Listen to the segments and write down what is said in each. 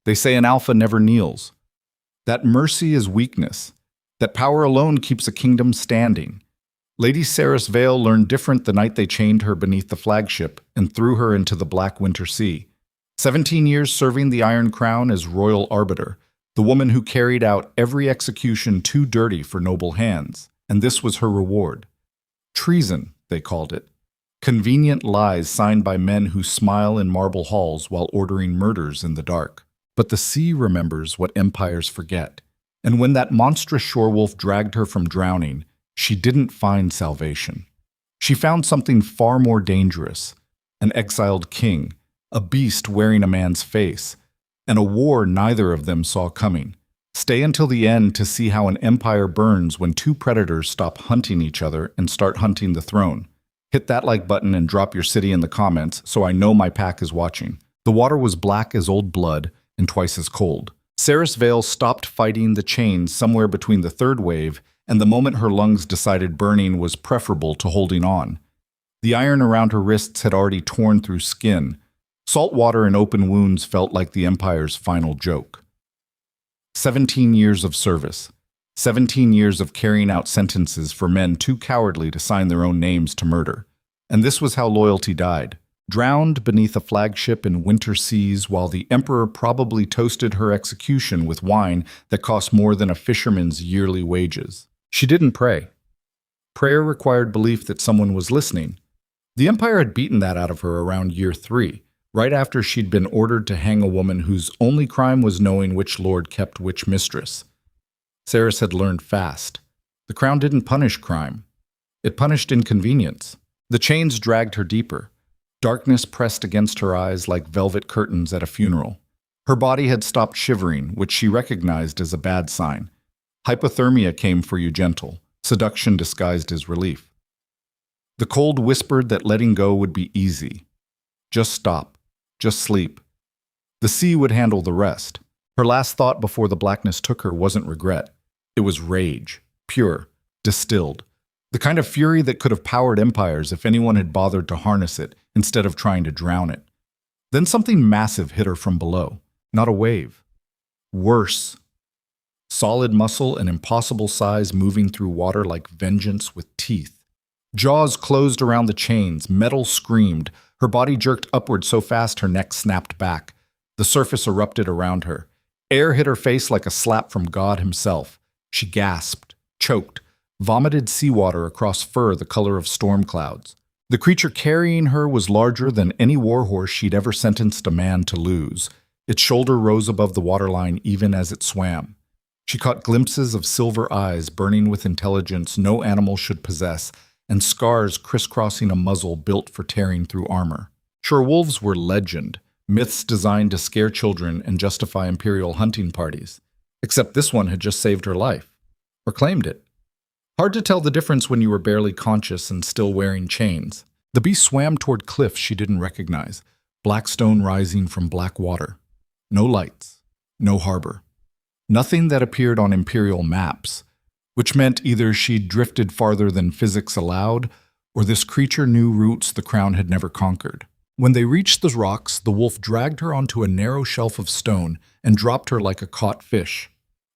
They say an alpha never kneels. That mercy is weakness. That power alone keeps a kingdom standing. Lady Seris Vale learned different the night they chained her beneath the flagship and threw her into the Black Winter Sea. 17 years serving the Iron Crown as Royal Arbiter, the woman who carried out every execution too dirty for noble hands. And this was her reward. Treason, they called it. Convenient lies signed by men who smile in marble halls while ordering murders in the dark. But the sea remembers what empires forget. And when that monstrous shorewolf dragged her from drowning, she didn't find salvation. She found something far more dangerous, an exiled king, a beast wearing a man's face, and a war neither of them saw coming. Stay until the end to see how an empire burns when two predators stop hunting each other and start hunting the throne. Hit that like button and drop your city in the comments so I know my pack is watching. The water was black as old blood and twice as cold. Seris Vale stopped fighting the chains somewhere between the third wave and the moment her lungs decided burning was preferable to holding on. The iron around her wrists had already torn through skin. Salt water and open wounds felt like the Empire's final joke. 17 years of service. 17 years of carrying out sentences for men too cowardly to sign their own names to murder. And this was how loyalty died. Drowned beneath a flagship in winter seas while the Emperor probably toasted her execution with wine that cost more than a fisherman's yearly wages. She didn't pray. Prayer required belief that someone was listening. The Empire had beaten that out of her around year 3, right after she'd been ordered to hang a woman whose only crime was knowing which lord kept which mistress. Seris had learned fast. The crown didn't punish crime. It punished inconvenience. The chains dragged her deeper. Darkness pressed against her eyes like velvet curtains at a funeral. Her body had stopped shivering, which she recognized as a bad sign. Hypothermia came for you gentle, seduction disguised as relief. The cold whispered that letting go would be easy. Just stop. Just sleep. The sea would handle the rest. Her last thought before the blackness took her wasn't regret. It was rage, pure, distilled. The kind of fury that could have powered empires if anyone had bothered to harness it instead of trying to drown it. Then something massive hit her from below, not a wave. Worse. Solid muscle and impossible size moving through water like vengeance with teeth. Jaws closed around the chains, metal screamed. Her body jerked upward so fast her neck snapped back. The surface erupted around her. Air hit her face like a slap from God himself. She gasped, choked, vomited seawater across fur the color of storm clouds. The creature carrying her was larger than any warhorse she'd ever sentenced a man to lose. Its shoulder rose above the waterline even as it swam. She caught glimpses of silver eyes burning with intelligence no animal should possess, and scars crisscrossing a muzzle built for tearing through armor. Sure, wolves were legend, myths designed to scare children and justify imperial hunting parties. Except this one had just saved her life. Or claimed it. Hard to tell the difference when you were barely conscious and still wearing chains. The beast swam toward cliffs she didn't recognize, black stone rising from black water. No lights. No harbor. Nothing that appeared on imperial maps, which meant either she'd drifted farther than physics allowed, or this creature knew routes the crown had never conquered. When they reached the rocks, the wolf dragged her onto a narrow shelf of stone and dropped her like a caught fish.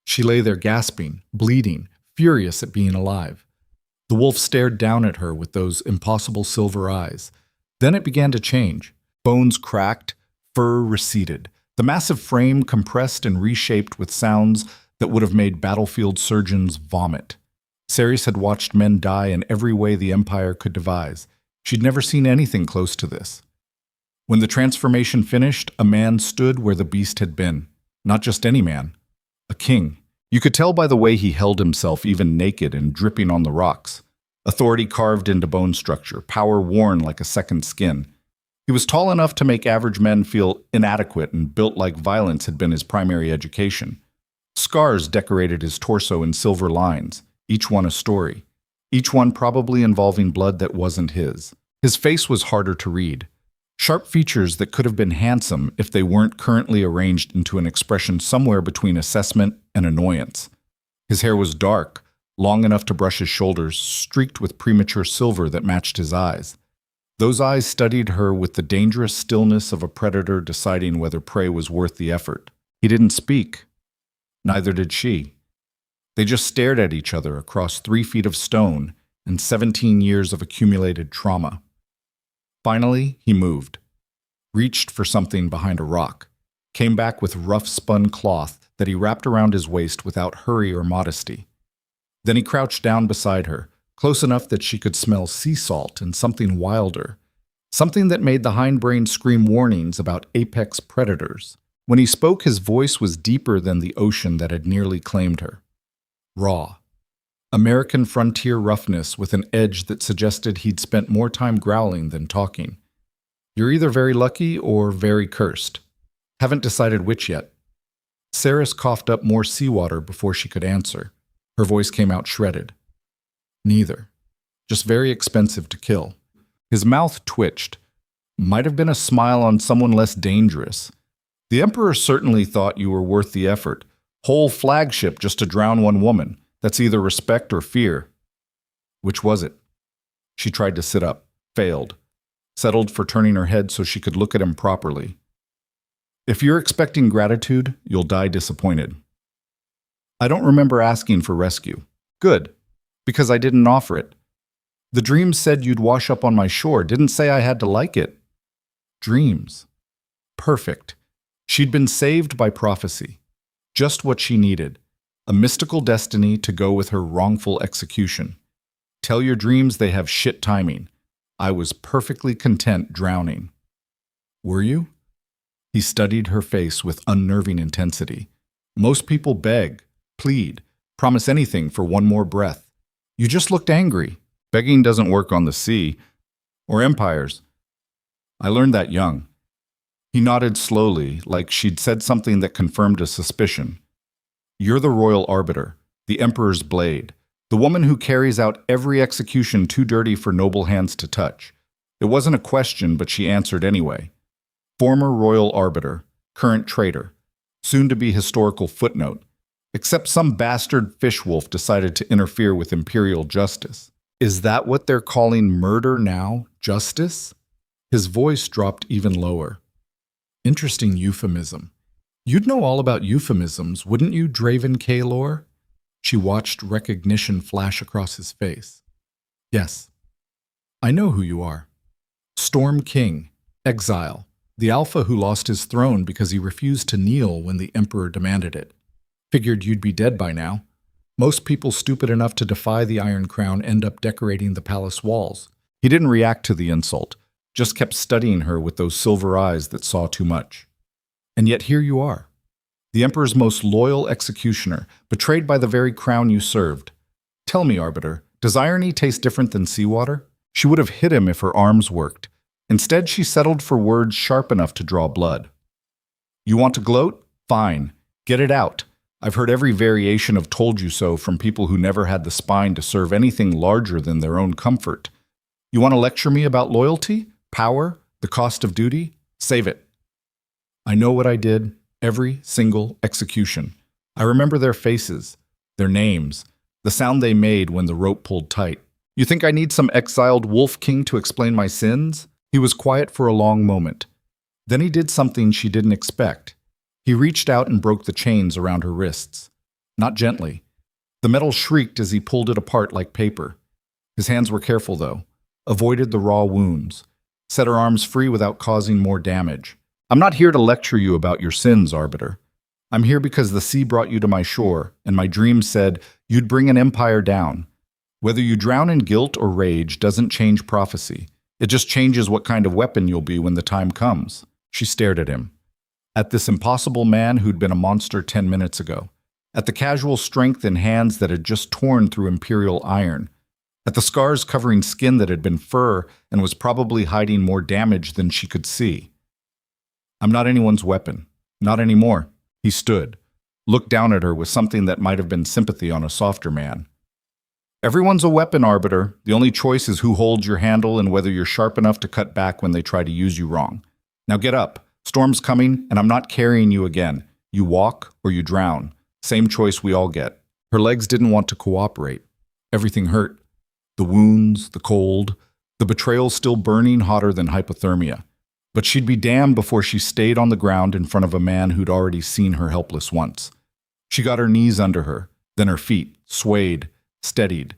She lay there gasping, bleeding, furious at being alive. The wolf stared down at her with those impossible silver eyes. Then it began to change. Bones cracked, fur receded. The massive frame compressed and reshaped with sounds that would have made battlefield surgeons vomit. Seris had watched men die in every way the Empire could devise. She'd never seen anything close to this. When the transformation finished, a man stood where the beast had been. Not just any man. A king. You could tell by the way he held himself, even naked and dripping on the rocks. Authority carved into bone structure, power worn like a second skin. He was tall enough to make average men feel inadequate and built like violence had been his primary education. Scars decorated his torso in silver lines, each one a story. Each one probably involving blood that wasn't his. His face was harder to read. Sharp features that could have been handsome if they weren't currently arranged into an expression somewhere between assessment and annoyance. His hair was dark, long enough to brush his shoulders, streaked with premature silver that matched his eyes. Those eyes studied her with the dangerous stillness of a predator deciding whether prey was worth the effort. He didn't speak. Neither did she. They just stared at each other across 3 feet of stone and 17 years of accumulated trauma. Finally, he moved, reached for something behind a rock, came back with rough spun cloth that he wrapped around his waist without hurry or modesty. Then he crouched down beside her, close enough that she could smell sea salt and something wilder, something that made the hindbrain scream warnings about apex predators. When he spoke, his voice was deeper than the ocean that had nearly claimed her. Raw. American frontier roughness with an edge that suggested he'd spent more time growling than talking. You're either very lucky or very cursed. Haven't decided which yet. Seris coughed up more seawater before she could answer. Her voice came out shredded. Neither. Just very expensive to kill. His mouth twitched. Might have been a smile on someone less dangerous. The Emperor certainly thought you were worth the effort. Whole flagship just to drown one woman. That's either respect or fear. Which was it? She tried to sit up, failed, settled for turning her head so she could look at him properly. If you're expecting gratitude, you'll die disappointed. I don't remember asking for rescue. Good, because I didn't offer it. The dreams said you'd wash up on my shore, didn't say I had to like it. Dreams. Perfect. She'd been saved by prophecy. Just what she needed. A mystical destiny to go with her wrongful execution. Tell your dreams they have shit timing. I was perfectly content drowning. Were you? He studied her face with unnerving intensity. Most people beg, plead, promise anything for one more breath. You just looked angry. Begging doesn't work on the sea. Or empires. I learned that young. He nodded slowly, like she'd said something that confirmed a suspicion. You're the Royal Arbiter, the Emperor's blade, the woman who carries out every execution too dirty for noble hands to touch. It wasn't a question, but she answered anyway. Former Royal Arbiter, current traitor, soon-to-be historical footnote, except some bastard fishwolf decided to interfere with imperial justice. Is that what they're calling murder now? Justice? His voice dropped even lower. Interesting euphemism. You'd know all about euphemisms, wouldn't you, Draven Kaelor? She watched recognition flash across his face. Yes. I know who you are. Storm King, Exile, the alpha who lost his throne because he refused to kneel when the Emperor demanded it. Figured you'd be dead by now. Most people stupid enough to defy the Iron Crown end up decorating the palace walls. He didn't react to the insult, just kept studying her with those silver eyes that saw too much. And yet here you are, the Emperor's most loyal executioner, betrayed by the very crown you served. Tell me, Arbiter, does irony taste different than seawater? She would have hit him if her arms worked. Instead, she settled for words sharp enough to draw blood. You want to gloat? Fine. Get it out. I've heard every variation of told you so from people who never had the spine to serve anything larger than their own comfort. You want to lecture me about loyalty, power, the cost of duty? Save it. I know what I did, every single execution. I remember their faces, their names, the sound they made when the rope pulled tight. You think I need some exiled wolf king to explain my sins? He was quiet for a long moment. Then he did something she didn't expect. He reached out and broke the chains around her wrists. Not gently. The metal shrieked as he pulled it apart like paper. His hands were careful, though. Avoided the raw wounds. Set her arms free without causing more damage. I'm not here to lecture you about your sins, Arbiter. I'm here because the sea brought you to my shore, and my dream said you'd bring an empire down. Whether you drown in guilt or rage doesn't change prophecy. It just changes what kind of weapon you'll be when the time comes. She stared at him. At this impossible man who'd been a monster 10 minutes ago. At the casual strength in hands that had just torn through imperial iron. At the scars covering skin that had been fur and was probably hiding more damage than she could see. I'm not anyone's weapon. Not anymore. He stood, looked down at her with something that might have been sympathy on a softer man. Everyone's a weapon, Arbiter. The only choice is who holds your handle and whether you're sharp enough to cut back when they try to use you wrong. Now get up. Storm's coming, and I'm not carrying you again. You walk or you drown. Same choice we all get. Her legs didn't want to cooperate. Everything hurt. The wounds, the cold, the betrayal still burning hotter than hypothermia. But she'd be damned before she stayed on the ground in front of a man who'd already seen her helpless once. She got her knees under her, then her feet, swayed, steadied,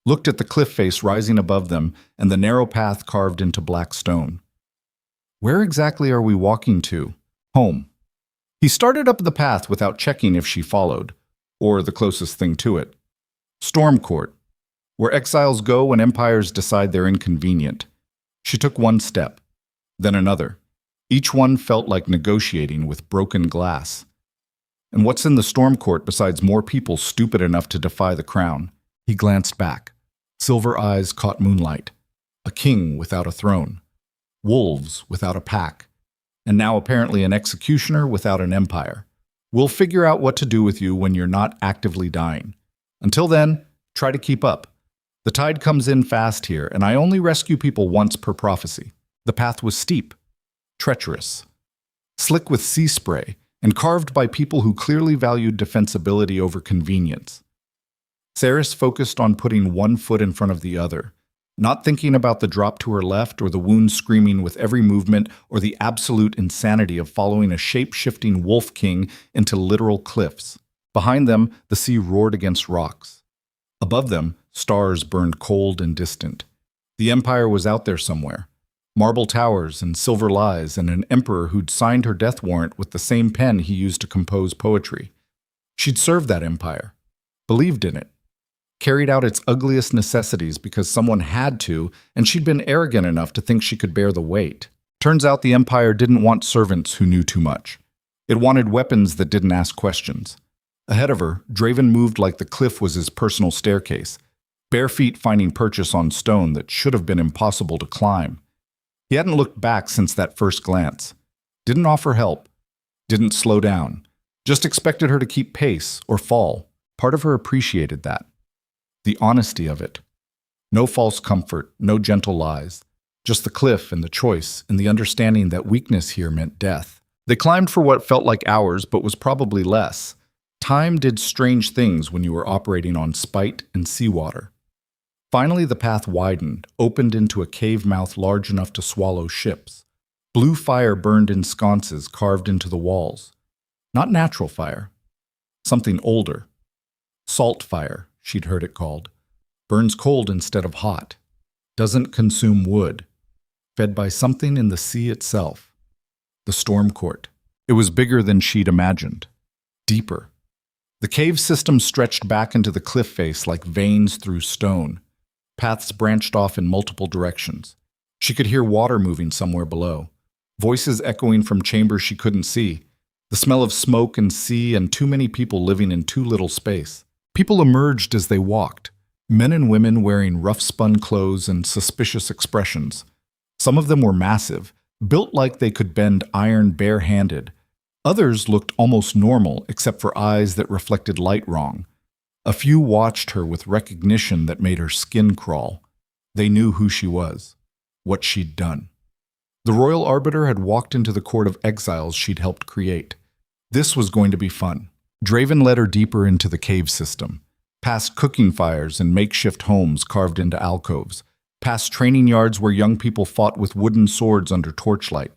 looked at the cliff face rising above them and the narrow path carved into black stone. Where exactly are we walking to? Home. He started up the path without checking if she followed, or the closest thing to it. Storm Court, where exiles go when empires decide they're inconvenient. She took one step, then another. Each one felt like negotiating with broken glass. And what's in the Storm Court besides more people stupid enough to defy the crown? He glanced back. Silver eyes caught moonlight. A king without a throne. Wolves without a pack. And now apparently an executioner without an empire. We'll figure out what to do with you when you're not actively dying. Until then, try to keep up. The tide comes in fast here, and I only rescue people once per prophecy. The path was steep, treacherous, slick with sea spray, and carved by people who clearly valued defensibility over convenience. Seris focused on putting one foot in front of the other, not thinking about the drop to her left or the wound screaming with every movement or the absolute insanity of following a shape-shifting wolf king into literal cliffs. Behind them, the sea roared against rocks. Above them, stars burned cold and distant. The Empire was out there somewhere. Marble towers and silver lies and an emperor who'd signed her death warrant with the same pen he used to compose poetry. She'd served that empire, believed in it, carried out its ugliest necessities because someone had to, and she'd been arrogant enough to think she could bear the weight. Turns out the empire didn't want servants who knew too much. It wanted weapons that didn't ask questions. Ahead of her, Draven moved like the cliff was his personal staircase, bare feet finding purchase on stone that should have been impossible to climb. He hadn't looked back since that first glance. Didn't offer help. Didn't slow down. Just expected her to keep pace or fall. Part of her appreciated that. The honesty of it. No false comfort, no gentle lies. Just the cliff and the choice and the understanding that weakness here meant death. They climbed for what felt like hours but was probably less. Time did strange things when you were operating on spite and seawater. Finally, the path widened, opened into a cave mouth large enough to swallow ships. Blue fire burned in sconces carved into the walls. Not natural fire. Something older. Salt fire, she'd heard it called. Burns cold instead of hot. Doesn't consume wood. Fed by something in the sea itself. The Storm Court. It was bigger than she'd imagined. Deeper. The cave system stretched back into the cliff face like veins through stone. Paths branched off in multiple directions. She could hear water moving somewhere below. Voices echoing from chambers she couldn't see. The smell of smoke and sea and too many people living in too little space. People emerged as they walked. Men and women wearing rough-spun clothes and suspicious expressions. Some of them were massive, built like they could bend iron bare-handed. Others looked almost normal except for eyes that reflected light wrong. A few watched her with recognition that made her skin crawl. They knew who she was, what she'd done. The Royal Arbiter had walked into the court of exiles she'd helped create. This was going to be fun. Draven led her deeper into the cave system, past cooking fires and makeshift homes carved into alcoves, past training yards where young people fought with wooden swords under torchlight,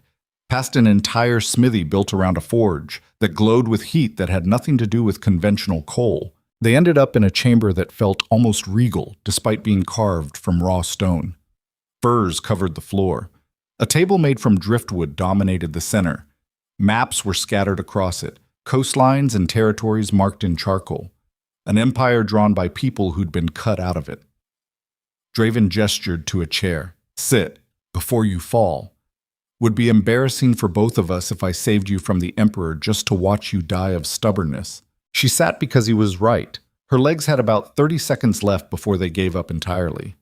past an entire smithy built around a forge that glowed with heat that had nothing to do with conventional coal. They ended up in a chamber that felt almost regal, despite being carved from raw stone. Furs covered the floor. A table made from driftwood dominated the center. Maps were scattered across it, coastlines and territories marked in charcoal. An empire drawn by people who'd been cut out of it. Draven gestured to a chair. Sit, before you fall. Would be embarrassing for both of us if I saved you from the Emperor just to watch you die of stubbornness. She sat because he was right. Her legs had about 30 seconds left before they gave up entirely.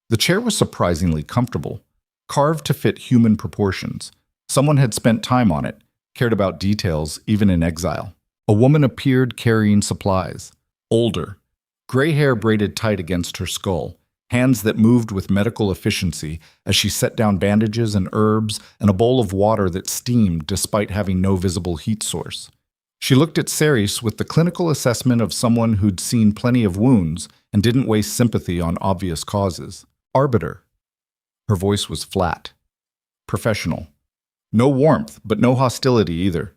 The chair was surprisingly comfortable, carved to fit human proportions. Someone had spent time on it, cared about details, even in exile. A woman appeared carrying supplies. Older. Gray hair braided tight against her skull, hands that moved with medical efficiency as she set down bandages and herbs and a bowl of water that steamed despite having no visible heat source. She looked at Seris with the clinical assessment of someone who'd seen plenty of wounds and didn't waste sympathy on obvious causes. Arbiter. Her voice was flat. Professional. No warmth, but no hostility either.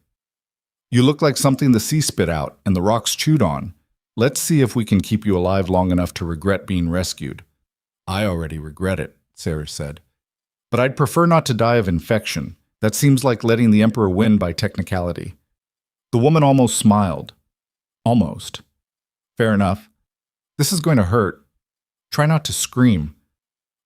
You look like something the sea spit out and the rocks chewed on. Let's see if we can keep you alive long enough to regret being rescued. I already regret it, Seris said. But I'd prefer not to die of infection. That seems like letting the Emperor win by technicality. The woman almost smiled. Almost. Fair enough. This is going to hurt. Try not to scream.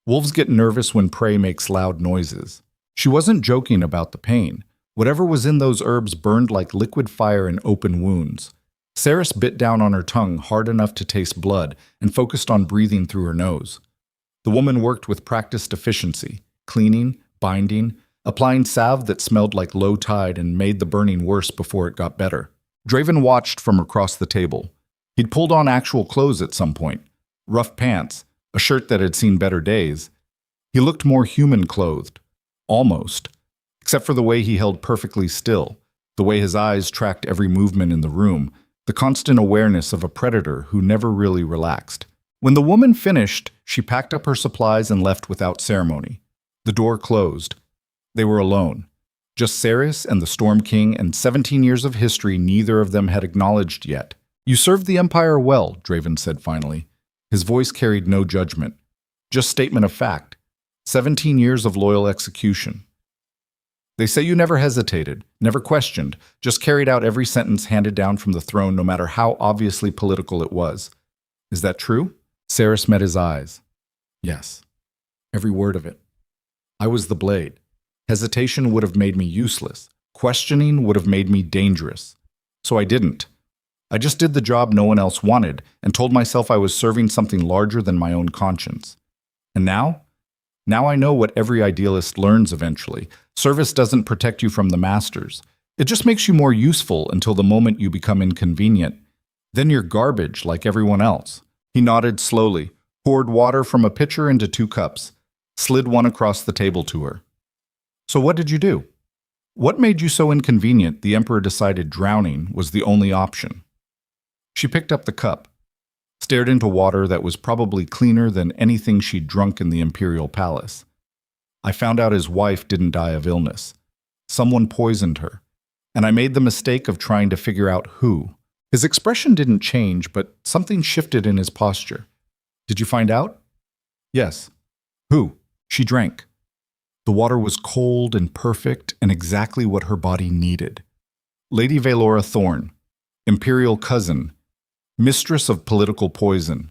Wolves get nervous when prey makes loud noises. She wasn't joking about the pain. Whatever was in those herbs burned like liquid fire in open wounds. Seris bit down on her tongue hard enough to taste blood and focused on breathing through her nose. The woman worked with practiced efficiency, cleaning, binding, applying salve that smelled like low tide and made the burning worse before it got better. Draven watched from across the table. He'd pulled on actual clothes at some point. Rough pants, a shirt that had seen better days. He looked more human-clothed. Almost. Except for the way he held perfectly still, the way his eyes tracked every movement in the room, the constant awareness of a predator who never really relaxed. When the woman finished, she packed up her supplies and left without ceremony. The door closed. They were alone. Just Seris and the Storm King and 17 years of history neither of them had acknowledged yet. You served the Empire well, Draven said finally. His voice carried no judgment. Just statement of fact. 17 years of loyal execution. They say you never hesitated, never questioned, just carried out every sentence handed down from the throne no matter how obviously political it was. Is that true? Seris met his eyes. Yes. Every word of it. I was the blade. Hesitation would have made me useless. Questioning would have made me dangerous. So I didn't. I just did the job no one else wanted and told myself I was serving something larger than my own conscience. And now? Now I know what every idealist learns eventually. Service doesn't protect you from the masters. It just makes you more useful until the moment you become inconvenient. Then you're garbage like everyone else. He nodded slowly, poured water from a pitcher into 2 cups, slid one across the table to her. So what did you do? What made you so inconvenient the Emperor decided drowning was the only option? She picked up the cup, stared into water that was probably cleaner than anything she'd drunk in the Imperial Palace. I found out his wife didn't die of illness. Someone poisoned her, and I made the mistake of trying to figure out who. His expression didn't change, but something shifted in his posture. Did you find out? Yes. Who? She drank. The water was cold and perfect and exactly what her body needed. Lady Valora Thorn, Imperial cousin, mistress of political poison,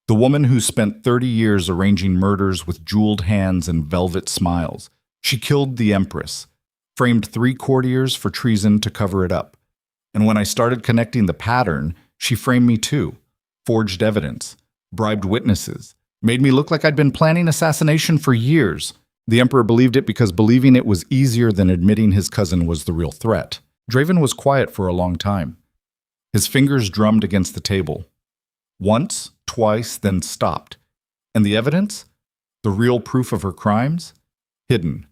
the woman who spent 30 years arranging murders with jeweled hands and velvet smiles. She killed the Empress, framed 3 courtiers for treason to cover it up. And when I started connecting the pattern, she framed me too, forged evidence, bribed witnesses, made me look like I'd been planning assassination for years. The Emperor believed it because believing it was easier than admitting his cousin was the real threat. Draven was quiet for a long time. His fingers drummed against the table. Once, twice, then stopped. And the evidence? The real proof of her crimes? Hidden.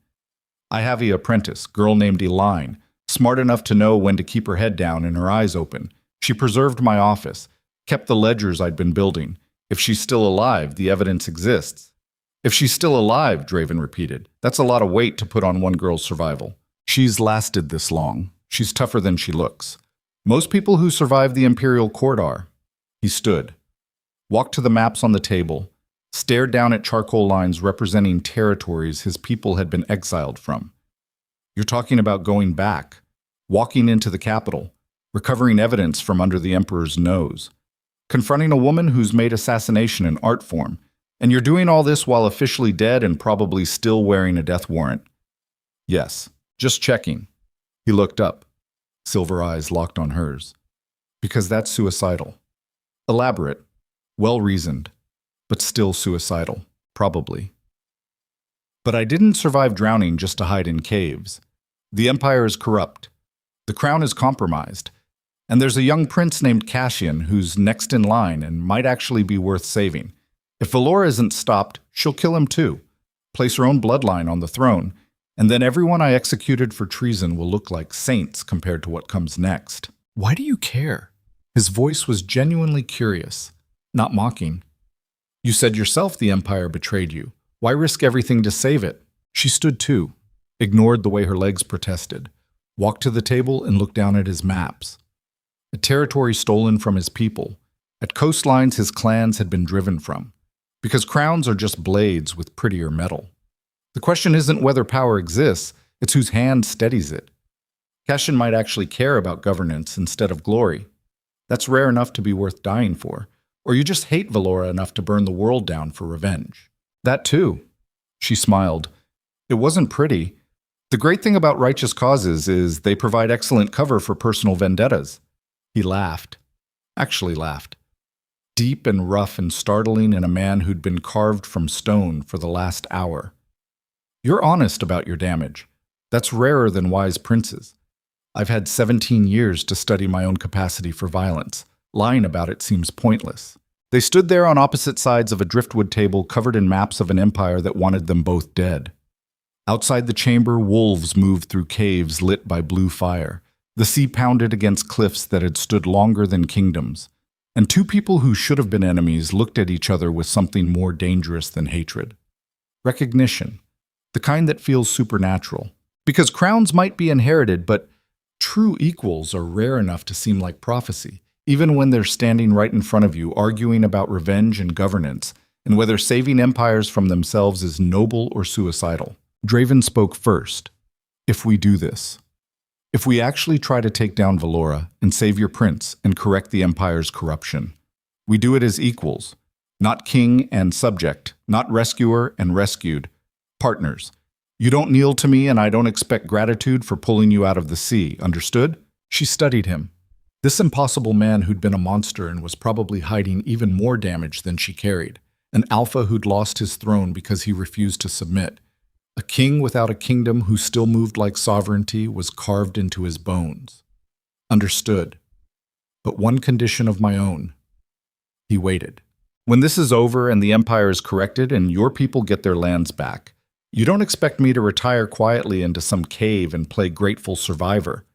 I have an apprentice, girl named Elaine, smart enough to know when to keep her head down and her eyes open. She preserved my office, kept the ledgers I'd been building. If she's still alive, the evidence exists. If she's still alive, Draven repeated. That's a lot of weight to put on one girl's survival. She's lasted this long. She's tougher than she looks. Most people who survive the Imperial court are. He stood, walked to the maps on the table, stared down at charcoal lines representing territories his people had been exiled from. You're talking about going back, walking into the capital, recovering evidence from under the Emperor's nose, confronting a woman who's made assassination an art form, and you're doing all this while officially dead and probably still wearing a death warrant. Yes, just checking. He looked up. Silver eyes locked on hers. Because that's suicidal. Elaborate, well-reasoned, but still suicidal, probably. But I didn't survive drowning just to hide in caves. The Empire is corrupt. The crown is compromised. And there's a young prince named Cassian who's next in line and might actually be worth saving. If Valora isn't stopped, she'll kill him too, place her own bloodline on the throne, and then everyone I executed for treason will look like saints compared to what comes next. Why do you care? His voice was genuinely curious, not mocking. You said yourself the Empire betrayed you. Why risk everything to save it? She stood too, ignored the way her legs protested, walked to the table and looked down at his maps. A territory stolen from his people, at coastlines his clans had been driven from, because crowns are just blades with prettier metal. The question isn't whether power exists, it's whose hand steadies it. Cassian might actually care about governance instead of glory. That's rare enough to be worth dying for, or you just hate Valora enough to burn the world down for revenge. That too. She smiled. It wasn't pretty. The great thing about righteous causes is they provide excellent cover for personal vendettas. He laughed. Actually laughed. Deep and rough and startling in a man who'd been carved from stone for the last hour. You're honest about your damage. That's rarer than wise princes. I've had 17 years to study my own capacity for violence. Lying about it seems pointless. They stood there on opposite sides of a driftwood table covered in maps of an empire that wanted them both dead. Outside the chamber, wolves moved through caves lit by blue fire. The sea pounded against cliffs that had stood longer than kingdoms. And two people who should have been enemies looked at each other with something more dangerous than hatred. Recognition. The kind that feels supernatural. Because crowns might be inherited, but true equals are rare enough to seem like prophecy, even when they're standing right in front of you arguing about revenge and governance, and whether saving empires from themselves is noble or suicidal. Draven spoke first. If we do this, if we actually try to take down Valora and save your prince and correct the empire's corruption, we do it as equals, not king and subject, not rescuer and rescued, partners. You don't kneel to me and I don't expect gratitude for pulling you out of the sea, understood? She studied him. This impossible man who'd been a monster and was probably hiding even more damage than she carried. An alpha who'd lost his throne because he refused to submit. A king without a kingdom who still moved like sovereignty was carved into his bones. Understood. But one condition of my own. He waited. When this is over and the empire is corrected and your people get their lands back, you don't expect me to retire quietly into some cave and play grateful survivor.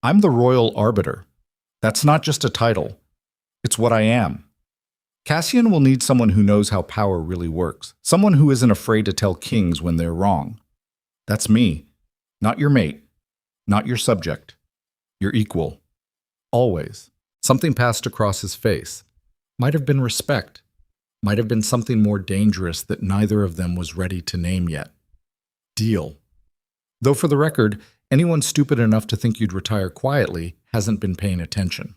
I'm the Royal Arbiter. That's not just a title. It's what I am. Cassian will need someone who knows how power really works, someone who isn't afraid to tell kings when they're wrong. That's me. Not your mate. Not your subject. Your equal. Always. Something passed across his face. Might have been respect. Might have been something more dangerous that neither of them was ready to name yet. Deal. Though for the record, anyone stupid enough to think you'd retire quietly hasn't been paying attention.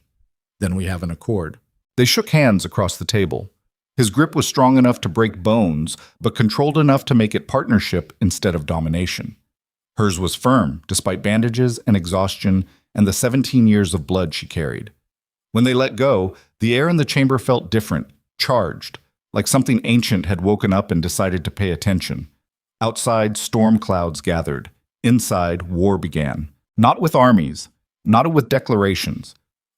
Then we have an accord. They shook hands across the table. His grip was strong enough to break bones, but controlled enough to make it partnership instead of domination. Hers was firm, despite bandages and exhaustion and the 17 years of blood she carried. When they let go, the air in the chamber felt different, charged, like something ancient had woken up and decided to pay attention. Outside, storm clouds gathered. Inside, war began. Not with armies, not with declarations,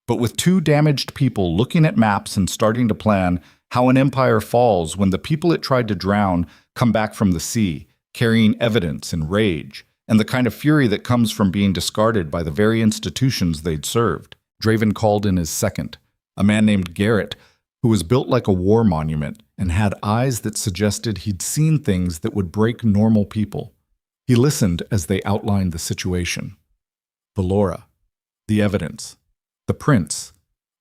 but with two damaged people looking at maps and starting to plan how an empire falls when the people it tried to drown come back from the sea, carrying evidence and rage, and the kind of fury that comes from being discarded by the very institutions they'd served. Draven called in his second, a man named Garrett, who was built like a war monument and had eyes that suggested he'd seen things that would break normal people. He listened as they outlined the situation. Valora, the evidence, the prince,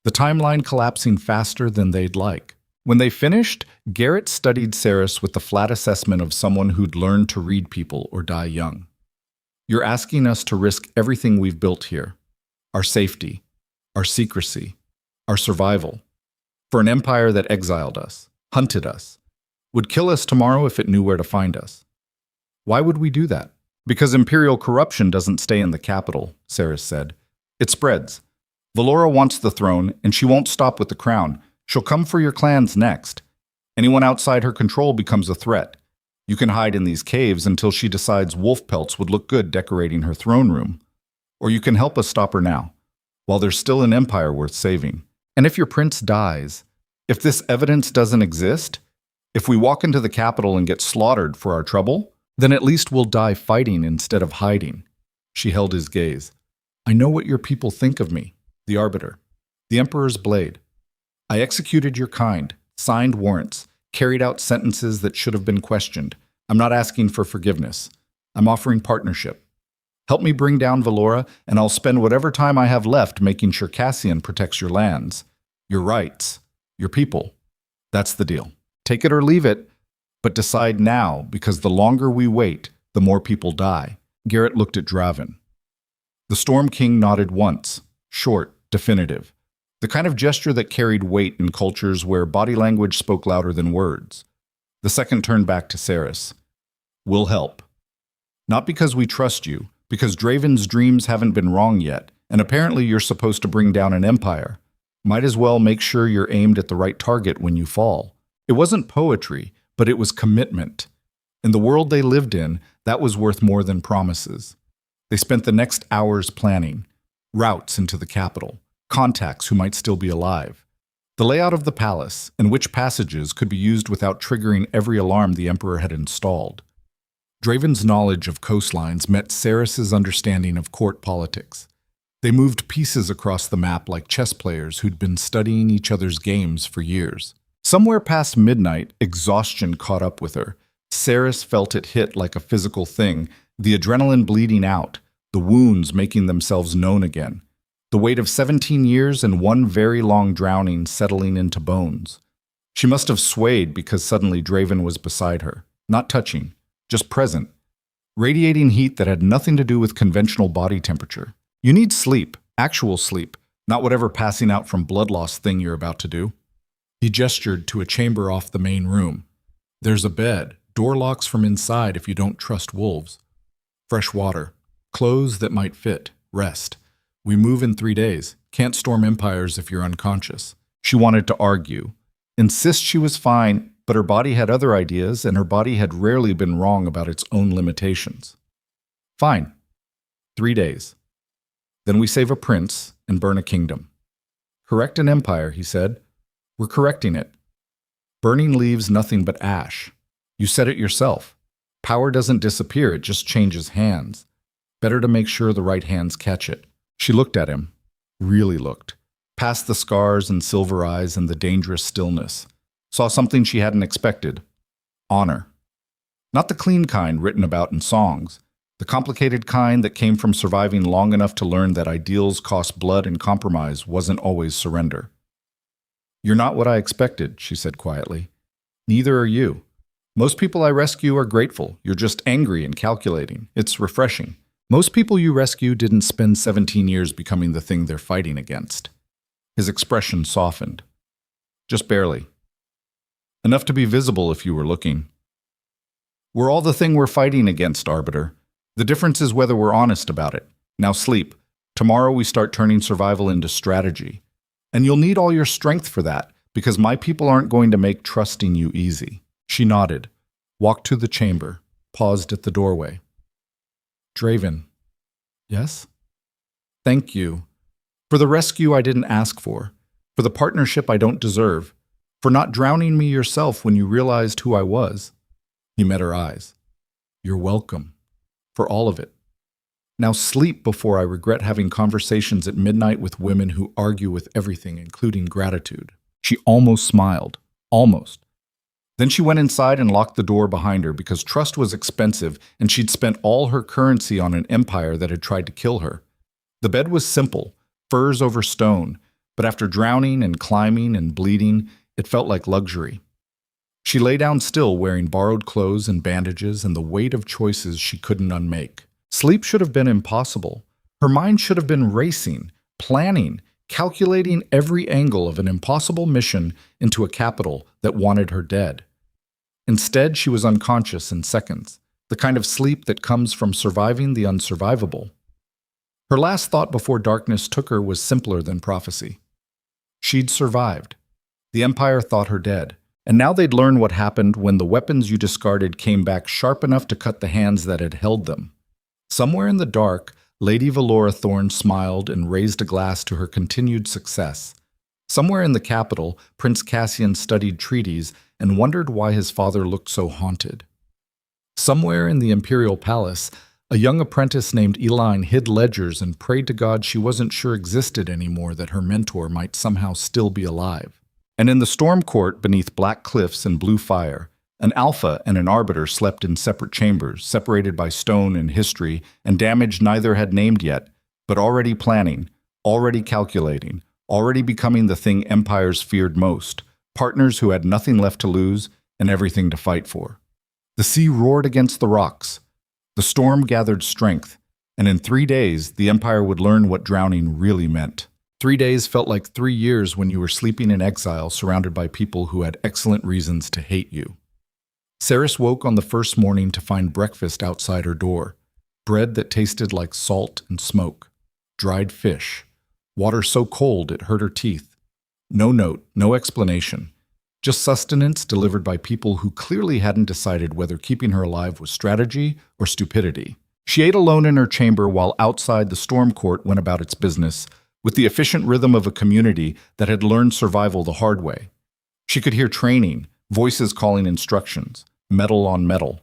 the timeline collapsing faster than they'd like. When they finished, Garrett studied Seris with the flat assessment of someone who'd learned to read people or die young. You're asking us to risk everything we've built here, our safety, our secrecy, our survival, for an empire that exiled us, hunted us, would kill us tomorrow if it knew where to find us. Why would we do that? Because imperial corruption doesn't stay in the capital, Seris said. It spreads. Valora wants the throne, and she won't stop with the crown. She'll come for your clans next. Anyone outside her control becomes a threat. You can hide in these caves until she decides wolf pelts would look good decorating her throne room. Or you can help us stop her now, while there's still an empire worth saving. And if your prince dies, if this evidence doesn't exist, if we walk into the capital and get slaughtered for our trouble, then at least we'll die fighting instead of hiding. She held his gaze. I know what your people think of me, the Arbiter, the Emperor's blade. I executed your kind, signed warrants, carried out sentences that should have been questioned. I'm not asking for forgiveness. I'm offering partnership. Help me bring down Valora, and I'll spend whatever time I have left making sure Cassian protects your lands, your rights, your people. That's the deal. Take it or leave it, but decide now, because the longer we wait, the more people die. Garrett looked at Draven. The Storm King nodded once, short, definitive. The kind of gesture that carried weight in cultures where body language spoke louder than words. The second turned back to Seris. We'll help. Not because we trust you, because Draven's dreams haven't been wrong yet, and apparently you're supposed to bring down an empire. Might as well make sure you're aimed at the right target when you fall. It wasn't poetry, but it was commitment. In the world they lived in, that was worth more than promises. They spent the next hours planning. Routes into the capital. Contacts who might still be alive. The layout of the palace, and which passages could be used without triggering every alarm the Emperor had installed. Draven's knowledge of coastlines met Seris's understanding of court politics. They moved pieces across the map like chess players who'd been studying each other's games for years. Somewhere past midnight, exhaustion caught up with her. Seris felt it hit like a physical thing, the adrenaline bleeding out, the wounds making themselves known again. The weight of 17 years and one very long drowning settling into bones. She must have swayed because suddenly Draven was beside her, not touching, just present, radiating heat that had nothing to do with conventional body temperature. You need sleep, actual sleep, not whatever passing out from blood loss thing you're about to do. He gestured to a chamber off the main room. There's a bed, door locks from inside if you don't trust wolves. Fresh water, clothes that might fit, rest. We move in 3 days. Can't storm empires if you're unconscious. She wanted to argue, insist she was fine, but her body had other ideas, and her body had rarely been wrong about its own limitations. Fine. 3 days. Then we save a prince and burn a kingdom. Correct an empire, he said. We're correcting it. Burning leaves nothing but ash. You said it yourself. Power doesn't disappear, it just changes hands. Better to make sure the right hands catch it. She looked at him, really looked, past the scars and silver eyes and the dangerous stillness. Saw something she hadn't expected. Honor. Not the clean kind written about in songs, the complicated kind that came from surviving long enough to learn that ideals cost blood and compromise wasn't always surrender. You're not what I expected, she said quietly. Neither are you. Most people I rescue are grateful. You're just angry and calculating. It's refreshing. Most people you rescue didn't spend 17 years becoming the thing they're fighting against. His expression softened. Just barely. Enough to be visible if you were looking. We're all the thing we're fighting against, Arbiter. The difference is whether we're honest about it. Now sleep. Tomorrow we start turning survival into strategy. And you'll need all your strength for that, because my people aren't going to make trusting you easy. She nodded, walked to the chamber, paused at the doorway. Draven. Yes? Thank you. For the rescue I didn't ask for the partnership I don't deserve, for not drowning me yourself when you realized who I was. He met her eyes. You're welcome. For all of it. Now sleep before I regret having conversations at midnight with women who argue with everything, including gratitude. She almost smiled. Almost. Then she went inside and locked the door behind her because trust was expensive and she'd spent all her currency on an empire that had tried to kill her. The bed was simple, furs over stone, but after drowning and climbing and bleeding, it felt like luxury. She lay down still, wearing borrowed clothes and bandages and the weight of choices she couldn't unmake. Sleep should have been impossible. Her mind should have been racing, planning, calculating every angle of an impossible mission into a capital that wanted her dead. Instead, she was unconscious in seconds, the kind of sleep that comes from surviving the unsurvivable. Her last thought before darkness took her was simpler than prophecy. She'd survived. The Empire thought her dead, and now they'd learn what happened when the weapons you discarded came back sharp enough to cut the hands that had held them. Somewhere in the dark, Lady Valora Thorne smiled and raised a glass to her continued success. Somewhere in the capital, Prince Cassian studied treaties and wondered why his father looked so haunted. Somewhere in the imperial palace, a young apprentice named Eline hid ledgers and prayed to God she wasn't sure existed anymore, that her mentor might somehow still be alive. And in the storm court beneath black cliffs and blue fire, An Alpha and an Arbiter slept in separate chambers, separated by stone and history, and damage neither had named yet, but already planning, already calculating, already becoming the thing empires feared most, partners who had nothing left to lose and everything to fight for. The sea roared against the rocks. The storm gathered strength, and in 3 days the Empire would learn what drowning really meant. 3 days felt like 3 years when you were sleeping in exile surrounded by people who had excellent reasons to hate you. Seris woke on the first morning to find breakfast outside her door, bread that tasted like salt and smoke, dried fish, water so cold it hurt her teeth. No note, no explanation, just sustenance delivered by people who clearly hadn't decided whether keeping her alive was strategy or stupidity. She ate alone in her chamber while outside the storm court went about its business, with the efficient rhythm of a community that had learned survival the hard way. She could hear training, voices calling instructions, metal on metal,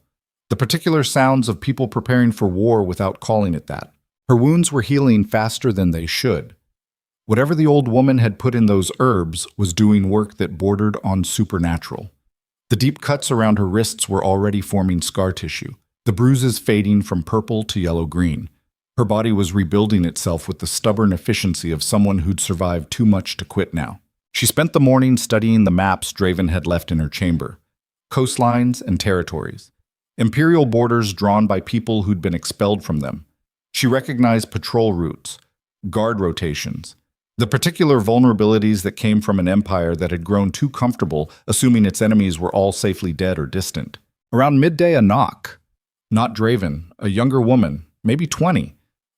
the particular sounds of people preparing for war without calling it that. Her wounds were healing faster than they should. Whatever the old woman had put in those herbs was doing work that bordered on supernatural. The deep cuts around her wrists were already forming scar tissue, the bruises fading from purple to yellow-green. Her body was rebuilding itself with the stubborn efficiency of someone who'd survived too much to quit now. She spent the morning studying the maps Draven had left in her chamber. Coastlines and territories. Imperial borders drawn by people who'd been expelled from them. She recognized patrol routes, guard rotations, the particular vulnerabilities that came from an empire that had grown too comfortable, assuming its enemies were all safely dead or distant. Around midday, a knock. Not Draven, a younger woman, maybe 20,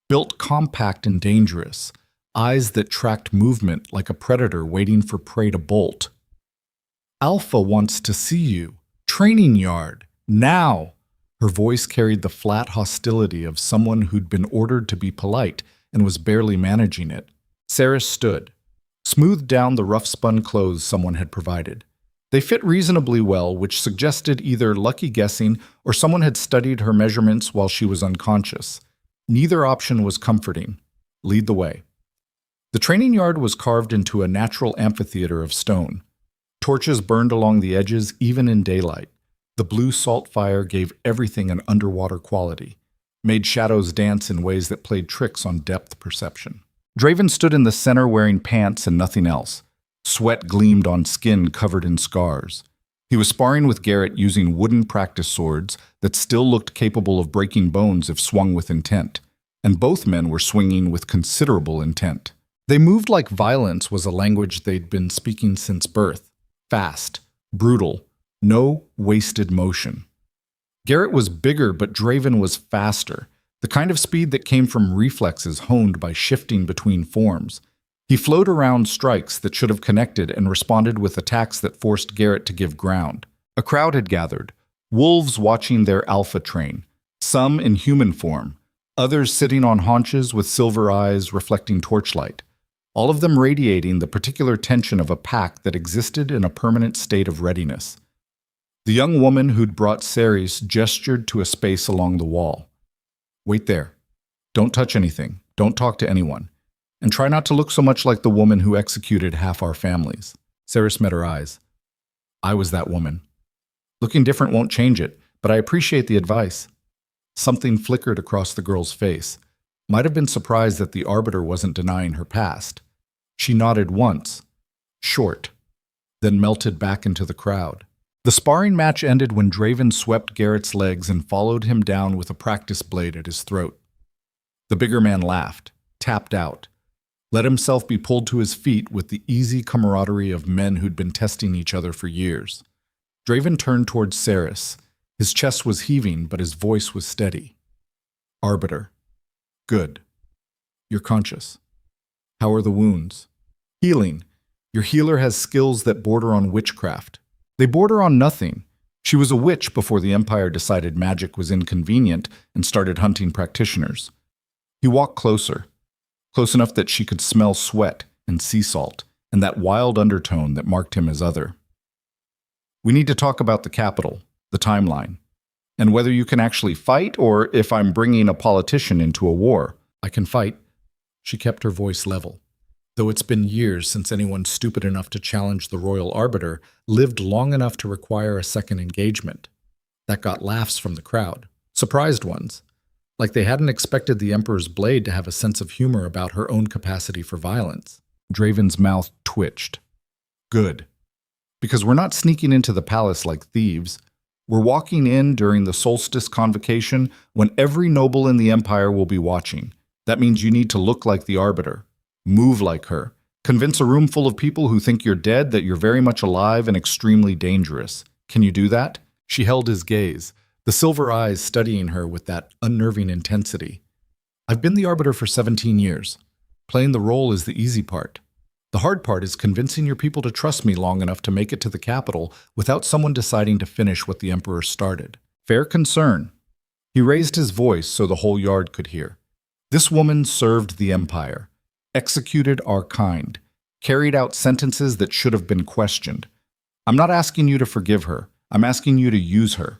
built compact and dangerous, eyes that tracked movement like a predator waiting for prey to bolt. "Alpha wants to see you. Training yard. Now!" Her voice carried the flat hostility of someone who'd been ordered to be polite and was barely managing it. Seris stood, smoothed down the rough-spun clothes someone had provided. They fit reasonably well, which suggested either lucky guessing or someone had studied her measurements while she was unconscious. Neither option was comforting. Lead the way. The training yard was carved into a natural amphitheater of stone. Torches burned along the edges even in daylight. The blue salt fire gave everything an underwater quality, made shadows dance in ways that played tricks on depth perception. Draven stood in the center wearing pants and nothing else. Sweat gleamed on skin covered in scars. He was sparring with Garrett using wooden practice swords that still looked capable of breaking bones if swung with intent, and both men were swinging with considerable intent. They moved like violence was a language they'd been speaking since birth. Fast, brutal, no wasted motion. Garrett was bigger, but Draven was faster, the kind of speed that came from reflexes honed by shifting between forms. He flowed around strikes that should have connected and responded with attacks that forced Garrett to give ground. A crowd had gathered, wolves watching their alpha train, some in human form, others sitting on haunches with silver eyes reflecting torchlight, all of them radiating the particular tension of a pack that existed in a permanent state of readiness. The young woman who'd brought Seris gestured to a space along the wall. "Wait there. Don't touch anything. Don't talk to anyone. And try not to look so much like the woman who executed half our families." Seris met her eyes. "I was that woman. Looking different won't change it, but I appreciate the advice." Something flickered across the girl's face. Might have been surprised that the Arbiter wasn't denying her past. She nodded once, short, then melted back into the crowd. The sparring match ended when Draven swept Garrett's legs and followed him down with a practice blade at his throat. The bigger man laughed, tapped out, let himself be pulled to his feet with the easy camaraderie of men who'd been testing each other for years. Draven turned towards Seris. His chest was heaving, but his voice was steady. "Arbiter. Good. You're conscious. How are the wounds?" "Healing. Your healer has skills that border on witchcraft." "They border on nothing. She was a witch before the Empire decided magic was inconvenient and started hunting practitioners." He walked closer, close enough that she could smell sweat and sea salt and that wild undertone that marked him as other. "We need to talk about the capital, the timeline, and whether you can actually fight or if I'm bringing a politician into a war." "I can fight." She kept her voice level. though it's been years since anyone stupid enough to challenge the Royal Arbiter lived long enough to require a second engagement. That got laughs from the crowd. Surprised ones. Like they hadn't expected the Emperor's blade to have a sense of humor about her own capacity for violence. Draven's mouth twitched. Good. Because we're not sneaking into the palace like thieves. We're walking in during the solstice convocation when every noble in the Empire will be watching. That means you need to look like the Arbiter. Move like her. Convince a room full of people who think you're dead that you're very much alive and extremely dangerous. Can you do that? She held his gaze, the silver eyes studying her with that unnerving intensity. I've been the Arbiter for 17 years. Playing the role is the easy part. The hard part is convincing your people to trust me long enough to make it to the capital without someone deciding to finish what the Emperor started. Fair concern. He raised his voice so the whole yard could hear. This woman served the Empire, executed our kind, carried out sentences that should have been questioned. I'm not asking you to forgive her. I'm asking you to use her.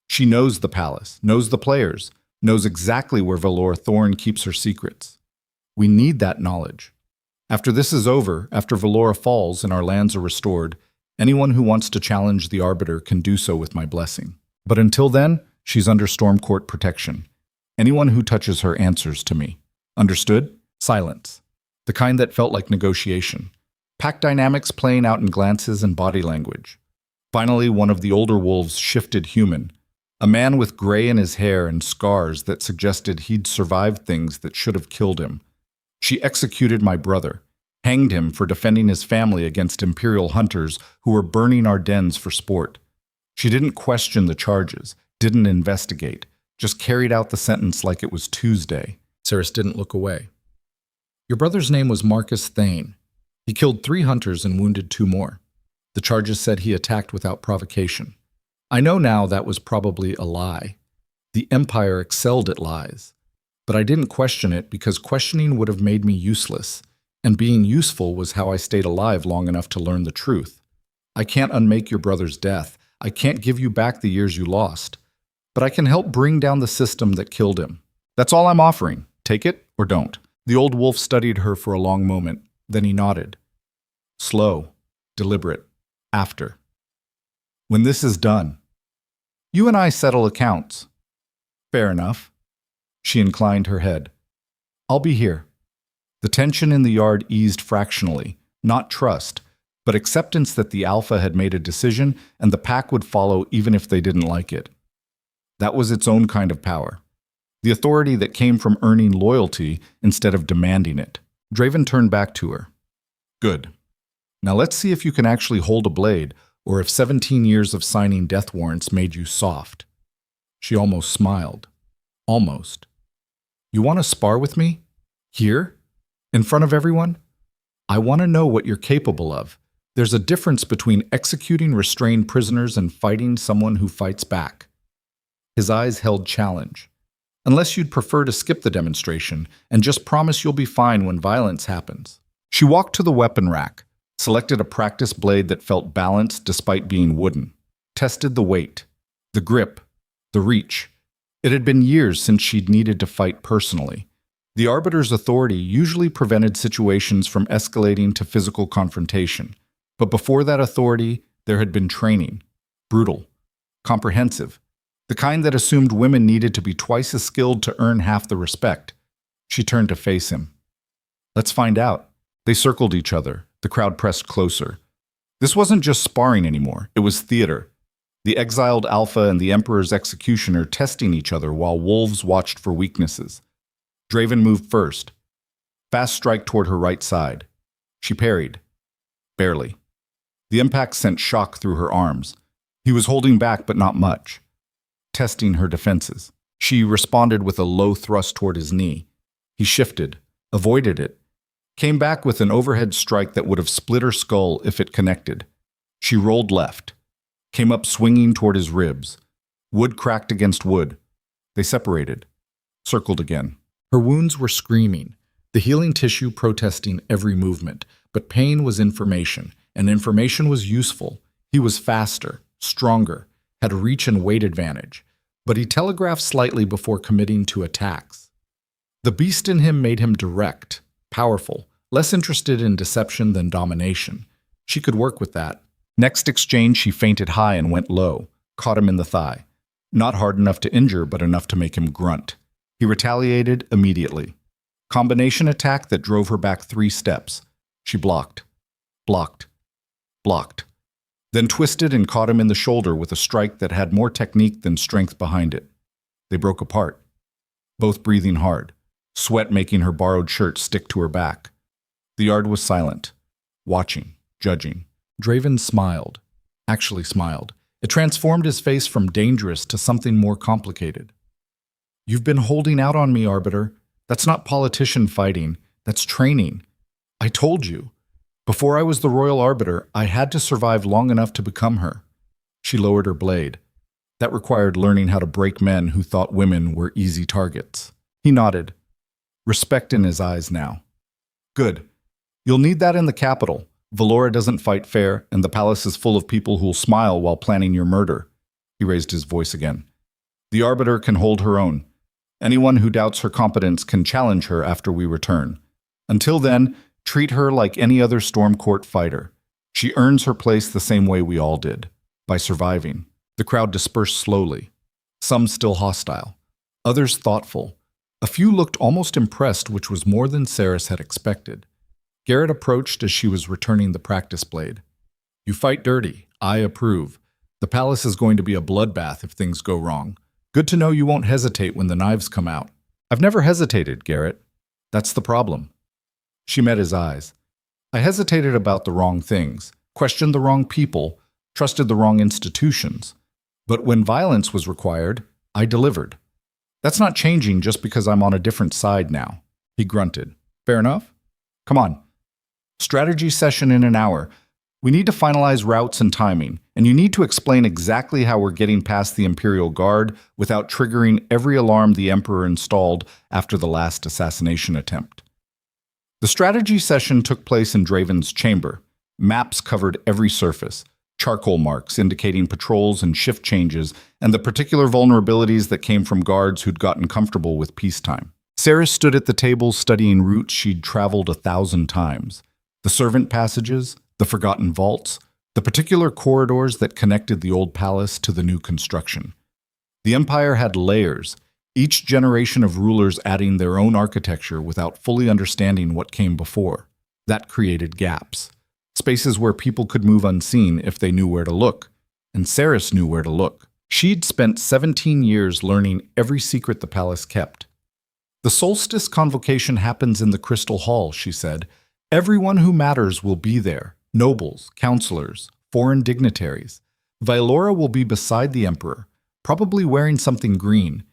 She knows the palace, knows the players, knows exactly where Valor Thorn keeps her secrets. We need that knowledge. After this is over, after Valora falls and our lands are restored, anyone who wants to challenge the Arbiter can do so with my blessing. But until then, she's under Storm Court protection. Anyone who touches her answers to me. Understood? Silence. The kind that felt like negotiation. Pack dynamics playing out in glances and body language. Finally, one of the older wolves shifted human. A man with gray in his hair and scars that suggested he'd survived things that should have killed him. She executed my brother, hanged him for defending his family against Imperial hunters who were burning our dens for sport. She didn't question the charges, didn't investigate, just carried out the sentence like it was Tuesday. Seris didn't look away. Your brother's name was Marcus Thane. He killed 3 hunters and wounded 2 more. The charges said he attacked without provocation. I know now that was probably a lie. The Empire excelled at lies. But I didn't question it because questioning would have made me useless, and being useful was how I stayed alive long enough to learn the truth. I can't unmake your brother's death. I can't give you back the years you lost. But I can help bring down the system that killed him. That's all I'm offering. Take it or don't. The old wolf studied her for a long moment. Then he nodded. Slow, deliberate, after. When this is done, you and I settle accounts. Fair enough. She inclined her head. I'll be here. The tension in the yard eased fractionally, not trust, but acceptance that the Alpha had made a decision and the pack would follow even if they didn't like it. That was its own kind of power. The authority that came from earning loyalty instead of demanding it. Draven turned back to her. Good. Now let's see if you can actually hold a blade, or if 17 years of signing death warrants made you soft. She almost smiled. Almost. You want to spar with me? Here? In front of everyone? I want to know what you're capable of. There's a difference between executing restrained prisoners and fighting someone who fights back. His eyes held challenge. Unless you'd prefer to skip the demonstration and just promise you'll be fine when violence happens. She walked to the weapon rack, selected a practice blade that felt balanced despite being wooden, tested the weight, the grip, the reach. It had been years since she'd needed to fight personally. The Arbiter's authority usually prevented situations from escalating to physical confrontation. But before that authority, there had been training. Brutal. Comprehensive. The kind that assumed women needed to be twice as skilled to earn half the respect. She turned to face him. Let's find out. They circled each other. The crowd pressed closer. This wasn't just sparring anymore. It was theater. The exiled Alpha and the Emperor's executioner testing each other while wolves watched for weaknesses. Draven moved first. Fast strike toward her right side. She parried. Barely. The impact sent shock through her arms. He was holding back, but not much. Testing her defenses. She responded with a low thrust toward his knee. He shifted, avoided it, came back with an overhead strike that would have split her skull if it connected. She rolled left. Came up swinging toward his ribs. Wood cracked against wood. They separated. Circled again. Her wounds were screaming, the healing tissue protesting every movement. But pain was information, and information was useful. He was faster, stronger, had reach and weight advantage. But he telegraphed slightly before committing to attacks. The beast in him made him direct, powerful, less interested in deception than domination. She could work with that. Next exchange, she feinted high and went low, caught him in the thigh. Not hard enough to injure, but enough to make him grunt. He retaliated immediately. Combination attack that drove her back 3 steps. She blocked, blocked, blocked. Then twisted and caught him in the shoulder with a strike that had more technique than strength behind it. They broke apart, both breathing hard, sweat making her borrowed shirt stick to her back. The yard was silent, watching, judging. Draven smiled, actually smiled. It transformed his face from dangerous to something more complicated. You've been holding out on me, Arbiter. That's not politician fighting, that's training. I told you. Before I was the Royal Arbiter, I had to survive long enough to become her. She lowered her blade. That required learning how to break men who thought women were easy targets. He nodded, respect in his eyes now. Good. You'll need that in the capital. Valora doesn't fight fair, and the palace is full of people who'll smile while planning your murder. He raised his voice again. The Arbiter can hold her own. Anyone who doubts her competence can challenge her after we return. Until then, treat her like any other Storm Court fighter. She earns her place the same way we all did, by surviving. The crowd dispersed slowly, some still hostile, others thoughtful. A few looked almost impressed, which was more than Seris had expected. Garrett approached as she was returning the practice blade. You fight dirty. I approve. The palace is going to be a bloodbath if things go wrong. Good to know you won't hesitate when the knives come out. I've never hesitated, Garrett. That's the problem. She met his eyes. I hesitated about the wrong things, questioned the wrong people, trusted the wrong institutions. But when violence was required, I delivered. That's not changing just because I'm on a different side now. He grunted. Fair enough? Come on. Strategy session in an hour. We need to finalize routes and timing, and you need to explain exactly how we're getting past the Imperial Guard without triggering every alarm the Emperor installed after the last assassination attempt. The strategy session took place in Draven's chamber. Maps covered every surface, charcoal marks indicating patrols and shift changes, and the particular vulnerabilities that came from guards who'd gotten comfortable with peacetime. Seris stood at the table studying routes she'd traveled 1,000 times. The servant passages, the forgotten vaults, the particular corridors that connected the old palace to the new construction. The Empire had layers, each generation of rulers adding their own architecture without fully understanding what came before. That created gaps, spaces where people could move unseen if they knew where to look, and Seris knew where to look. She'd spent 17 years learning every secret the palace kept. The solstice convocation happens in the Crystal Hall, she said. Everyone who matters will be there. Nobles, counselors, foreign dignitaries. Valora will be beside the Emperor, probably wearing something green.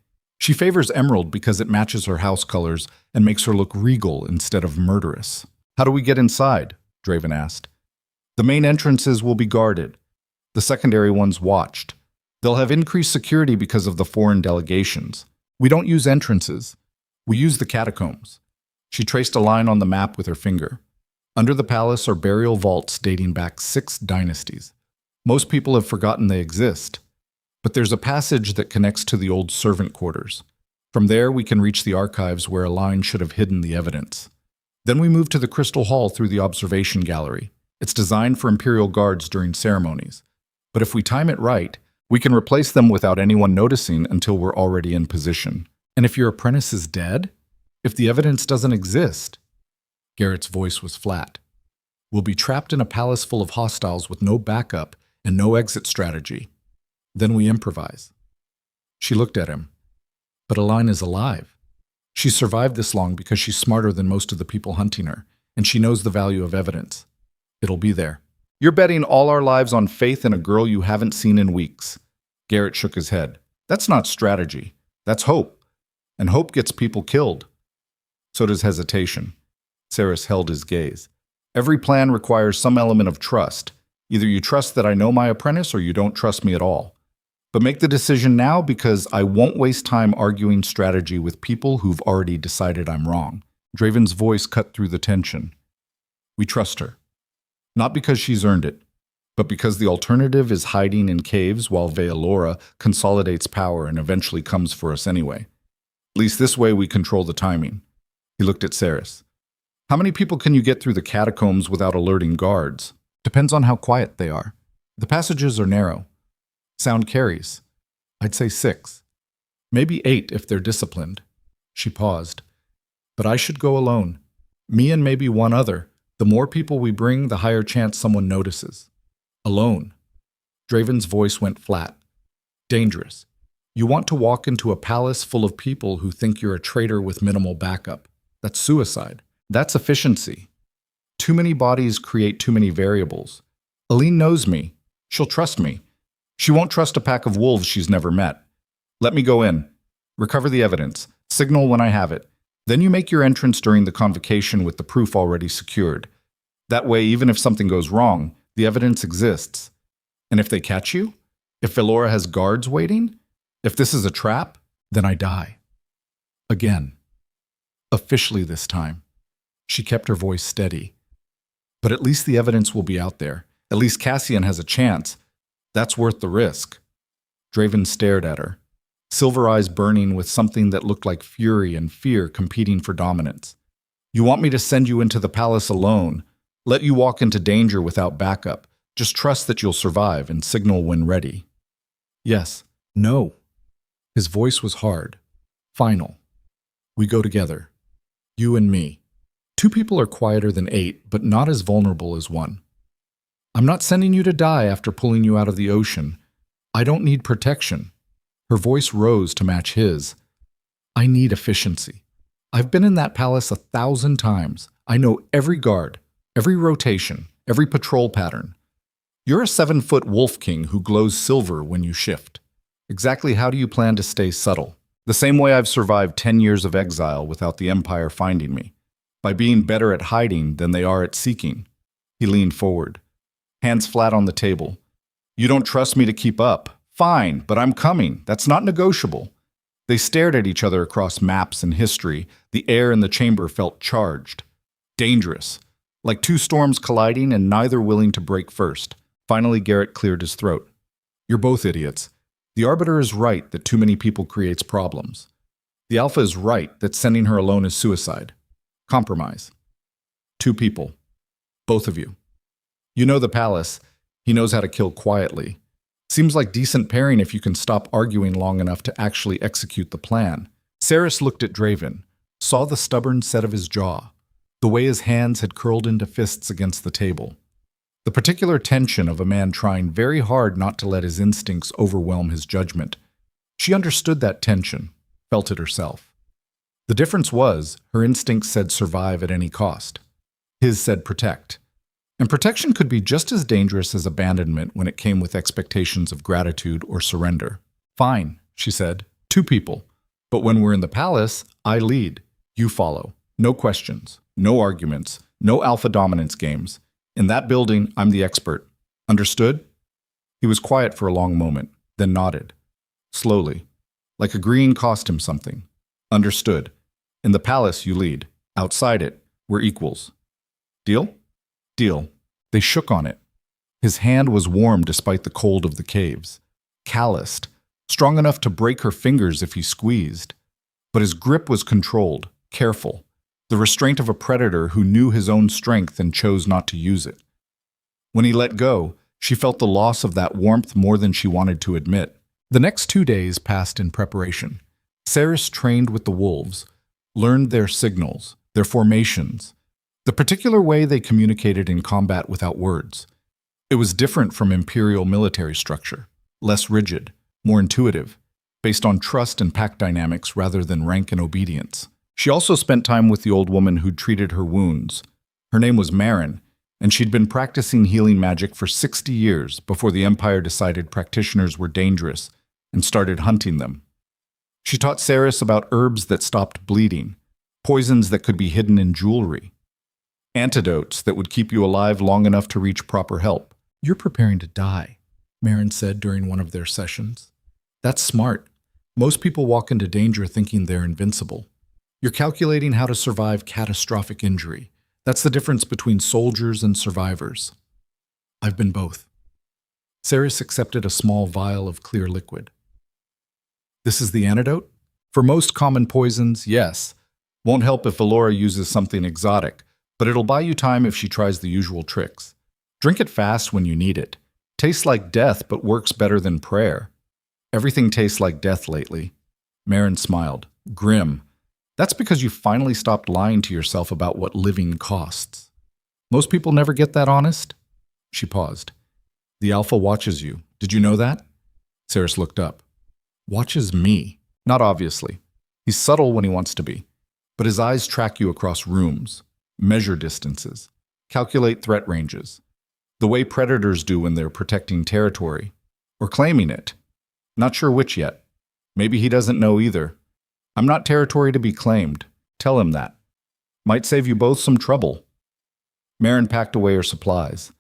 She favors emerald because it matches her house colors and makes her look regal instead of murderous. How do we get inside? Draven asked. The main entrances will be guarded. The secondary ones watched. They'll have increased security because of the foreign delegations. We don't use entrances. We use the catacombs. She traced a line on the map with her finger. Under the palace are burial vaults dating back 6 dynasties. Most people have forgotten they exist. But there's a passage that connects to the old servant quarters. From there, we can reach the archives where a line should have hidden the evidence. Then we move to the Crystal Hall through the observation gallery. It's designed for Imperial guards during ceremonies. But if we time it right, we can replace them without anyone noticing until we're already in position. And if your apprentice is dead? If the evidence doesn't exist? Garrett's voice was flat. We'll be trapped in a palace full of hostiles with no backup and no exit strategy. Then we improvise. She looked at him. But Aline is alive. She survived this long because she's smarter than most of the people hunting her, and she knows the value of evidence. It'll be there. You're betting all our lives on faith in a girl you haven't seen in weeks. Garrett shook his head. That's not strategy. That's hope. And hope gets people killed. So does hesitation. Seris held his gaze. Every plan requires some element of trust. Either you trust that I know my apprentice or you don't trust me at all. But make the decision now because I won't waste time arguing strategy with people who've already decided I'm wrong. Draven's voice cut through the tension. We trust her. Not because she's earned it, but because the alternative is hiding in caves while Valora consolidates power and eventually comes for us anyway. At least this way we control the timing. He looked at Seris. How many people can you get through the catacombs without alerting guards? Depends on how quiet they are. The passages are narrow. Sound carries. I'd say 6. Maybe 8 if they're disciplined. She paused. But I should go alone. Me and maybe one other. The more people we bring, the higher chance someone notices. Alone. Draven's voice went flat. Dangerous. You want to walk into a palace full of people who think you're a traitor with minimal backup. That's suicide. That's efficiency. Too many bodies create too many variables. Aline knows me. She'll trust me. She won't trust a pack of wolves she's never met. Let me go in. Recover the evidence. Signal when I have it. Then you make your entrance during the convocation with the proof already secured. That way, even if something goes wrong, the evidence exists. And if they catch you? If Velora has guards waiting? If this is a trap? Then I die. Again. Officially this time. She kept her voice steady. But at least the evidence will be out there. At least Cassian has a chance. That's worth the risk. Draven stared at her, silver eyes burning with something that looked like fury and fear competing for dominance. You want me to send you into the palace alone, let you walk into danger without backup, just trust that you'll survive and signal when ready? Yes. No. His voice was hard, final. We go together. You and me. 2 people are quieter than 8, but not as vulnerable as 1. I'm not sending you to die after pulling you out of the ocean. I don't need protection. Her voice rose to match his. I need efficiency. I've been in that palace 1,000 times. I know every guard, every rotation, every patrol pattern. You're a 7-foot wolf king who glows silver when you shift. Exactly how do you plan to stay subtle? The same way I've survived 10 years of exile without the Empire finding me. By being better at hiding than they are at seeking. He leaned forward, hands flat on the table. You don't trust me to keep up? Fine, but I'm coming. That's not negotiable. They stared at each other across maps and history. The air in the chamber felt charged. Dangerous. Like 2 storms colliding and neither willing to break first. Finally, Garrett cleared his throat. You're both idiots. The Arbiter is right that too many people creates problems. The Alpha is right that sending her alone is suicide. Compromise. 2 people. Both of you. You know the palace. He knows how to kill quietly. Seems like decent pairing if you can stop arguing long enough to actually execute the plan. Seris looked at Draven, saw the stubborn set of his jaw, the way his hands had curled into fists against the table. The particular tension of a man trying very hard not to let his instincts overwhelm his judgment. She understood that tension, felt it herself. The difference was, her instincts said survive at any cost. His said protect. And protection could be just as dangerous as abandonment when it came with expectations of gratitude or surrender. Fine, she said. 2 people. But when we're in the palace, I lead. You follow. No questions. No arguments. No alpha dominance games. In that building, I'm the expert. Understood? He was quiet for a long moment, then nodded. Slowly. Like agreeing cost him something. Understood. In the palace, you lead. Outside it, we're equals. Deal? Deal. They shook on it. His hand was warm despite the cold of the caves. Calloused. Strong enough to break her fingers if he squeezed. But his grip was controlled, careful. The restraint of a predator who knew his own strength and chose not to use it. When he let go, she felt the loss of that warmth more than she wanted to admit. The next 2 days passed in preparation. Seris trained with the wolves, learned their signals, their formations, the particular way they communicated in combat without words. It was different from imperial military structure, less rigid, more intuitive, based on trust and pack dynamics rather than rank and obedience. She also spent time with the old woman who'd treated her wounds. Her name was Marin, and she'd been practicing healing magic for 60 years before the Empire decided practitioners were dangerous and started hunting them. She taught Seris about herbs that stopped bleeding, poisons that could be hidden in jewelry, antidotes that would keep you alive long enough to reach proper help. You're preparing to die, Marin said during one of their sessions. That's smart. Most people walk into danger thinking they're invincible. You're calculating how to survive catastrophic injury. That's the difference between soldiers and survivors. I've been both. Seris accepted a small vial of clear liquid. This is the antidote? For most common poisons, yes. Won't help if Velora uses something exotic, But it'll buy you time if she tries the usual tricks. Drink it fast when you need it. Tastes like death, but works better than prayer. Everything tastes like death lately. Marin smiled. Grim. That's because you finally stopped lying to yourself about what living costs. Most people never get that honest. She paused. The Alpha watches you. Did you know that? Seris looked up. Watches me. Not obviously. He's subtle when he wants to be. But his eyes track you across rooms, measure distances, calculate threat ranges. The way predators do when they're protecting territory. Or claiming it. Not sure which yet. Maybe he doesn't know either. I'm not territory to be claimed. Tell him that. Might save you both some trouble. Marin packed away her supplies.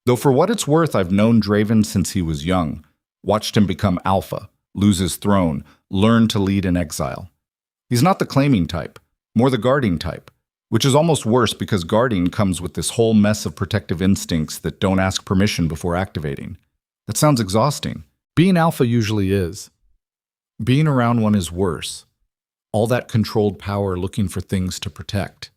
Though for what it's worth, I've known Draven since he was young. Watched him become Alpha, lose his throne, learn to lead in exile. He's not the claiming type, more the guarding type, which is almost worse because guarding comes with this whole mess of protective instincts that don't ask permission before activating. That sounds exhausting. Being Alpha usually is. Being around one is worse. All that controlled power looking for things to protect.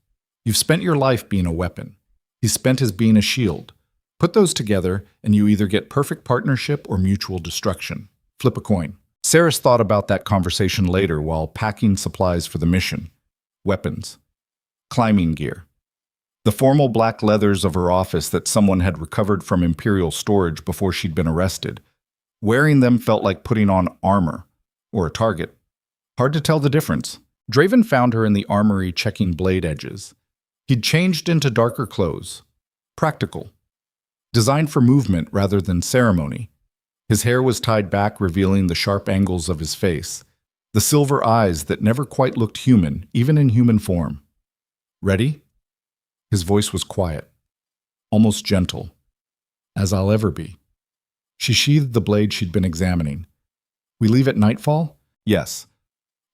You've spent your life being a weapon. He's spent his being a shield. Put those together, and you either get perfect partnership or mutual destruction. Flip a coin. Seris thought about that conversation later while packing supplies for the mission. Weapons. Climbing gear. The formal black leathers of her office that someone had recovered from Imperial storage before she'd been arrested. Wearing them felt like putting on armor, or a target. Hard to tell the difference. Draven found her in the armory checking blade edges. He'd changed into darker clothes. Practical. Designed for movement rather than ceremony. His hair was tied back, revealing the sharp angles of his face. The silver eyes that never quite looked human, even in human form. Ready? His voice was quiet. Almost gentle. As I'll ever be. She sheathed the blade she'd been examining. We leave at nightfall? Yes.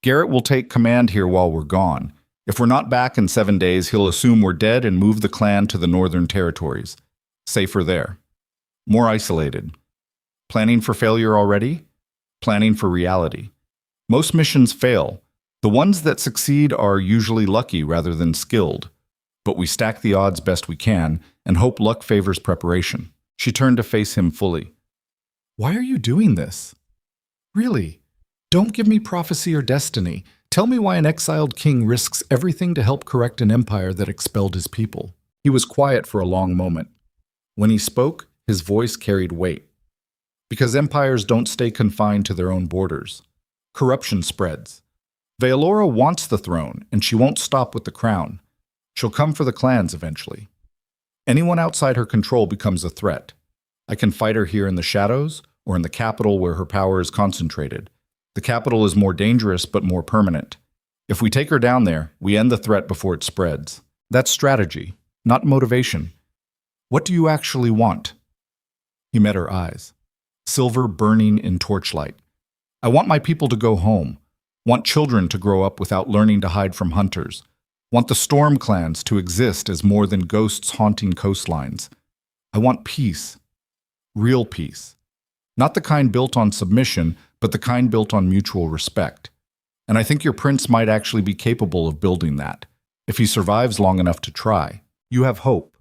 Garrett will take command here while we're gone. If we're not back in 7 days, he'll assume we're dead and move the clan to the northern territories. Safer there. More isolated. Planning for failure already? Planning for reality. Most missions fail. The ones that succeed are usually lucky rather than skilled. But we stack the odds best we can and hope luck favors preparation. She turned to face him fully. Why are you doing this? Really? Don't give me prophecy or destiny. Tell me why an exiled king risks everything to help correct an empire that expelled his people. He was quiet for a long moment. When he spoke, his voice carried weight. Because empires don't stay confined to their own borders. Corruption spreads. Vaelora wants the throne, and she won't stop with the crown. She'll come for the clans eventually. Anyone outside her control becomes a threat. I can fight her here in the shadows, or in the capital where her power is concentrated. The capital is more dangerous but more permanent. If we take her down there, we end the threat before it spreads. That's strategy, not motivation. What do you actually want? He met her eyes. Silver burning in torchlight. I want my people to go home. Want children to grow up without learning to hide from hunters. Want the storm clans to exist as more than ghosts haunting coastlines. I want peace. Real peace. Not the kind built on submission, but the kind built on mutual respect. And I think your prince might actually be capable of building that, if he survives long enough to try. You have hope.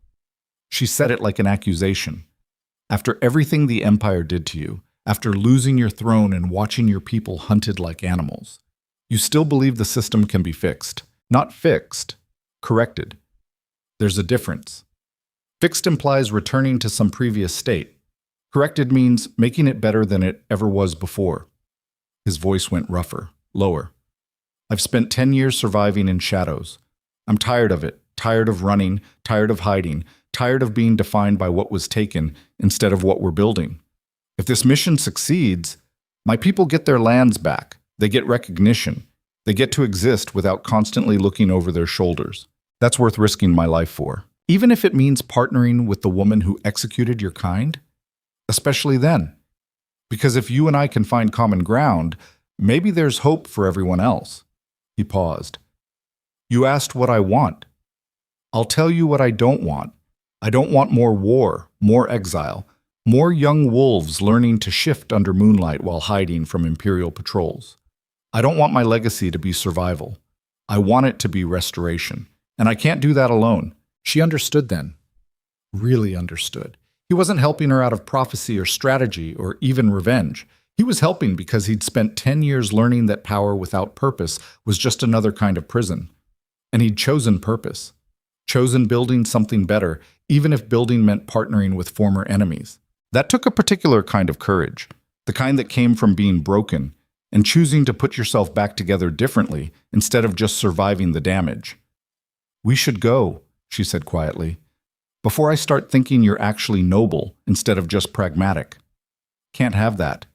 She said it like an accusation. After everything the Empire did to you, after losing your throne and watching your people hunted like animals, you still believe the system can be fixed. Not fixed, corrected. There's a difference. Fixed implies returning to some previous state. Corrected means making it better than it ever was before. His voice went rougher, lower. I've spent 10 years surviving in shadows. I'm tired of it, tired of running, tired of hiding, tired of being defined by what was taken instead of what we're building. If this mission succeeds, my people get their lands back. They get recognition. They get to exist without constantly looking over their shoulders. That's worth risking my life for. Even if it means partnering with the woman who executed your kind. Especially then. Because if you and I can find common ground, maybe there's hope for everyone else. He paused. You asked what I want. I'll tell you what I don't want. I don't want more war, more exile, more young wolves learning to shift under moonlight while hiding from Imperial patrols. I don't want my legacy to be survival. I want it to be restoration. And I can't do that alone. She understood then. Really understood. He wasn't helping her out of prophecy or strategy or even revenge. He was helping because he'd spent 10 years learning that power without purpose was just another kind of prison. And he'd chosen purpose. Chosen building something better, even if building meant partnering with former enemies. That took a particular kind of courage, the kind that came from being broken and choosing to put yourself back together differently instead of just surviving the damage. "We should go," she said quietly, "before I start thinking you're actually noble instead of just pragmatic. Can't have that.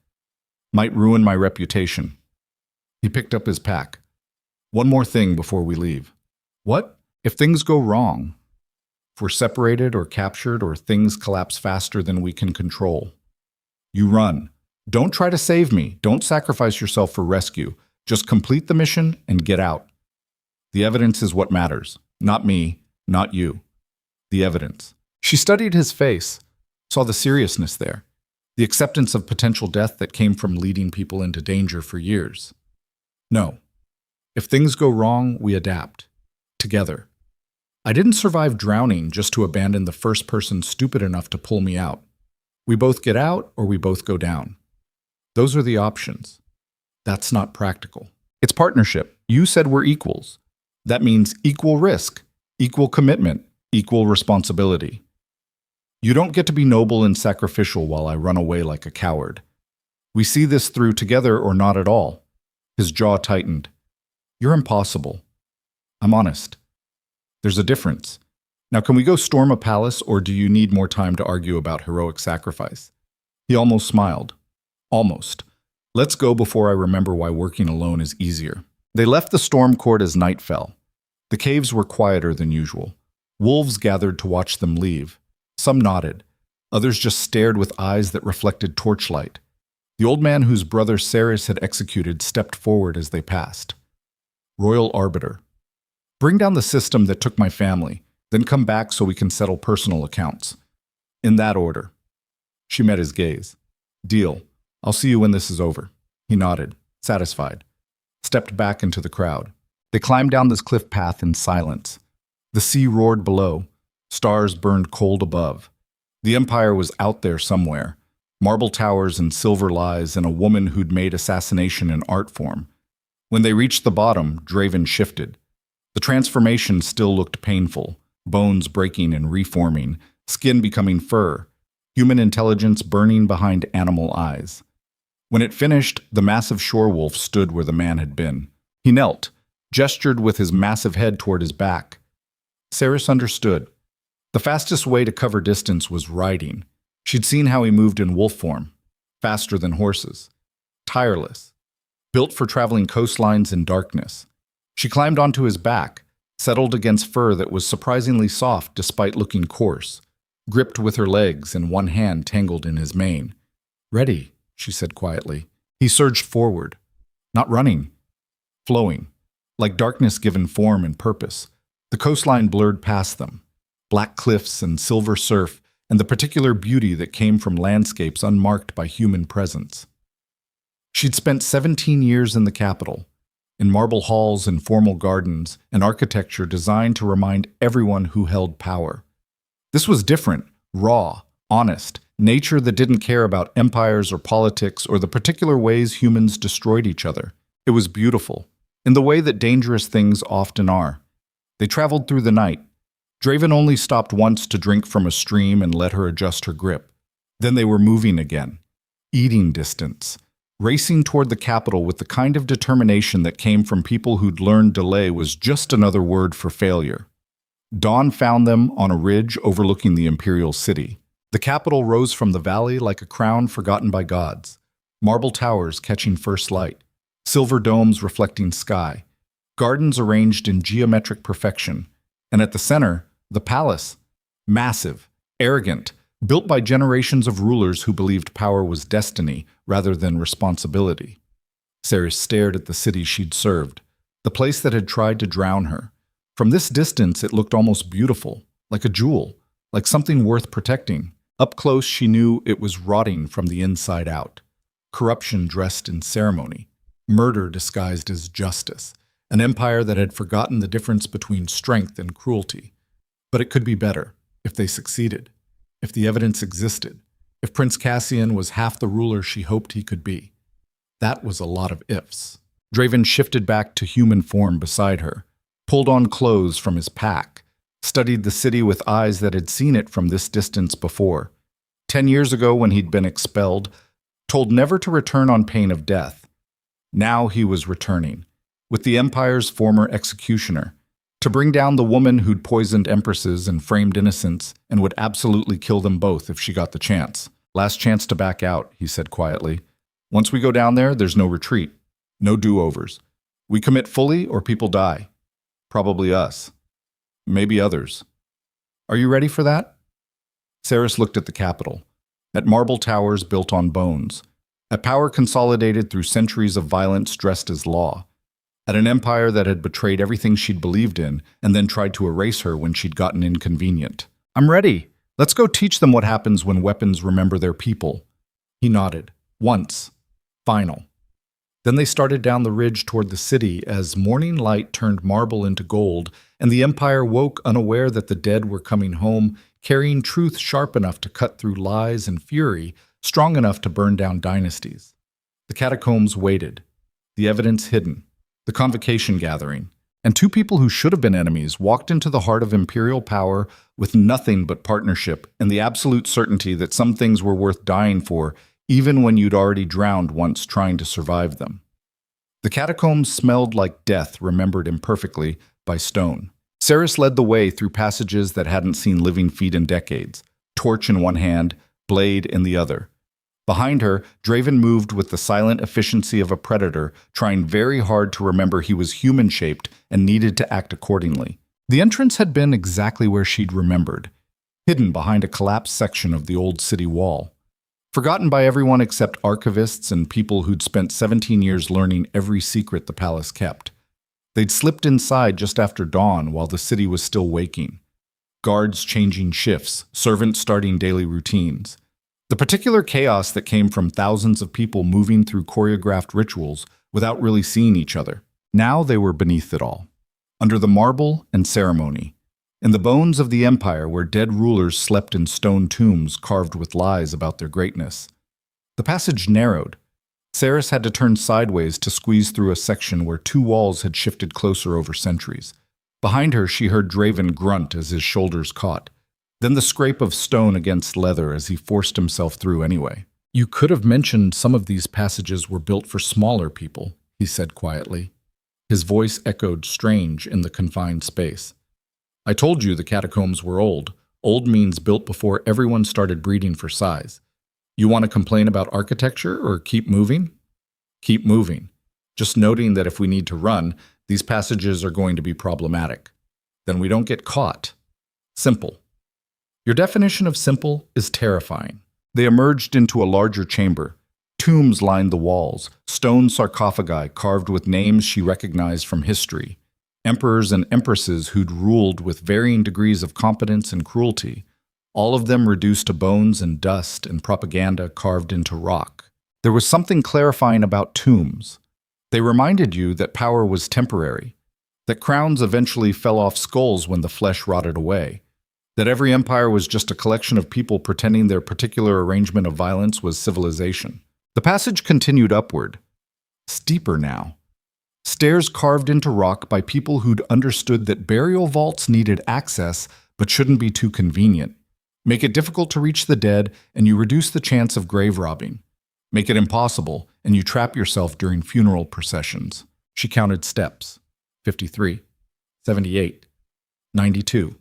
Might ruin my reputation." He picked up his pack. "One more thing before we leave." "What? If things go wrong? If we're separated or captured or things collapse faster than we can control?" "You run. Don't try to save me. Don't sacrifice yourself for rescue. Just complete the mission and get out. The evidence is what matters. Not me, not you. The evidence." She studied his face, saw the seriousness there, the acceptance of potential death that came from leading people into danger for years. "No. If things go wrong, we adapt. Together. I didn't survive drowning just to abandon the first person stupid enough to pull me out. We both get out or we both go down. Those are the options. That's not practical. It's partnership. You said we're equals. That means equal risk, equal commitment, equal responsibility. You don't get to be noble and sacrificial while I run away like a coward. We see this through together or not at all." His jaw tightened. "You're impossible. I'm honest. There's a difference. Now can we go storm a palace, or do you need more time to argue about heroic sacrifice?" He almost smiled. "Almost. Let's go before I remember why working alone is easier." They left the storm court as night fell. The caves were quieter than usual. Wolves gathered to watch them leave. Some nodded. Others just stared with eyes that reflected torchlight. The old man whose brother Seris had executed stepped forward as they passed. "Royal Arbiter. Bring down the system that took my family, then come back so we can settle personal accounts. In that order." She met his gaze. "Deal. I'll see you when this is over." He nodded, satisfied. Stepped back into the crowd. They climbed down this cliff path in silence. The sea roared below. Stars burned cold above. The Empire was out there somewhere. Marble towers and silver lies and a woman who'd made assassination an art form. When they reached the bottom, Draven shifted. The transformation still looked painful, bones breaking and reforming, skin becoming fur, human intelligence burning behind animal eyes. When it finished, the massive shore wolf stood where the man had been. He knelt, gestured with his massive head toward his back. Seris understood. The fastest way to cover distance was riding. She'd seen how he moved in wolf form, faster than horses, tireless, built for traveling coastlines in darkness. She climbed onto his back, settled against fur that was surprisingly soft despite looking coarse, gripped with her legs and one hand tangled in his mane. "Ready," she said quietly. He surged forward, not running, flowing, like darkness given form and purpose. The coastline blurred past them, black cliffs and silver surf, and the particular beauty that came from landscapes unmarked by human presence. She'd spent 17 years in the capital, in marble halls and formal gardens, and architecture designed to remind everyone who held power. This was different, raw, honest, nature that didn't care about empires or politics or the particular ways humans destroyed each other. It was beautiful, in the way that dangerous things often are. They traveled through the night. Draven only stopped once to drink from a stream and let her adjust her grip. Then they were moving again, eating distance, racing toward the capital with the kind of determination that came from people who'd learned delay was just another word for failure. Dawn found them on a ridge overlooking the imperial city. The capital rose from the valley like a crown forgotten by gods, marble towers catching first light, silver domes reflecting sky, gardens arranged in geometric perfection, and at the center, the palace, massive, arrogant, built by generations of rulers who believed power was destiny rather than responsibility. Seris stared at the city she'd served, the place that had tried to drown her. From this distance, it looked almost beautiful, like a jewel, like something worth protecting. Up close, she knew it was rotting from the inside out. Corruption dressed in ceremony, murder disguised as justice, an empire that had forgotten the difference between strength and cruelty. But it could be better if they succeeded, if the evidence existed, if Prince Cassian was half the ruler she hoped he could be. That was a lot of ifs. Draven shifted back to human form beside her, pulled on clothes from his pack, studied the city with eyes that had seen it from this distance before. 10 years ago when he'd been expelled, told never to return on pain of death. Now he was returning, with the Empire's former executioner, to bring down the woman who'd poisoned empresses and framed innocents and would absolutely kill them both if she got the chance. Last chance to back out, he said quietly. Once we go down there, there's no retreat, no do-overs. We commit fully or people die. Probably us. Maybe others. Are you ready for that? Seris looked at the capital, at marble towers built on bones, at power consolidated through centuries of violence dressed as law, at an empire that had betrayed everything she'd believed in and then tried to erase her when she'd gotten inconvenient. I'm ready. Let's go teach them what happens when weapons remember their people. He nodded. Once. Final. Then they started down the ridge toward the city as morning light turned marble into gold, and the Empire woke unaware that the dead were coming home, carrying truth sharp enough to cut through lies and fury, strong enough to burn down dynasties. The catacombs waited, the evidence hidden, the convocation gathering, and two people who should have been enemies walked into the heart of imperial power with nothing but partnership and the absolute certainty that some things were worth dying for, even when you'd already drowned once trying to survive them. The catacombs smelled like death remembered imperfectly by stone. Seris led the way through passages that hadn't seen living feet in decades, torch in one hand, blade in the other. Behind her, Draven moved with the silent efficiency of a predator, trying very hard to remember he was human-shaped and needed to act accordingly. The entrance had been exactly where she'd remembered, hidden behind a collapsed section of the old city wall. Forgotten by everyone except archivists and people who'd spent 17 years learning every secret the palace kept. They'd slipped inside just after dawn while the city was still waking. Guards changing shifts, servants starting daily routines. The particular chaos that came from thousands of people moving through choreographed rituals without really seeing each other. Now they were beneath it all, under the marble and ceremony, in the bones of the empire where dead rulers slept in stone tombs carved with lies about their greatness. The passage narrowed. Seris had to turn sideways to squeeze through a section where two walls had shifted closer over centuries. Behind her, she heard Draven grunt as his shoulders caught. Then the scrape of stone against leather as he forced himself through anyway. You could have mentioned some of these passages were built for smaller people, he said quietly. His voice echoed strange in the confined space. I told you the catacombs were old. Old means built before everyone started breeding for size. You want to complain about architecture or keep moving? Keep moving. Just noting that if we need to run, these passages are going to be problematic. Then we don't get caught. Simple. Your definition of simple is terrifying. They emerged into a larger chamber. Tombs lined the walls, stone sarcophagi carved with names she recognized from history. Emperors and empresses who'd ruled with varying degrees of competence and cruelty, all of them reduced to bones and dust and propaganda carved into rock. There was something clarifying about tombs. They reminded you that power was temporary, that crowns eventually fell off skulls when the flesh rotted away, that every empire was just a collection of people pretending their particular arrangement of violence was civilization. The passage continued upward, steeper now. Stairs carved into rock by people who'd understood that burial vaults needed access but shouldn't be too convenient. Make it difficult to reach the dead and you reduce the chance of grave robbing. Make it impossible and you trap yourself during funeral processions. She counted steps. 53, 78, 92.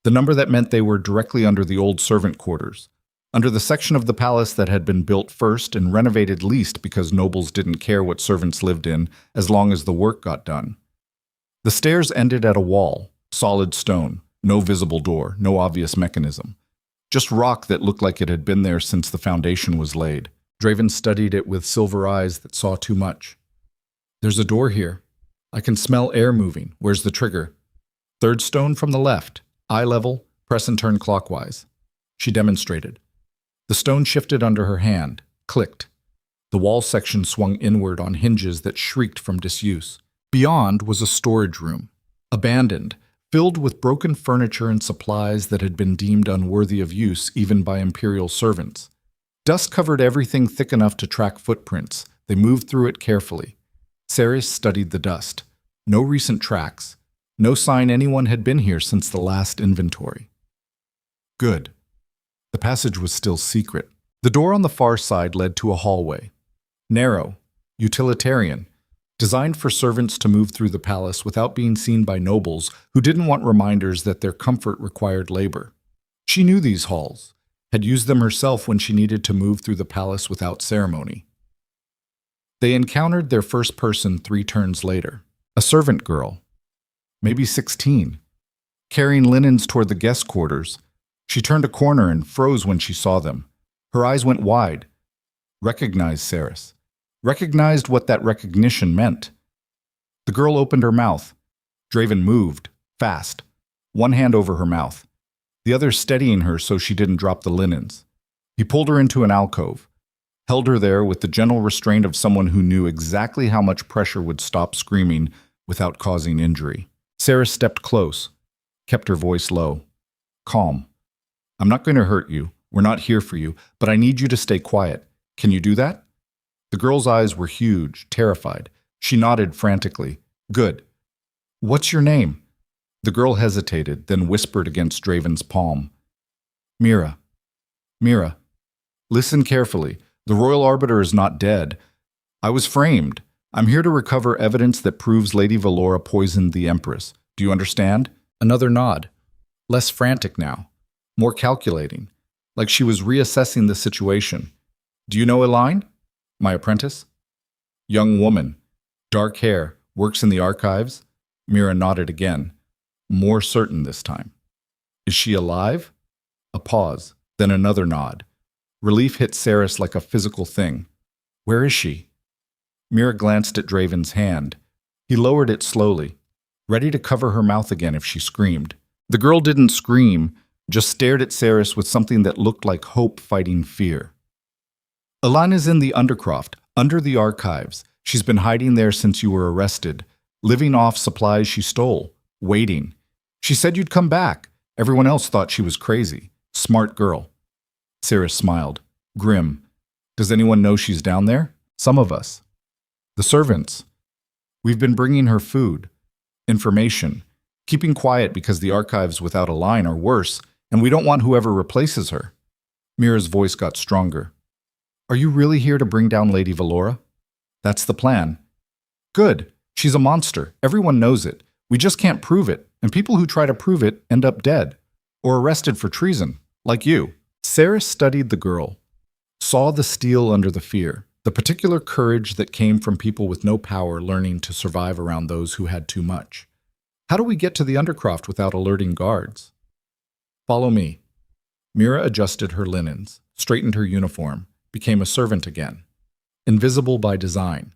The number that meant they were directly under the old servant quarters, under the section of the palace that had been built first and renovated least because nobles didn't care what servants lived in as long as the work got done. The stairs ended at a wall, solid stone, no visible door, no obvious mechanism. Just rock that looked like it had been there since the foundation was laid. Draven studied it with silver eyes that saw too much. There's a door here. I can smell air moving. Where's the trigger? Third stone from the left. Eye level, press and turn clockwise. She demonstrated. The stone shifted under her hand, clicked. The wall section swung inward on hinges that shrieked from disuse. Beyond was a storage room, abandoned, filled with broken furniture and supplies that had been deemed unworthy of use even by imperial servants. Dust covered everything thick enough to track footprints. They moved through it carefully. Seris studied the dust. No recent tracks. No sign anyone had been here since the last inventory. Good. The passage was still secret. The door on the far side led to a hallway. Narrow, utilitarian, designed for servants to move through the palace without being seen by nobles who didn't want reminders that their comfort required labor. She knew these halls, had used them herself when she needed to move through the palace without ceremony. They encountered their first person 3 turns later, a servant girl, maybe 16, carrying linens toward the guest quarters. She turned a corner and froze when she saw them. Her eyes went wide. Recognized Seris. Recognized what that recognition meant. The girl opened her mouth. Draven moved, fast, one hand over her mouth, the other steadying her so she didn't drop the linens. He pulled her into an alcove, held her there with the gentle restraint of someone who knew exactly how much pressure would stop screaming without causing injury. Seris stepped close, kept her voice low. Calm. I'm not going to hurt you. We're not here for you, but I need you to stay quiet. Can you do that? The girl's eyes were huge, terrified. She nodded frantically. Good. What's your name? The girl hesitated, then whispered against Draven's palm. Mira. Mira. Listen carefully. The Royal Arbiter is not dead. I was framed. I'm here to recover evidence that proves Lady Valora poisoned the Empress. Do you understand? Another nod. Less frantic now. More calculating. Like she was reassessing the situation. Do you know Elaine? My apprentice? Young woman. Dark hair. Works in the archives? Mira nodded again. More certain this time. Is she alive? A pause, then another nod. Relief hit Seris like a physical thing. Where is she? Mira glanced at Draven's hand. He lowered it slowly, ready to cover her mouth again if she screamed. The girl didn't scream, just stared at Seris with something that looked like hope fighting fear. Alana's in the Undercroft, under the archives. She's been hiding there since you were arrested, living off supplies she stole, waiting. She said you'd come back. Everyone else thought she was crazy. Smart girl. Seris smiled, grim. Does anyone know she's down there? Some of us. The servants. We've been bringing her food, information, keeping quiet because the archives without a line are worse, and we don't want whoever replaces her. Mira's voice got stronger. Are you really here to bring down Lady Valora? That's the plan. Good. She's a monster. Everyone knows it. We just can't prove it, and people who try to prove it end up dead, or arrested for treason, like you. Seris studied the girl, saw the steel under the fear, the particular courage that came from people with no power learning to survive around those who had too much. How do we get to the Undercroft without alerting guards? Follow me. Mira adjusted her linens, straightened her uniform, became a servant again. Invisible by design.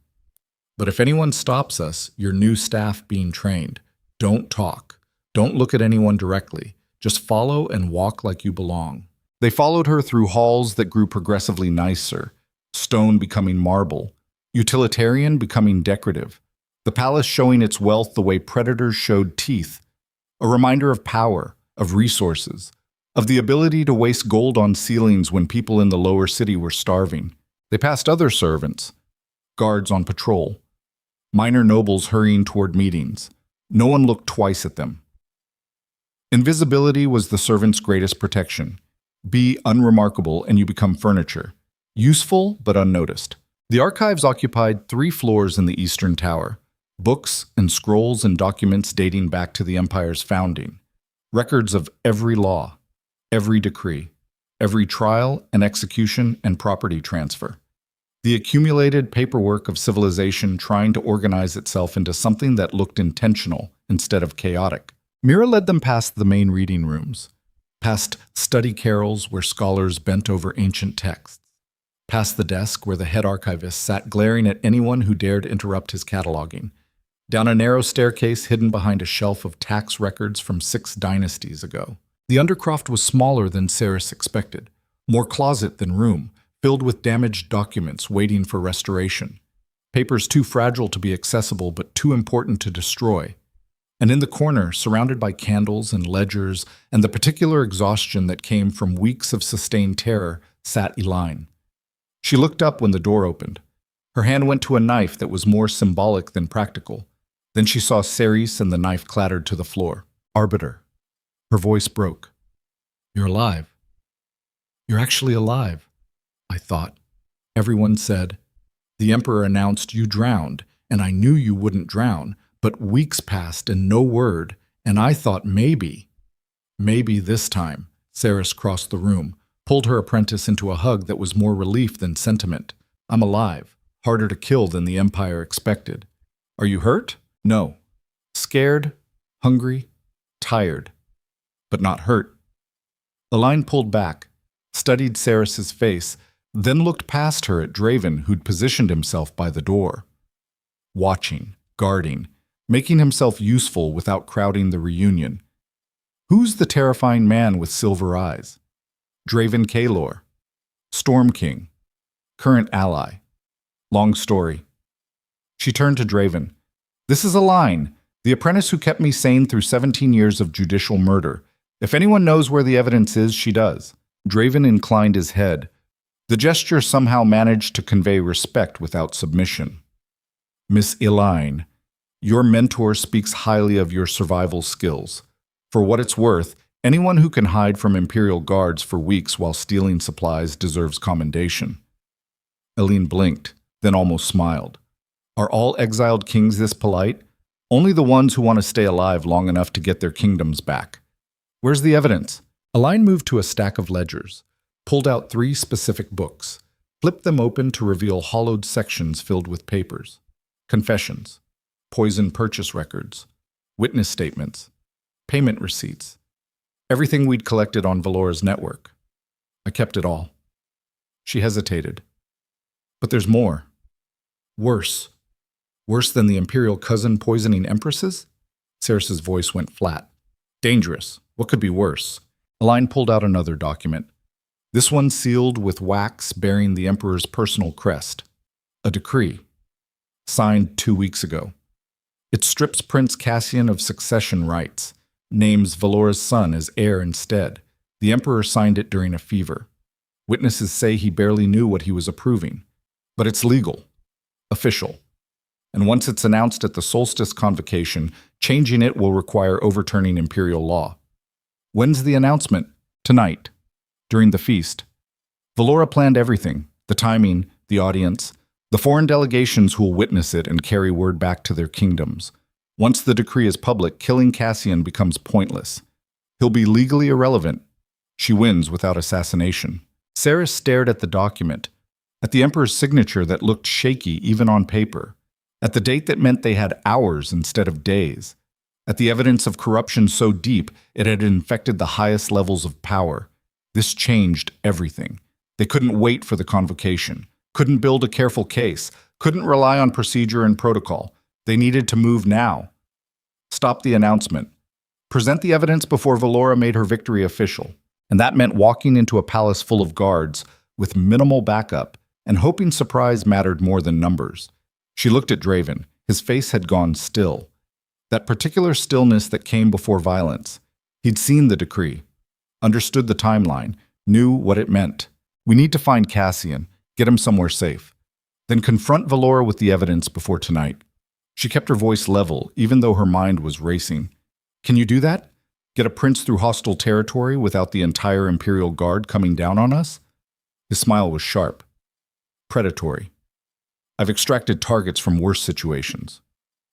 But if anyone stops us, your new staff being trained, don't talk. Don't look at anyone directly. Just follow and walk like you belong. They followed her through halls that grew progressively nicer, stone becoming marble, utilitarian becoming decorative, the palace showing its wealth the way predators showed teeth, a reminder of power, of resources, of the ability to waste gold on ceilings when people in the lower city were starving. They passed other servants, guards on patrol, minor nobles hurrying toward meetings. No one looked twice at them. Invisibility was the servant's greatest protection. Be unremarkable and you become furniture. Useful but unnoticed. The archives occupied 3 floors in the Eastern Tower. Books and scrolls and documents dating back to the Empire's founding. Records of every law, every decree, every trial and execution and property transfer. The accumulated paperwork of civilization trying to organize itself into something that looked intentional instead of chaotic. Mira led them past the main reading rooms, past study carrels where scholars bent over ancient texts, past the desk where the head archivist sat glaring at anyone who dared interrupt his cataloging, down a narrow staircase hidden behind a shelf of tax records from 6 dynasties ago. The Undercroft was smaller than Seris expected, more closet than room, filled with damaged documents waiting for restoration. Papers too fragile to be accessible but too important to destroy. And in the corner, surrounded by candles and ledgers and the particular exhaustion that came from weeks of sustained terror, sat Elaine. She looked up when the door opened. Her hand went to a knife that was more symbolic than practical. Then she saw Seris and the knife clattered to the floor. Arbiter. Her voice broke. You're alive. You're actually alive, I thought. Everyone said. The Emperor announced you drowned, and I knew you wouldn't drown, but weeks passed and no word, and I thought maybe this time. Seris crossed the room, pulled her apprentice into a hug that was more relief than sentiment. I'm alive, harder to kill than the Empire expected. Are you hurt? No. Scared, hungry, tired, but not hurt. Elaine pulled back, studied Seris's face, then looked past her at Draven, who'd positioned himself by the door. Watching, guarding, making himself useful without crowding the reunion. Who's the terrifying man with silver eyes? Draven Kaelor. Storm King. Current ally. Long story. She turned to Draven. This is Elaine, the apprentice who kept me sane through 17 years of judicial murder. If anyone knows where the evidence is, she does. Draven inclined his head. The gesture somehow managed to convey respect without submission. Miss Elaine, your mentor speaks highly of your survival skills. For what it's worth, anyone who can hide from Imperial guards for weeks while stealing supplies deserves commendation. Elaine blinked, then almost smiled. Are all exiled kings this polite? Only the ones who want to stay alive long enough to get their kingdoms back. Where's the evidence? Elaine moved to a stack of ledgers, pulled out 3 specific books, flipped them open to reveal hollowed sections filled with papers. Confessions, poison purchase records, witness statements, payment receipts, everything we'd collected on Valora's network. I kept it all. She hesitated. But there's more. Worse. Worse than the Imperial cousin poisoning empresses? Seris's voice went flat. Dangerous. What could be worse? Elaine pulled out another document. This one sealed with wax bearing the Emperor's personal crest. A decree. Signed 2 weeks ago. It strips Prince Cassian of succession rights, names Valora's son as heir instead. The Emperor signed it during a fever. Witnesses say he barely knew what he was approving. But it's legal. Official. And once it's announced at the Solstice Convocation, changing it will require overturning Imperial law. When's the announcement? Tonight. During the feast. Valora planned everything, the timing, the audience, the foreign delegations who will witness it and carry word back to their kingdoms. Once the decree is public, killing Cassian becomes pointless. He'll be legally irrelevant. She wins without assassination. Seris stared at the document, at the Emperor's signature that looked shaky even on paper, at the date that meant they had hours instead of days, at the evidence of corruption so deep it had infected the highest levels of power. This changed everything. They couldn't wait for the convocation, couldn't build a careful case, couldn't rely on procedure and protocol. They needed to move now. Stop the announcement. Present the evidence before Valora made her victory official. And that meant walking into a palace full of guards with minimal backup and hoping surprise mattered more than numbers. She looked at Draven. His face had gone still. That particular stillness that came before violence. He'd seen the decree, understood the timeline, knew what it meant. We need to find Cassian, get him somewhere safe. Then confront Valora with the evidence before tonight. She kept her voice level, even though her mind was racing. Can you do that? Get a prince through hostile territory without the entire Imperial Guard coming down on us? His smile was sharp. Predatory. I've extracted targets from worse situations.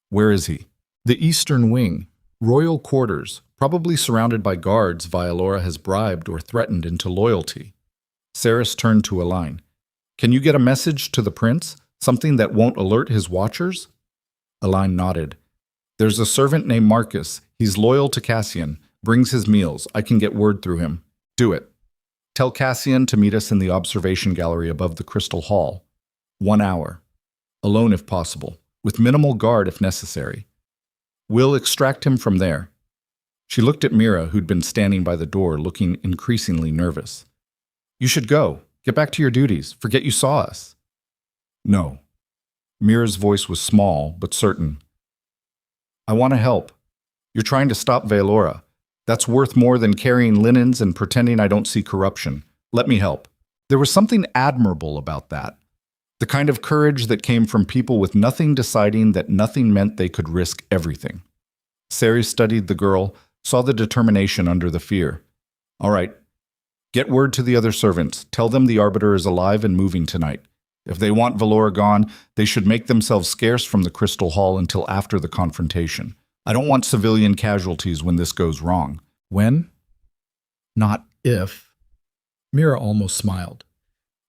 Where is he? The Eastern Wing. Royal quarters, probably surrounded by guards Valora has bribed or threatened into loyalty. Seris turned to Elaine. Can you get a message to the prince? Something that won't alert his watchers? Elaine nodded. There's a servant named Marcus. He's loyal to Cassian, brings his meals. I can get word through him. Do it. Tell Cassian to meet us in the observation gallery above the Crystal Hall. 1 hour. Alone if possible, with minimal guard if necessary. We'll extract him from there. She looked at Mira, who'd been standing by the door, looking increasingly nervous. You should go. Get back to your duties. Forget you saw us. No. Mira's voice was small, but certain. I want to help. You're trying to stop Vaelora. That's worth more than carrying linens and pretending I don't see corruption. Let me help." There was something admirable about that. The kind of courage that came from people with nothing deciding that nothing meant they could risk everything. Seris studied the girl, saw the determination under the fear. "All right. Get word to the other servants. Tell them the Arbiter is alive and moving tonight. If they want Vaelora gone, they should make themselves scarce from the Crystal Hall until after the confrontation. I don't want civilian casualties when this goes wrong." When? Not if. Mira almost smiled.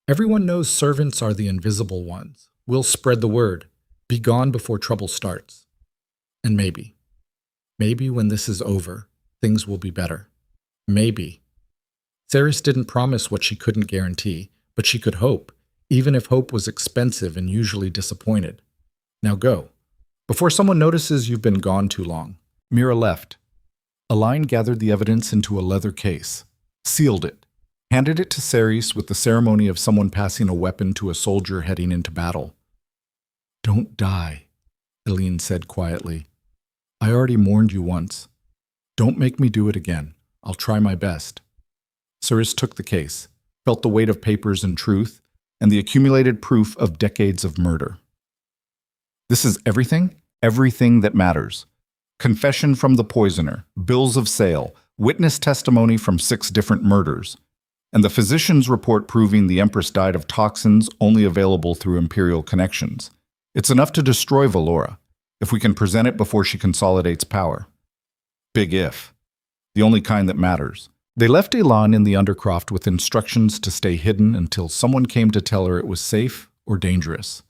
Everyone knows servants are the invisible ones. We'll spread the word. Be gone before trouble starts. And maybe when this is over, things will be better. Maybe. Seris didn't promise what she couldn't guarantee, but she could hope, even if hope was expensive and usually disappointed. Now go, before someone notices you've been gone too long. Mira left. Aline gathered the evidence into a leather case, sealed it, handed it to Seris with the ceremony of someone passing a weapon to a soldier heading into battle. "Don't die," Aline said quietly. "I already mourned you once. Don't make me do it again. I'll try my best." Seris took the case, felt the weight of papers and truth, and the accumulated proof of decades of murder. "This is everything? Everything that matters. Confession from the poisoner, bills of sale, witness testimony from 6 different murders, and the physician's report proving the Empress died of toxins only available through Imperial connections. It's enough to destroy Vaelora, if we can present it before she consolidates power. Big if. The only kind that matters." They left Elan in the Undercroft with instructions to stay hidden until someone came to tell her it was safe or dangerous.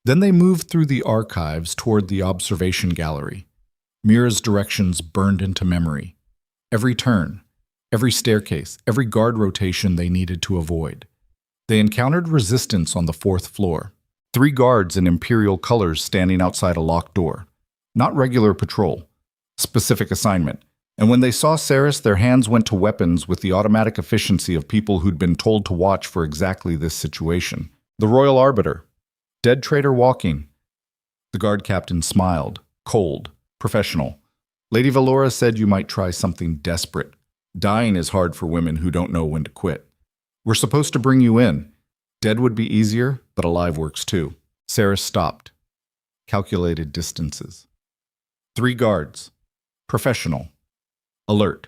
Then they moved through the archives toward the observation gallery. Mira's directions burned into memory. Every turn, every staircase, every guard rotation they needed to avoid. They encountered resistance on the 4th floor. 3 guards in Imperial colors standing outside a locked door. Not regular patrol. Specific assignment. And when they saw Seris, their hands went to weapons with the automatic efficiency of people who'd been told to watch for exactly this situation. The Royal Arbiter. Dead traitor walking. The guard captain smiled. Cold. Professional. "Lady Vaelora said you might try something desperate. Dying is hard for women who don't know when to quit. We're supposed to bring you in. Dead would be easier, but alive works too." Seris stopped. Calculated distances. 3 guards. Professional. Alert.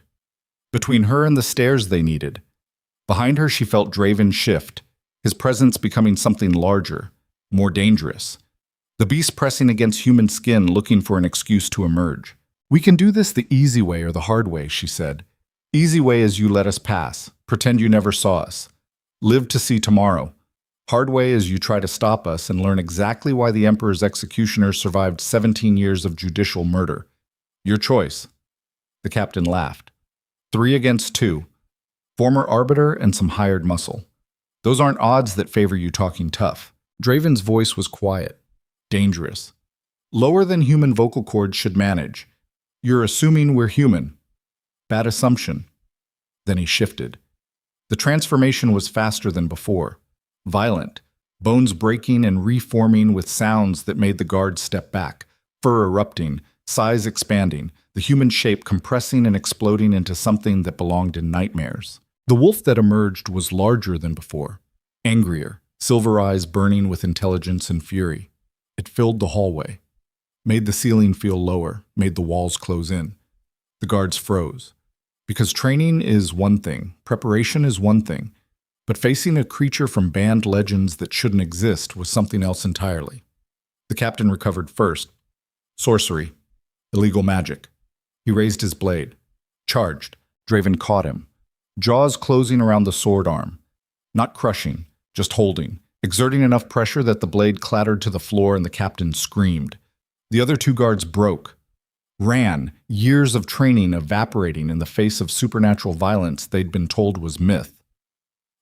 Between her and the stairs they needed. Behind her she felt Draven shift, his presence becoming something larger, more dangerous. The beast pressing against human skin, looking for an excuse to emerge. "We can do this the easy way or the hard way," she said. "Easy way is you let us pass, pretend you never saw us. Live to see tomorrow. Hard way is you try to stop us and learn exactly why the Emperor's executioner survived 17 years of judicial murder. Your choice." The captain laughed. 3 against 2. Former Arbiter and some hired muscle. Those aren't odds that favor you talking tough. Draven's voice was quiet. Dangerous. Lower than human vocal cords should manage. "You're assuming we're human." Bad assumption. Then he shifted. The transformation was faster than before. Violent. Bones breaking and reforming with sounds that made the guards step back. Fur erupting. Size expanding. The human shape compressing and exploding into something that belonged in nightmares. The wolf that emerged was larger than before. Angrier. Silver eyes burning with intelligence and fury. It filled the hallway. Made the ceiling feel lower, made the walls close in. The guards froze. Because training is one thing, preparation is one thing, but facing a creature from banned legends that shouldn't exist was something else entirely. The captain recovered first. Sorcery. Illegal magic. He raised his blade. Charged. Draven caught him. Jaws closing around the sword arm. Not crushing, just holding, exerting enough pressure that the blade clattered to the floor and the captain screamed. The other 2 guards broke. Ran, years of training evaporating in the face of supernatural violence they'd been told was myth.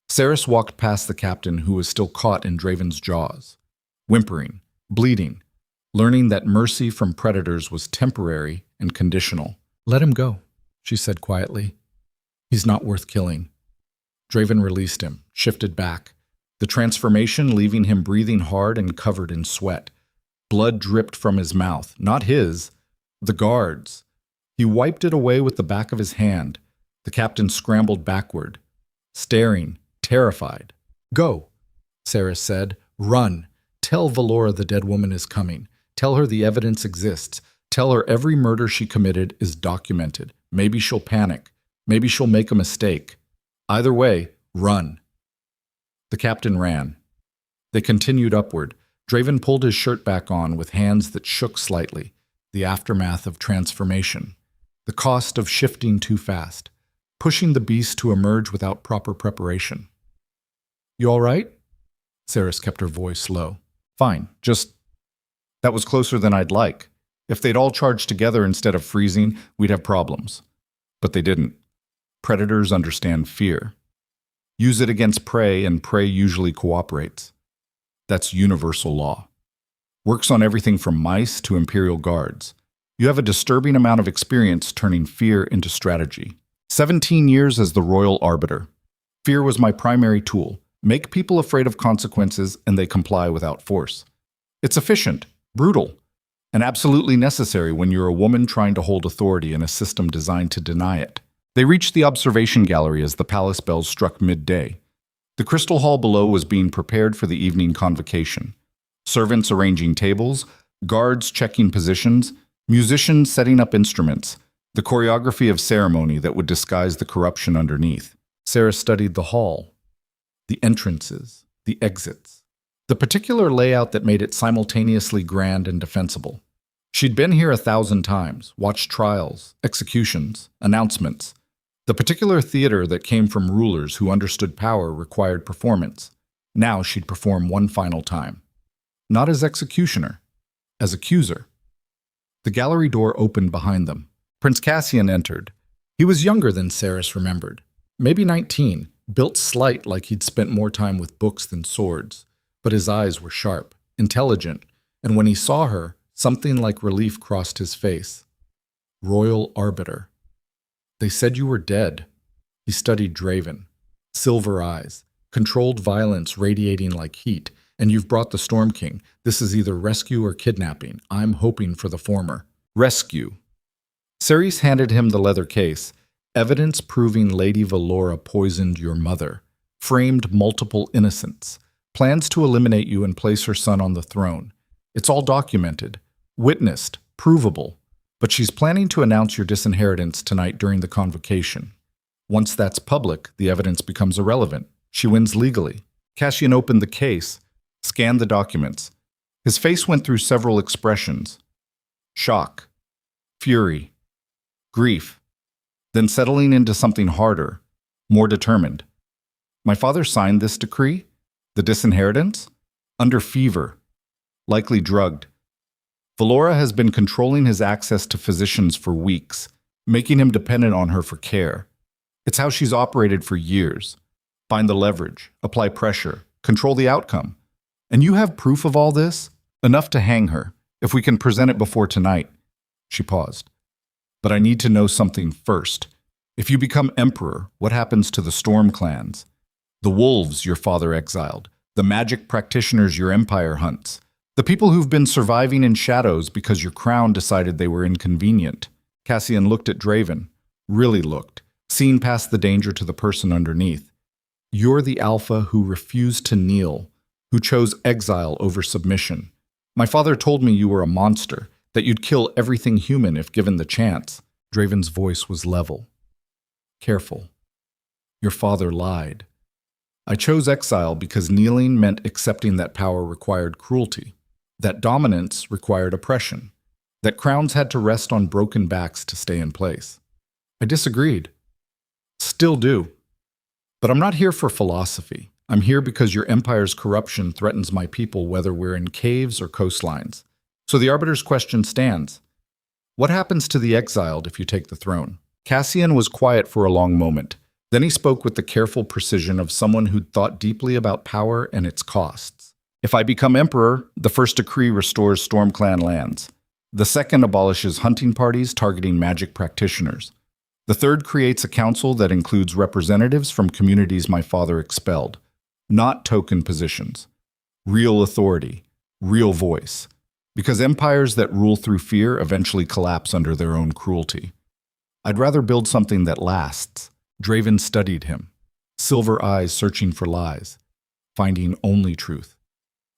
Seris walked past the captain who was still caught in Draven's jaws. Whimpering, bleeding, learning that mercy from predators was temporary and conditional. "Let him go," she said quietly. "He's not worth killing." Draven released him, shifted back. The transformation leaving him breathing hard and covered in sweat. Blood dripped from his mouth, not his, the guards. He wiped it away with the back of his hand. The captain scrambled backward, staring, terrified. Go, Seris said. Run. Tell Valora the dead woman is coming. Tell her the evidence exists. Tell her every murder she committed is documented. Maybe she'll panic. Maybe she'll make a mistake. Either way, run. The captain ran. They continued upward. Draven pulled his shirt back on with hands that shook slightly. The aftermath of transformation. The cost of shifting too fast. Pushing the beast to emerge without proper preparation. You all right? Seris kept her voice low. Fine, that was closer than I'd like. If they'd all charged together instead of freezing, we'd have problems. But they didn't. Predators understand fear. Use it against prey, and prey usually cooperates. That's universal law. Works on everything from mice to Imperial guards. You have a disturbing amount of experience turning fear into strategy. 17 years as the Royal Arbiter. Fear was my primary tool. Make people afraid of consequences and they comply without force. It's efficient, brutal, and absolutely necessary when you're a woman trying to hold authority in a system designed to deny it. They reached the observation gallery as the palace bells struck midday. The crystal hall below was being prepared for the evening convocation. Servants arranging tables, guards checking positions, musicians setting up instruments, the choreography of ceremony that would disguise the corruption underneath. Seris studied the hall, the entrances, the exits, the particular layout that made it simultaneously grand and defensible. She'd been here 1,000 times, watched trials, executions, announcements. The particular theater that came from rulers who understood power required performance. Now she'd perform one final time. Not as executioner, as accuser. The gallery door opened behind them. Prince Cassian entered. He was younger than Seris remembered. Maybe 19, built slight like he'd spent more time with books than swords. But his eyes were sharp, intelligent, and when he saw her, something like relief crossed his face. Royal Arbiter. They said you were dead. He studied Draven. Silver eyes, controlled violence radiating like heat, and you've brought the Storm King. This is either rescue or kidnapping. I'm hoping for the former. Rescue. Seris handed him the leather case. Evidence proving Lady Valora poisoned your mother. Framed multiple innocents. Plans to eliminate you and place her son on the throne. It's all documented, witnessed, provable. But she's planning to announce your disinheritance tonight during the convocation. Once that's public, the evidence becomes irrelevant. She wins legally. Cassian opened the case, scanned the documents. His face went through several expressions. Shock, fury, grief, then settling into something harder, more determined. My father signed this decree, the disinheritance, under fever, likely drugged. Valora has been controlling his access to physicians for weeks, making him dependent on her for care. It's how she's operated for years. Find the leverage, apply pressure, control the outcome. And you have proof of all this? Enough to hang her, if we can present it before tonight. She paused. But I need to know something first. If you become emperor, what happens to the Storm clans? The wolves your father exiled, the magic practitioners your empire hunts, the people who've been surviving in shadows because your crown decided they were inconvenient. Cassian looked at Draven, really looked, seen past the danger to the person underneath. You're the alpha who refused to kneel, who chose exile over submission. My father told me you were a monster, that you'd kill everything human if given the chance. Draven's voice was level. Careful. Your father lied. I chose exile because kneeling meant accepting that power required cruelty. That dominance required oppression, that crowns had to rest on broken backs to stay in place. I disagreed. Still do. But I'm not here for philosophy. I'm here because your empire's corruption threatens my people whether we're in caves or coastlines. So the Arbiter's question stands. What happens to the exiled if you take the throne? Cassian was quiet for a long moment. Then he spoke with the careful precision of someone who'd thought deeply about power and its costs. If I become emperor, the first decree restores StormClan lands. The second abolishes hunting parties targeting magic practitioners. The third creates a council that includes representatives from communities my father expelled. Not token positions. Real authority. Real voice. Because empires that rule through fear eventually collapse under their own cruelty. I'd rather build something that lasts. Draven studied him, silver eyes searching for lies, finding only truth.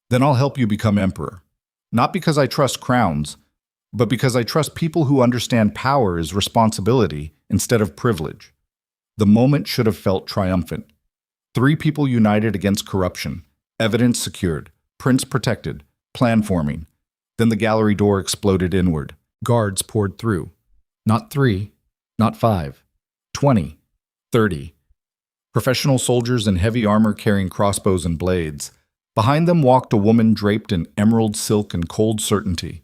Then I'll help you become emperor. Not because I trust crowns, but because I trust people who understand power is responsibility instead of privilege. The moment should have felt triumphant. 3 people united against corruption, evidence secured, prince protected, plan forming. Then the gallery door exploded inward. Guards poured through. Not 3, not 5, 20, 30. Professional soldiers in heavy armor carrying crossbows and blades. Behind them walked a woman draped in emerald silk and cold certainty.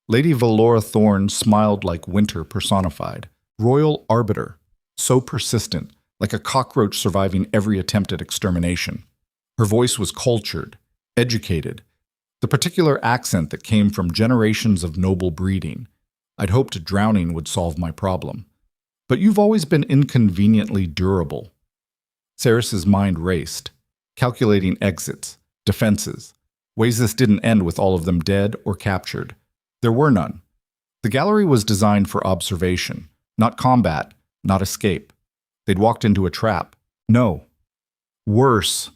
Lady Valora Thorne smiled like winter personified. Royal Arbiter, so persistent, like a cockroach surviving every attempt at extermination. Her voice was cultured, educated, the particular accent that came from generations of noble breeding. I'd hoped drowning would solve my problem. But you've always been inconveniently durable. Seris's mind raced, calculating exits, defenses, ways this didn't end with all of them dead or captured. There were none. The gallery was designed for observation, not combat, not escape. They'd walked into a trap. No. Worse.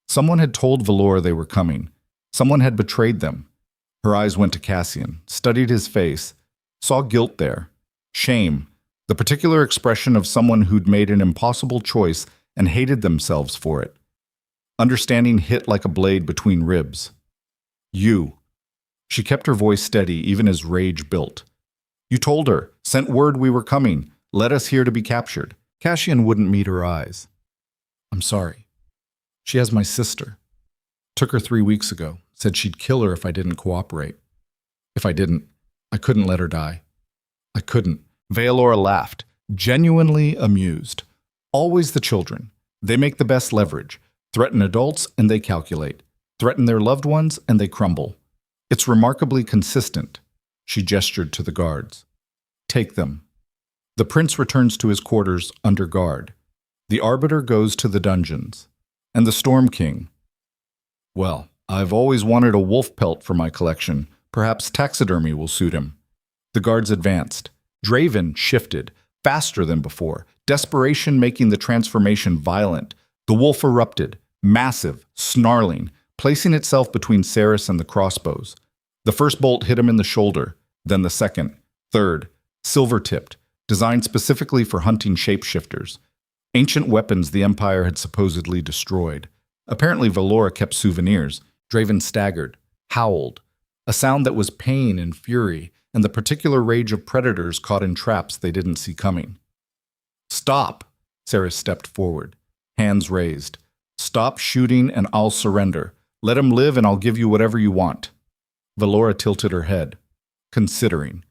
Someone had told Valora they were coming. Someone had betrayed them. Her eyes went to Cassian, studied his face, saw guilt there, shame, the particular expression of someone who'd made an impossible choice and hated themselves for it. Understanding hit like a blade between ribs. You. She kept her voice steady even as rage built. You told her, sent word we were coming, led us here to be captured. Cassian wouldn't meet her eyes. I'm sorry. She has my sister. Took her 3 weeks ago, said she'd kill her if I didn't cooperate. If I didn't, I couldn't let her die. I couldn't. Vaelora laughed, genuinely amused. Always the children. They make the best leverage. Threaten adults and they calculate. Threaten their loved ones and they crumble. It's remarkably consistent. She gestured to the guards. Take them. The prince returns to his quarters under guard. The arbiter goes to the dungeons. And the Storm King. Well, I've always wanted a wolf pelt for my collection. Perhaps taxidermy will suit him. The guards advanced. Draven shifted, faster than before, desperation making the transformation violent. The wolf erupted, massive, snarling, placing itself between Seris and the crossbows. The first bolt hit him in the shoulder, then the second, third, silver-tipped, designed specifically for hunting shapeshifters. Ancient weapons the Empire had supposedly destroyed. Apparently Valora kept souvenirs. Draven staggered, howled, a sound that was pain and fury, and the particular rage of predators caught in traps they didn't see coming. Stop! Seris stepped forward, hands raised. Stop shooting and I'll surrender. Let him live and I'll give you whatever you want. Valora tilted her head, considering.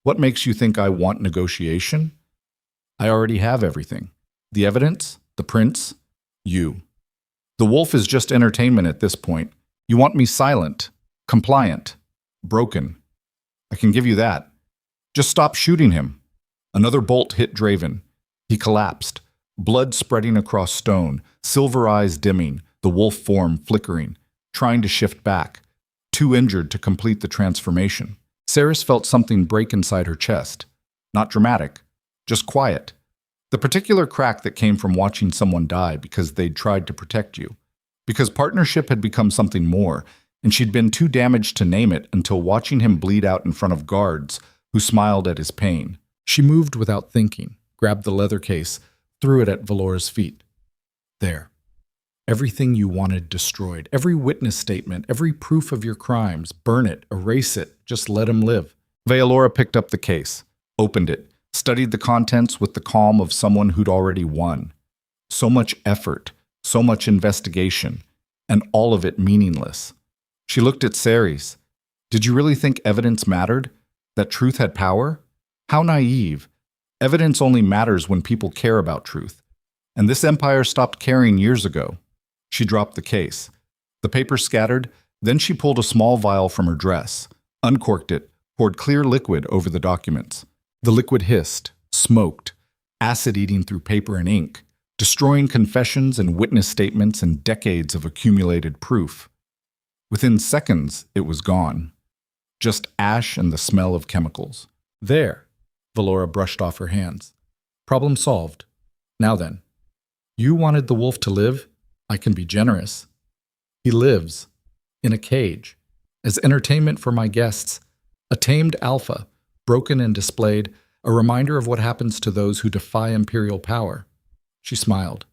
What makes you think I want negotiation? I already have everything. The evidence, the prince, you. The wolf is just entertainment at this point. You want me silent, compliant, broken. I can give you that. Just stop shooting him. Another bolt hit Draven. He collapsed, blood spreading across stone, silver eyes dimming, the wolf form flickering, trying to shift back, too injured to complete the transformation. Seris felt something break inside her chest. Not dramatic, just quiet. The particular crack that came from watching someone die because they'd tried to protect you. Because partnership had become something more, and she'd been too damaged to name it until watching him bleed out in front of guards who smiled at his pain. She moved without thinking, grabbed the leather case, threw it at Valora's feet. There. Everything you wanted destroyed, every witness statement, every proof of your crimes, burn it, erase it, just let him live. Vaelora picked up the case, opened it, studied the contents with the calm of someone who'd already won. So much effort, so much investigation, and all of it meaningless. She looked at Seris. Did you really think evidence mattered? That truth had power? How naive. Evidence only matters when people care about truth. And this empire stopped caring years ago. She dropped the case. The paper scattered, then she pulled a small vial from her dress, uncorked it, poured clear liquid over the documents. The liquid hissed, smoked, acid eating through paper and ink, destroying confessions and witness statements and decades of accumulated proof. Within seconds, it was gone. Just ash and the smell of chemicals. There. Valora brushed off her hands. Problem solved. Now then, you wanted the wolf to live? I can be generous. He lives, in a cage, as entertainment for my guests, a tamed alpha, broken and displayed, a reminder of what happens to those who defy imperial power. She smiled.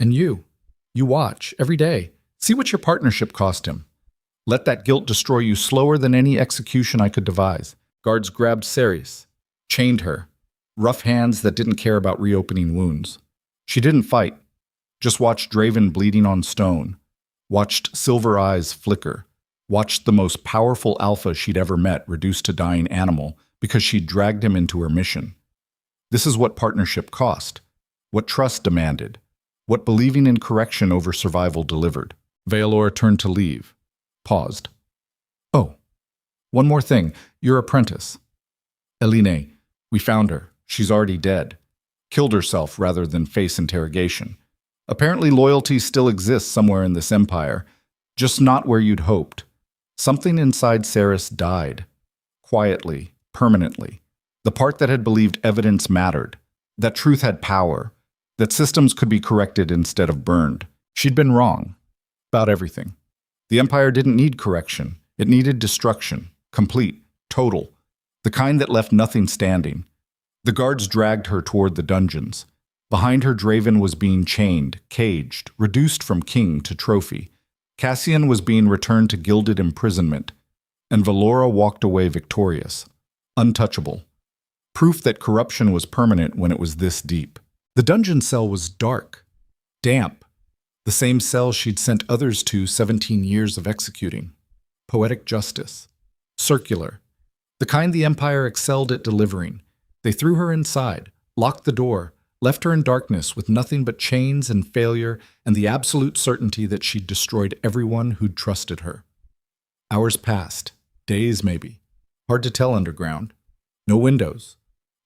And you watch, every day. See what your partnership cost him. Let that guilt destroy you slower than any execution I could devise. Guards grabbed Seris, chained her, rough hands that didn't care about reopening wounds. She didn't fight, just watched Draven bleeding on stone, watched silver eyes flicker, watched the most powerful alpha she'd ever met reduced to dying animal because she'd dragged him into her mission. This is what partnership cost, what trust demanded, what believing in correction over survival delivered. Kaelor turned to leave, paused. Oh, one more thing, your apprentice. Eline, we found her. She's already dead. Killed herself rather than face interrogation. Apparently loyalty still exists somewhere in this empire, just not where you'd hoped. Something inside Seris died. Quietly, permanently. The part that had believed evidence mattered, that truth had power, that systems could be corrected instead of burned. She'd been wrong. About everything. The empire didn't need correction. It needed destruction. Complete. Total. The kind that left nothing standing. The guards dragged her toward the dungeons. Behind her, Draven was being chained, caged, reduced from king to trophy. Cassian was being returned to gilded imprisonment. And Valora walked away victorious. Untouchable. Proof that corruption was permanent when it was this deep. The dungeon cell was dark. Damp. The same cell she'd sent others to 17 years of executing. Poetic justice. Circular. The kind the Empire excelled at delivering. They threw her inside, locked the door, left her in darkness with nothing but chains and failure and the absolute certainty that she'd destroyed everyone who'd trusted her. Hours passed. Days, maybe. Hard to tell underground. No windows.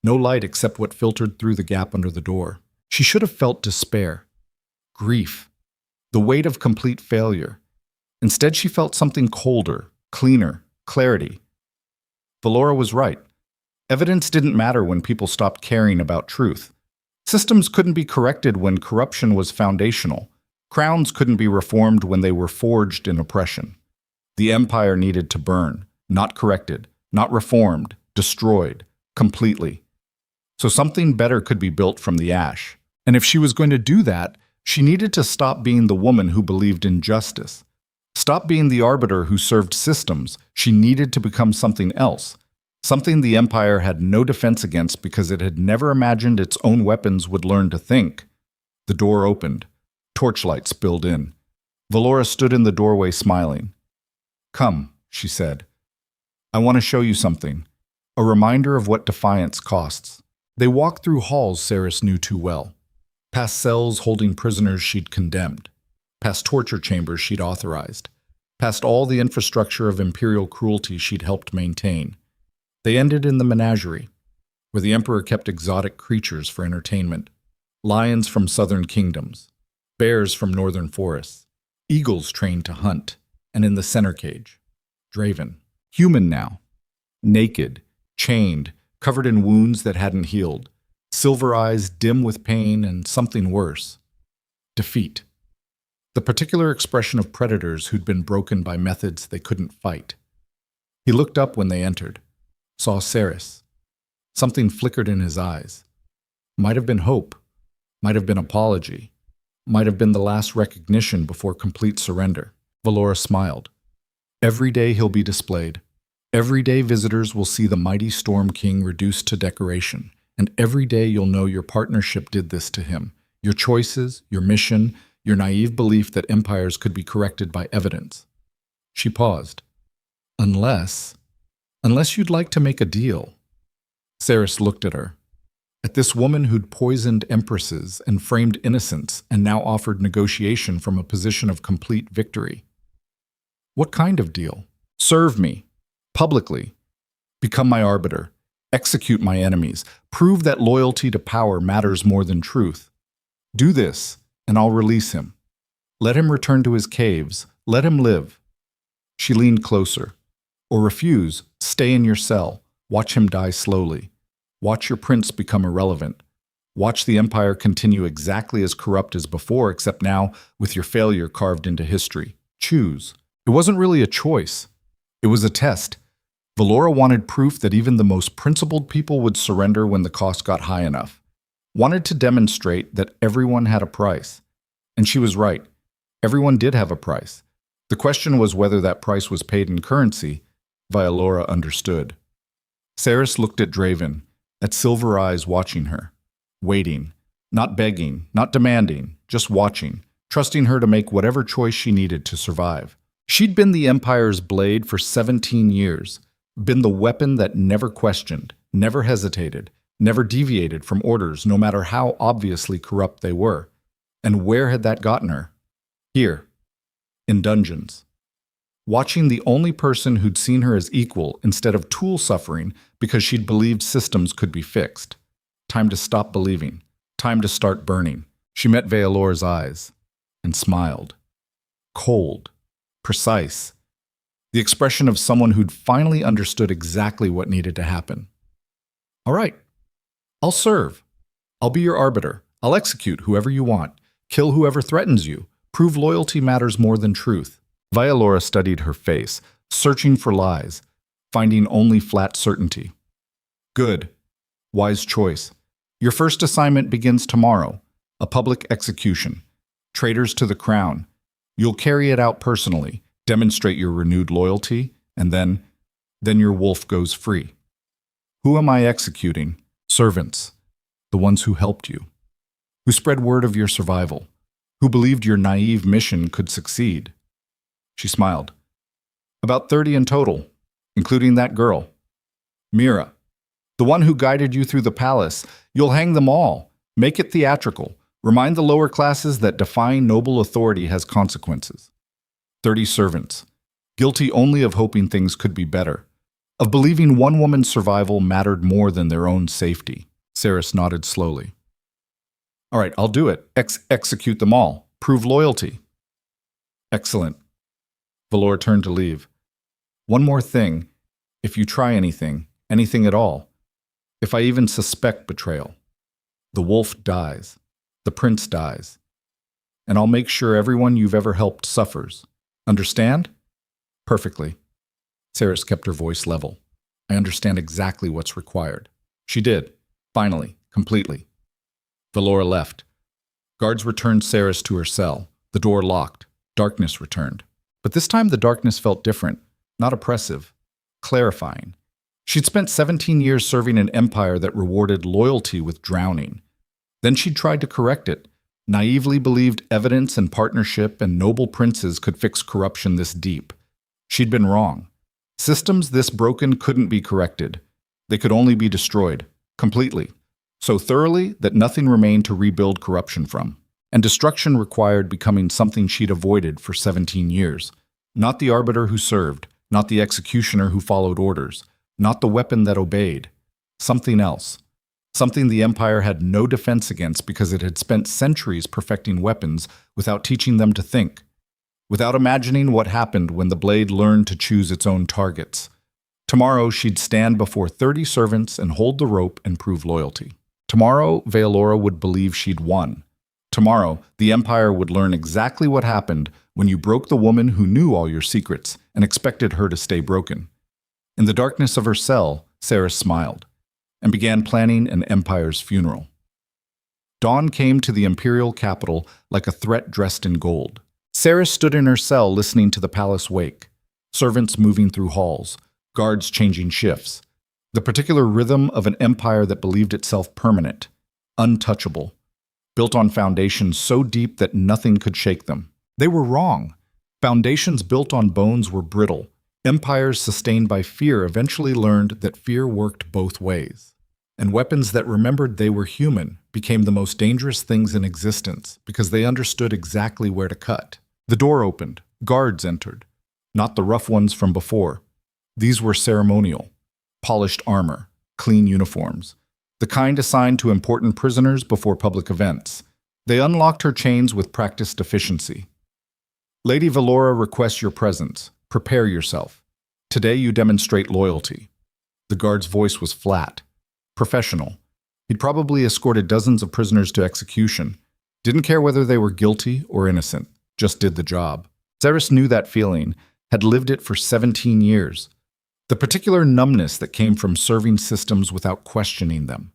No light except what filtered through the gap under the door. She should have felt despair. Grief. The weight of complete failure. Instead, she felt something colder, cleaner, clarity. Valora was right. Evidence didn't matter when people stopped caring about truth. Systems couldn't be corrected when corruption was foundational. Crowns couldn't be reformed when they were forged in oppression. The empire needed to burn, not corrected, not reformed, destroyed, completely. So something better could be built from the ash. And if she was going to do that, she needed to stop being the woman who believed in justice. Stop being the arbiter who served systems. She needed to become something else. Something the Empire had no defense against because it had never imagined its own weapons would learn to think. The door opened. Torchlight spilled in. Valora stood in the doorway smiling. "Come," she said. "I want to show you something. A reminder of what defiance costs." They walked through halls Seris knew too well. Past cells holding prisoners she'd condemned. Past torture chambers she'd authorized. Past all the infrastructure of imperial cruelty she'd helped maintain. They ended in the menagerie, where the Emperor kept exotic creatures for entertainment. Lions from southern kingdoms, bears from northern forests, eagles trained to hunt, and in the center cage, Draven. Human now. Naked, chained, covered in wounds that hadn't healed. Silver eyes dim with pain and something worse. Defeat. The particular expression of predators who'd been broken by methods they couldn't fight. He looked up when they entered, saw Seris. Something flickered in his eyes. Might have been hope, might have been apology, might have been the last recognition before complete surrender. Valora smiled. Every day he'll be displayed. Every day visitors will see the mighty Storm King reduced to decoration. And every day you'll know your partnership did this to him. Your choices, your mission, your naive belief that empires could be corrected by evidence. She paused. Unless you'd like to make a deal. Seris looked at her. At this woman who'd poisoned empresses and framed innocents and now offered negotiation from a position of complete victory. What kind of deal? Serve me. Publicly. Become my arbiter. Execute my enemies. Prove that loyalty to power matters more than truth. Do this, and I'll release him. Let him return to his caves. Let him live. She leaned closer. Or refuse, stay in your cell. Watch him die slowly. Watch your prince become irrelevant. Watch the empire continue exactly as corrupt as before, except now with your failure carved into history. Choose. It wasn't really a choice. It was a test. Valora wanted proof that even the most principled people would surrender when the cost got high enough. Wanted to demonstrate that everyone had a price. And she was right. Everyone did have a price. The question was whether that price was paid in currency. Valora understood. Seris looked at Draven, at Silver Eyes watching her. Waiting. Not begging, not demanding, just watching, trusting her to make whatever choice she needed to survive. She'd been the Empire's blade for 17 years, been the weapon that never questioned, never hesitated, never deviated from orders, no matter how obviously corrupt they were. And where had that gotten her? Here, in dungeons. Watching the only person who'd seen her as equal instead of tool suffering because she'd believed systems could be fixed. Time to stop believing. Time to start burning. She met Valora's eyes and smiled. Cold. Precise. The expression of someone who'd finally understood exactly what needed to happen. All right. I'll serve. I'll be your arbiter. I'll execute whoever you want. Kill whoever threatens you. Prove loyalty matters more than truth. Valora studied her face, searching for lies, finding only flat certainty. Good. Wise choice. Your first assignment begins tomorrow. A public execution. Traitors to the crown. You'll carry it out personally, demonstrate your renewed loyalty, and then your wolf goes free. Who am I executing? Servants. The ones who helped you. Who spread word of your survival. Who believed your naive mission could succeed. She smiled. About 30 in total, including that girl. Mira. The one who guided you through the palace. You'll hang them all. Make it theatrical. Remind the lower classes that defying noble authority has consequences. 30 servants. Guilty only of hoping things could be better. Of believing one woman's survival mattered more than their own safety. Seris nodded slowly. All right, I'll do it. Execute them all. Prove loyalty. Excellent. Valora turned to leave. One more thing. If you try anything at all, if I even suspect betrayal, the wolf dies, the prince dies, and I'll make sure everyone you've ever helped suffers. Understand? Perfectly. Seris kept her voice level. I understand exactly what's required. She did, finally, completely. Valora left. Guards returned Seris to her cell. The door locked. Darkness returned. But this time the darkness felt different, not oppressive, clarifying. She'd spent 17 years serving an empire that rewarded loyalty with drowning. Then she'd tried to correct it, naively believed evidence and partnership and noble princes could fix corruption this deep. She'd been wrong. Systems this broken couldn't be corrected. They could only be destroyed, completely, so thoroughly that nothing remained to rebuild corruption from. And destruction required becoming something she'd avoided for 17 years. Not the arbiter who served, not the executioner who followed orders, not the weapon that obeyed. Something else. Something the Empire had no defense against because it had spent centuries perfecting weapons without teaching them to think, without imagining what happened when the blade learned to choose its own targets. Tomorrow she'd stand before 30 servants and hold the rope and prove loyalty. Tomorrow, Valora would believe she'd won. Tomorrow, the Empire would learn exactly what happened when you broke the woman who knew all your secrets and expected her to stay broken. In the darkness of her cell, Seris smiled and began planning an empire's funeral. Dawn came to the imperial capital like a threat dressed in gold. Seris stood in her cell listening to the palace wake, servants moving through halls, guards changing shifts, the particular rhythm of an empire that believed itself permanent, untouchable, built on foundations so deep that nothing could shake them. They were wrong. Foundations built on bones were brittle. Empires sustained by fear eventually learned that fear worked both ways. And weapons that remembered they were human became the most dangerous things in existence because they understood exactly where to cut. The door opened. Guards entered. Not the rough ones from before. These were ceremonial. Polished armor. Clean uniforms. The kind assigned to important prisoners before public events. They unlocked her chains with practiced efficiency. Lady Valora requests your presence. Prepare yourself. Today you demonstrate loyalty. The guard's voice was flat, Professional. He'd probably escorted dozens of prisoners to execution. Didn't care whether they were guilty or innocent, just did the job. Seris knew that feeling, had lived it for 17 years. The particular numbness that came from serving systems without questioning them,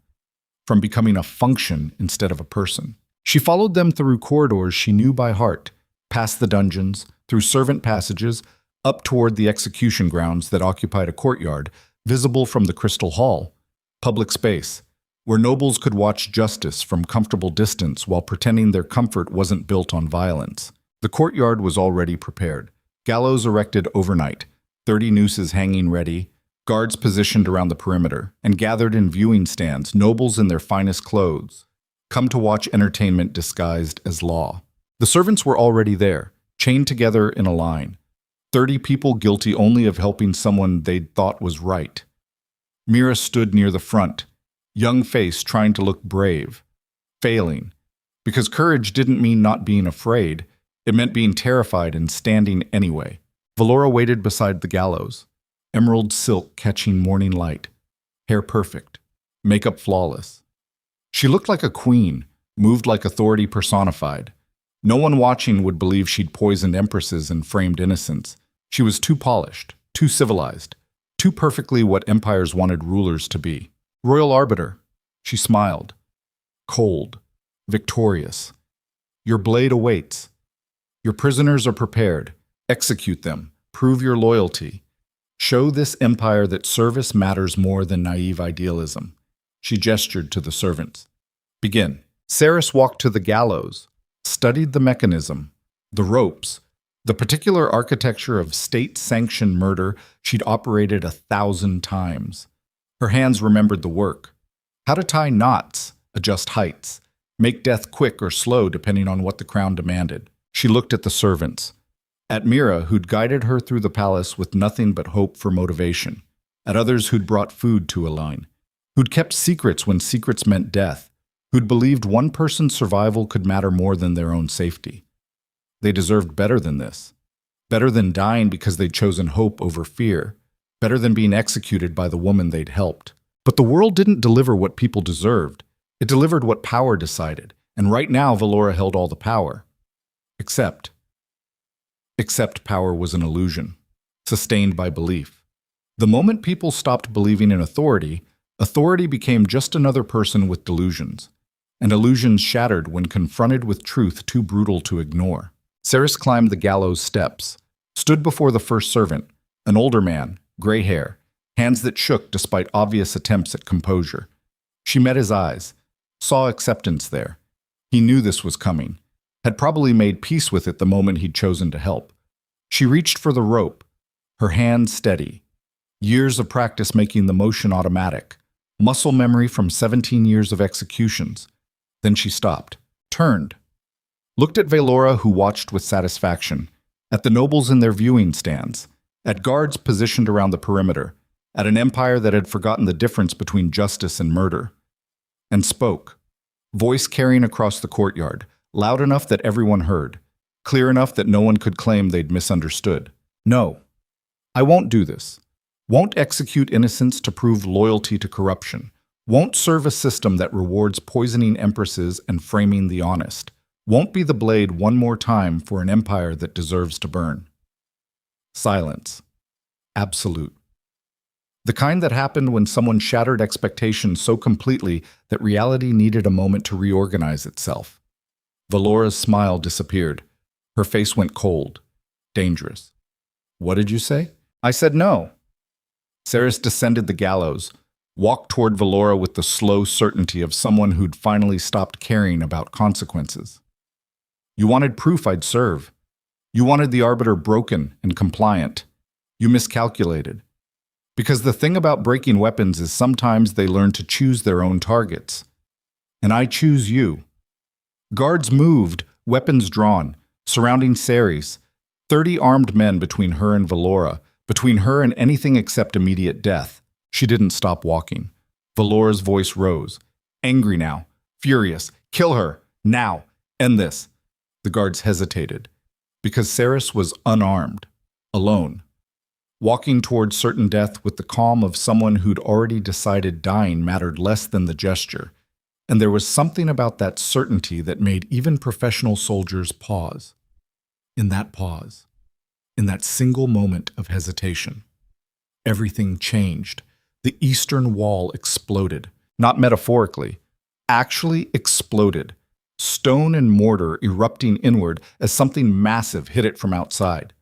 from becoming a function instead of a person. She followed them through corridors she knew by heart, past the dungeons, through servant passages, up toward the execution grounds that occupied a courtyard, visible from the Crystal Hall, public space, where nobles could watch justice from comfortable distance while pretending their comfort wasn't built on violence. The courtyard was already prepared. Gallows erected overnight, 30 nooses hanging ready, guards positioned around the perimeter, and gathered in viewing stands, nobles in their finest clothes, come to watch entertainment disguised as law. The servants were already there, chained together in a line. 30 people guilty only of helping someone they'd thought was right. Mira stood near the front, young face trying to look brave, failing, because courage didn't mean not being afraid, it meant being terrified and standing anyway. Valora waited beside the gallows, emerald silk catching morning light, hair perfect, makeup flawless. She looked like a queen, moved like authority personified. No one watching would believe she'd poisoned empresses and framed innocents. She was too polished, too civilized, too perfectly what empires wanted rulers to be. Royal Arbiter, she smiled. Cold, victorious. Your blade awaits. Your prisoners are prepared. Execute them. Prove your loyalty. Show this empire that service matters more than naive idealism. She gestured to the servants. Begin. Seris walked to the gallows, studied the mechanism, the ropes, the particular architecture of state-sanctioned murder she'd operated 1,000 times. Her hands remembered the work. How to tie knots, adjust heights, make death quick or slow depending on what the crown demanded. She looked at the servants. At Mira, who'd guided her through the palace with nothing but hope for motivation. At others who'd brought food to a line. Who'd kept secrets when secrets meant death. Who'd believed one person's survival could matter more than their own safety. They deserved better than this. Better than dying because they'd chosen hope over fear. Better than being executed by the woman they'd helped. But the world didn't deliver what people deserved. It delivered what power decided. And right now, Valora held all the power. Except power was an illusion, sustained by belief. The moment people stopped believing in authority, authority became just another person with delusions. And illusions shattered when confronted with truth too brutal to ignore. Seris climbed the gallows steps, stood before the first servant, an older man, gray hair, hands that shook despite obvious attempts at composure. She met his eyes, saw acceptance there. He knew this was coming, had probably made peace with it the moment he'd chosen to help. She reached for the rope, her hand steady. Years of practice making the motion automatic, muscle memory from 17 years of executions. Then she stopped, turned, looked at Valora, who watched with satisfaction, at the nobles in their viewing stands, at guards positioned around the perimeter, at an empire that had forgotten the difference between justice and murder, and spoke, voice carrying across the courtyard, loud enough that everyone heard, clear enough that no one could claim they'd misunderstood. No, I won't do this. Won't execute innocents to prove loyalty to corruption. Won't serve a system that rewards poisoning empresses and framing the honest. Won't be the blade one more time for an empire that deserves to burn. Silence. Absolute. The kind that happened when someone shattered expectations so completely that reality needed a moment to reorganize itself. Valora's smile disappeared. Her face went cold. Dangerous. What did you say? I said no. Seris descended the gallows, walked toward Valora with the slow certainty of someone who'd finally stopped caring about consequences. You wanted proof I'd serve. You wanted the Arbiter broken and compliant. You miscalculated. Because the thing about breaking weapons is sometimes they learn to choose their own targets. And I choose you. Guards moved, weapons drawn, surrounding Seris, 30 armed men between her and Valora, between her and anything except immediate death. She didn't stop walking. Valora's voice rose. Angry now. Furious. Kill her. Now. End this. The guards hesitated. Because Seris was unarmed. Alone. walking towards certain death with the calm of someone who'd already decided dying mattered less than the gesture, and there was something about that certainty that made even professional soldiers pause. In that pause, in that single moment of hesitation, everything changed. The eastern wall exploded, not metaphorically, actually exploded, stone and mortar erupting inward as something massive hit it from outside.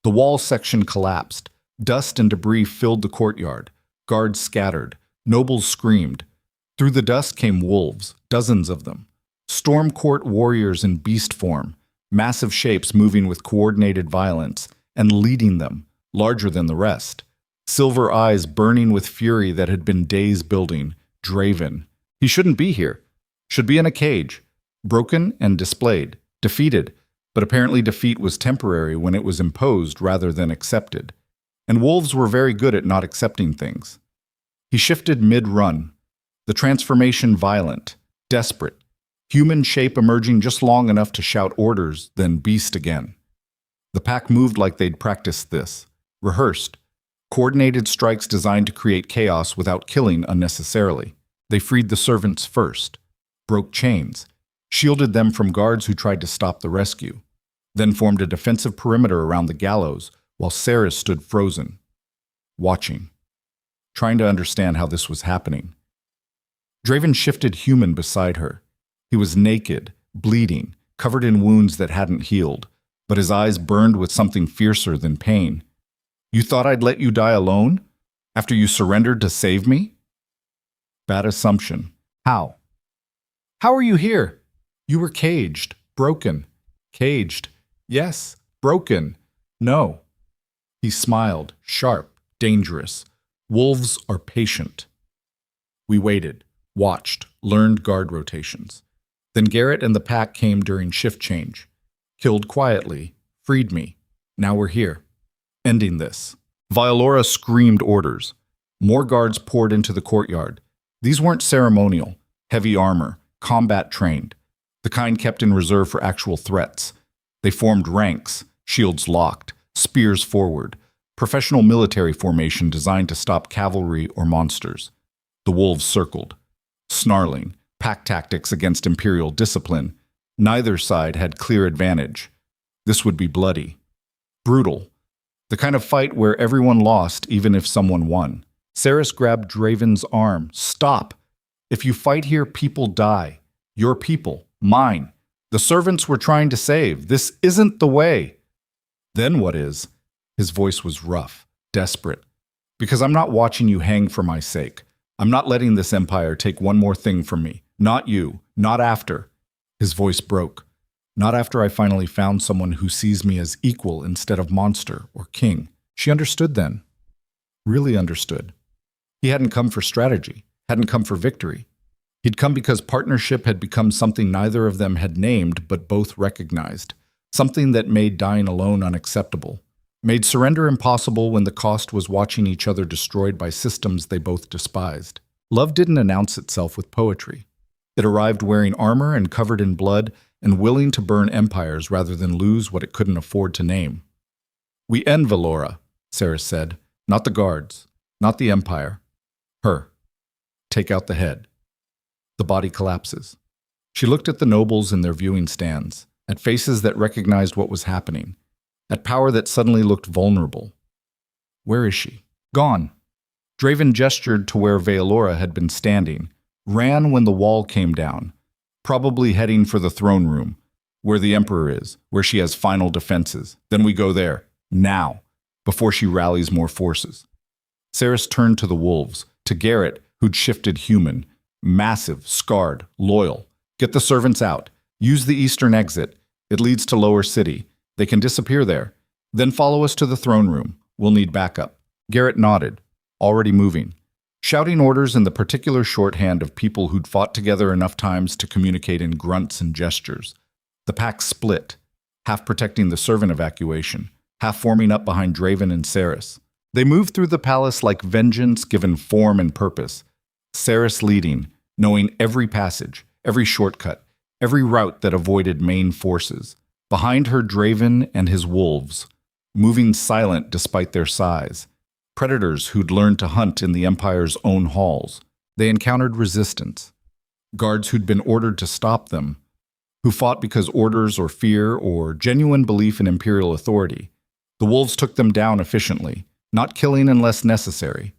The wall section collapsed. Dust and debris filled the courtyard. Guards scattered. Nobles screamed. Through the dust came wolves, dozens of them. Storm court warriors in beast form, massive shapes moving with coordinated violence, and leading them, larger than the rest. Silver eyes burning with fury that had been days building. Draven. He shouldn't be here. Should be in a cage. Broken and displayed. Defeated. But apparently defeat was temporary when it was imposed rather than accepted. And wolves were very good at not accepting things. He shifted mid-run. The transformation violent, desperate. Human shape emerging just long enough to shout orders, then beast again. The pack moved like they'd practiced this. Rehearsed. Coordinated strikes designed to create chaos without killing unnecessarily. They freed the servants first. Broke chains. Shielded them from guards who tried to stop the rescue. Then formed a defensive perimeter around the gallows, while Seris stood frozen, watching, trying to understand how this was happening. Draven shifted human beside her. He was naked, bleeding, covered in wounds that hadn't healed, but his eyes burned with something fiercer than pain. You thought I'd let you die alone? After you surrendered to save me? Bad assumption. How? How are you here? You were caged, broken. Caged. Yes, broken. No. He smiled, sharp, dangerous. Wolves are patient. We waited, watched, learned guard rotations. Then Garrett and the pack came during shift change. Killed quietly, freed me. Now we're here. Ending this. Violora screamed orders. More guards poured into the courtyard. These weren't ceremonial, heavy armor, combat trained, the kind kept in reserve for actual threats. They formed ranks, shields locked, spears forward, professional military formation designed to stop cavalry or monsters. The wolves circled, snarling, pack tactics against imperial discipline. Neither side had clear advantage. This would be bloody, brutal, the kind of fight where everyone lost even if someone won. Seris grabbed Draven's arm. Stop! If you fight here, people die. Your people, mine. The servants we're trying to save. This isn't the way. Then what is? His voice was rough, desperate. Because I'm not watching you hang for my sake. I'm not letting this empire take one more thing from me. Not you. Not after. His voice broke. Not after I finally found someone who sees me as equal instead of monster or king. She understood then. Really understood. He hadn't come for strategy, hadn't come for victory. He'd come because partnership had become something neither of them had named but both recognized. Something that made dying alone unacceptable. Made surrender impossible when the cost was watching each other destroyed by systems they both despised. Love didn't announce itself with poetry. It arrived wearing armor and covered in blood and willing to burn empires rather than lose what it couldn't afford to name. We end Valora, Seris said. Not the guards, not the empire. Her. Take out the head. The body collapses. She looked at the nobles in their viewing stands, at faces that recognized what was happening, at power that suddenly looked vulnerable. Where is she? Gone. Draven gestured to where Valora had been standing, ran when the wall came down, probably heading for the throne room, where the Emperor is, where she has final defenses. Then we go there, now, before she rallies more forces. Seris turned to the wolves, to Garrett, who'd shifted human, massive, scarred, loyal. Get the servants out. Use the eastern exit. It leads to Lower City. They can disappear there. Then follow us to the throne room. We'll need backup. Garrett nodded, already moving, shouting orders in the particular shorthand of people who'd fought together enough times to communicate in grunts and gestures. The pack split, half protecting the servant evacuation, half forming up behind Draven and Seris. They moved through the palace like vengeance given form and purpose, Seris leading, knowing every passage, every shortcut, every route that avoided main forces. Behind her, Draven and his wolves, moving silent despite their size. Predators who'd learned to hunt in the Empire's own halls. They encountered resistance. Guards who'd been ordered to stop them, who fought because orders or fear or genuine belief in Imperial authority. The wolves took them down efficiently, not killing unless necessary,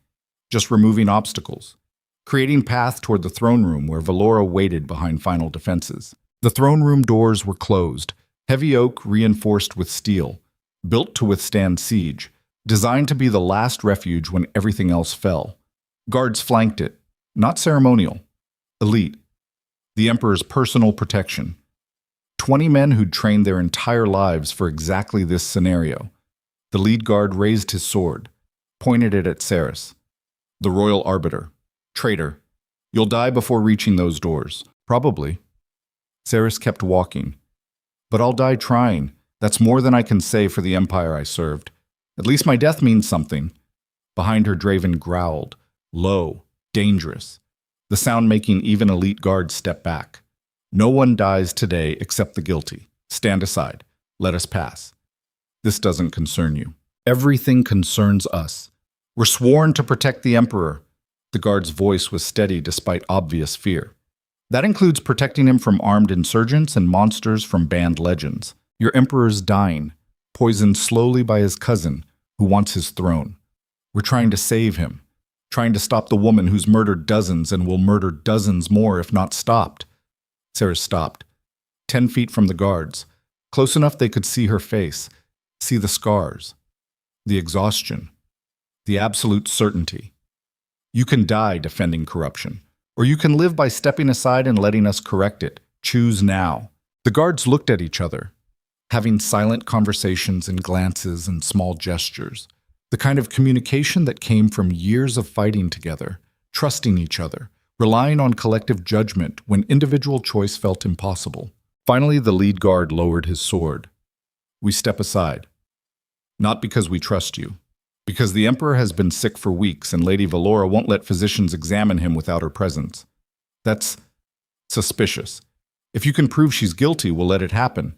just removing obstacles, creating path toward the throne room where Valora waited behind final defenses. The throne room doors were closed, heavy oak reinforced with steel, built to withstand siege, designed to be the last refuge when everything else fell. Guards flanked it, not ceremonial, elite, the Emperor's personal protection. 20 men who'd trained their entire lives for exactly this scenario. The lead guard raised his sword, pointed it at Seris. The Royal Arbiter. Traitor. You'll die before reaching those doors. Probably. Seris kept walking. But I'll die trying. That's more than I can say for the Empire I served. At least my death means something. Behind her, Draven growled. Low. Dangerous. The sound making even elite guards step back. No one dies today except the guilty. Stand aside. Let us pass. This doesn't concern you. Everything concerns us. We're sworn to protect the Emperor. The guard's voice was steady despite obvious fear. That includes protecting him from armed insurgents and monsters from banned legends. Your Emperor's dying, poisoned slowly by his cousin, who wants his throne. We're trying to save him, trying to stop the woman who's murdered dozens and will murder dozens more if not stopped. Seris stopped, 10 feet from the guards, close enough they could see her face, see the scars, the exhaustion, the absolute certainty. You can die defending corruption, or you can live by stepping aside and letting us correct it. Choose now. The guards looked at each other, having silent conversations and glances and small gestures, the kind of communication that came from years of fighting together, trusting each other, relying on collective judgment when individual choice felt impossible. Finally, the lead guard lowered his sword. We step aside. Not because we trust you. Because the Emperor has been sick for weeks and Lady Valora won't let physicians examine him without her presence. That's suspicious. If you can prove she's guilty, we'll let it happen.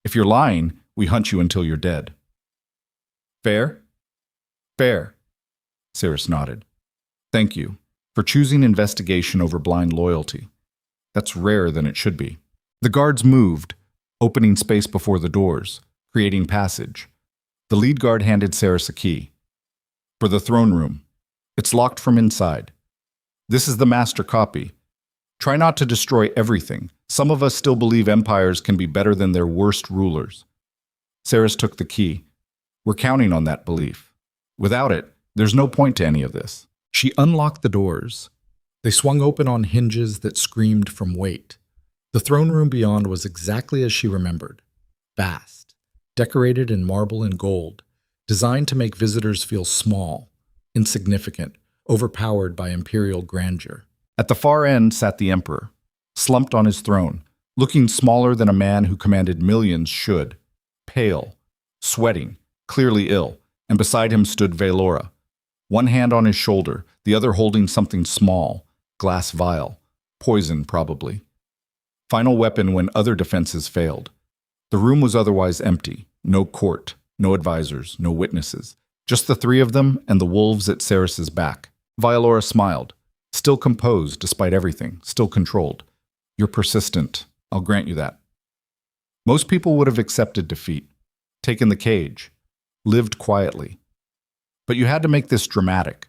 If you're lying, we hunt you until you're dead. Fair? Fair. Seris nodded. Thank you for choosing investigation over blind loyalty. That's rarer than it should be. The guards moved, opening space before the doors, creating passage. The lead guard handed Seris a key. For the throne room. It's locked from inside. This is the master copy. Try not to destroy everything. Some of us still believe empires can be better than their worst rulers. Seris took the key. We're counting on that belief. Without it, there's no point to any of this. She unlocked the doors. They swung open on hinges that screamed from weight. The throne room beyond was exactly as she remembered. Vast, decorated in marble and gold, designed to make visitors feel small, insignificant, overpowered by imperial grandeur. At the far end sat the Emperor, slumped on his throne, looking smaller than a man who commanded millions should, pale, sweating, clearly ill, and beside him stood Valora, one hand on his shoulder, the other holding something small, glass vial, poison probably. Final weapon when other defenses failed. The room was otherwise empty, no court, no advisors, no witnesses, just the three of them and the wolves at Seris's back. Valora smiled, still composed despite everything, still controlled. You're persistent, I'll grant you that. Most people would have accepted defeat, taken the cage, lived quietly. But you had to make this dramatic,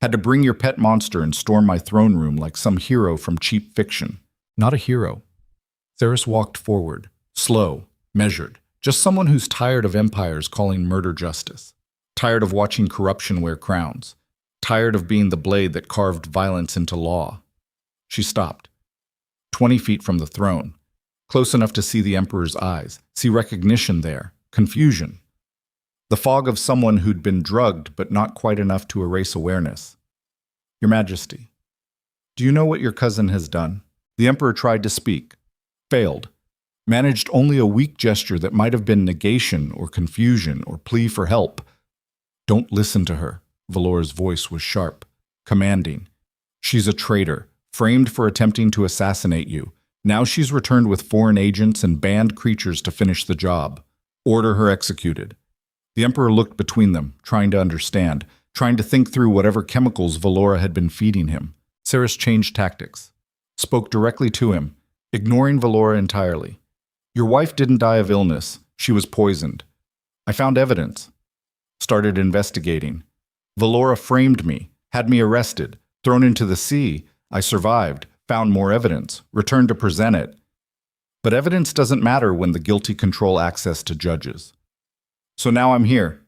had to bring your pet monster and storm my throne room like some hero from cheap fiction. Not a hero. Seris walked forward, slow, measured, just someone who's tired of empires calling murder justice, tired of watching corruption wear crowns, tired of being the blade that carved violence into law. She stopped, 20 feet from the throne, close enough to see the Emperor's eyes, see recognition there, confusion. The fog of someone who'd been drugged but not quite enough to erase awareness. Your Majesty, do you know what your cousin has done? The Emperor tried to speak, failed, managed only a weak gesture that might have been negation or confusion or plea for help. Don't listen to her. Valora's voice was sharp, commanding. She's a traitor, framed for attempting to assassinate you. Now she's returned with foreign agents and banned creatures to finish the job. Order her executed. The Emperor looked between them, trying to understand, trying to think through whatever chemicals Valora had been feeding him. Seris changed tactics, spoke directly to him, ignoring Valora entirely. Your wife didn't die of illness. She was poisoned. I found evidence. Started investigating. Valora framed me, had me arrested, thrown into the sea. I survived, found more evidence, returned to present it. But evidence doesn't matter when the guilty control access to judges. So now I'm here,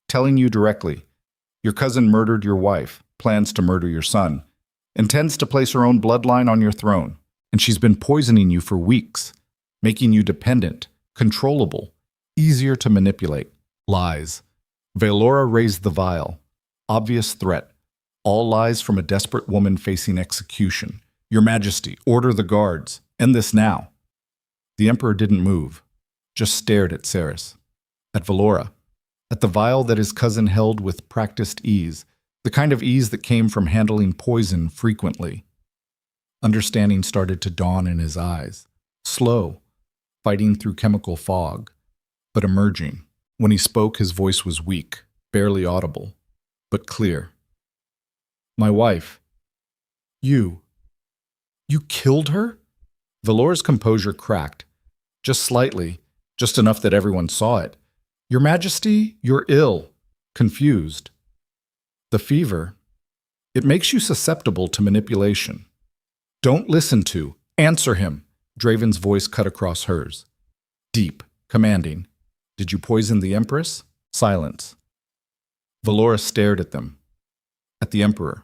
telling you directly. Your cousin murdered your wife, plans to murder your son, intends to place her own bloodline on your throne, and she's been poisoning you for weeks, making you dependent, controllable, easier to manipulate. Lies. Valora raised the vial. Obvious threat. All lies from a desperate woman facing execution. Your Majesty, order the guards. End this now. The Emperor didn't move, just stared at Seris, at Valora, at the vial that his cousin held with practiced ease, the kind of ease that came from handling poison frequently. Understanding started to dawn in his eyes, slow, fighting through chemical fog, but emerging. When he spoke, his voice was weak, barely audible, but clear. My wife. You killed her? Valora's composure cracked, just slightly, just enough that everyone saw it. Your Majesty, you're ill, confused. The fever, it makes you susceptible to manipulation. Don't listen to, answer him. Draven's voice cut across hers. Deep, commanding. Did you poison the Empress? Silence. Valora stared at them, at the Emperor,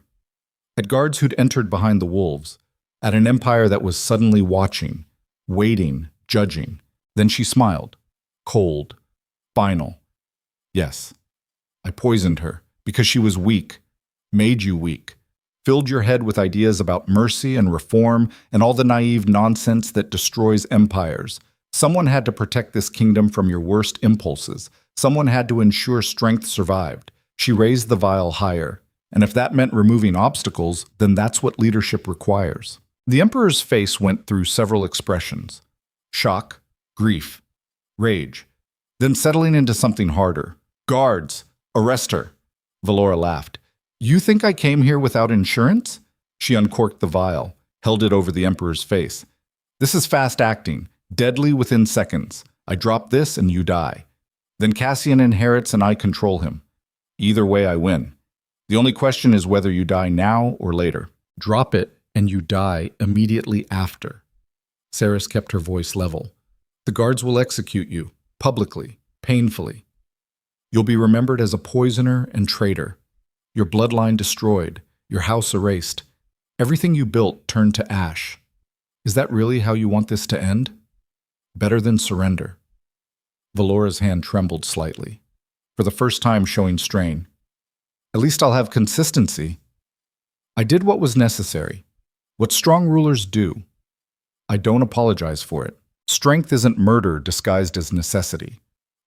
at guards who'd entered behind the wolves, at an empire that was suddenly watching, waiting, judging. Then she smiled, cold, final. Yes, I poisoned her because she was weak, made you weak, filled your head with ideas about mercy and reform and all the naive nonsense that destroys empires. Someone had to protect this kingdom from your worst impulses. Someone had to ensure strength survived. She raised the vial higher, and if that meant removing obstacles, then that's what leadership requires. The Emperor's face went through several expressions. Shock, grief, rage, then settling into something harder. Guards, arrest her. Valora laughed. You think I came here without insurance? She uncorked the vial, held it over the Emperor's face. This is fast acting, deadly within seconds. I drop this and you die. Then Cassian inherits and I control him. Either way I win. The only question is whether you die now or later. Drop it and you die immediately after. Seris kept her voice level. The guards will execute you, publicly, painfully. You'll be remembered as a poisoner and traitor. Your bloodline destroyed, your house erased. Everything you built turned to ash. Is that really how you want this to end? Better than surrender. Valora's hand trembled slightly, for the first time showing strain. At least I'll have consistency. I did what was necessary, what strong rulers do. I don't apologize for it. Strength isn't murder disguised as necessity.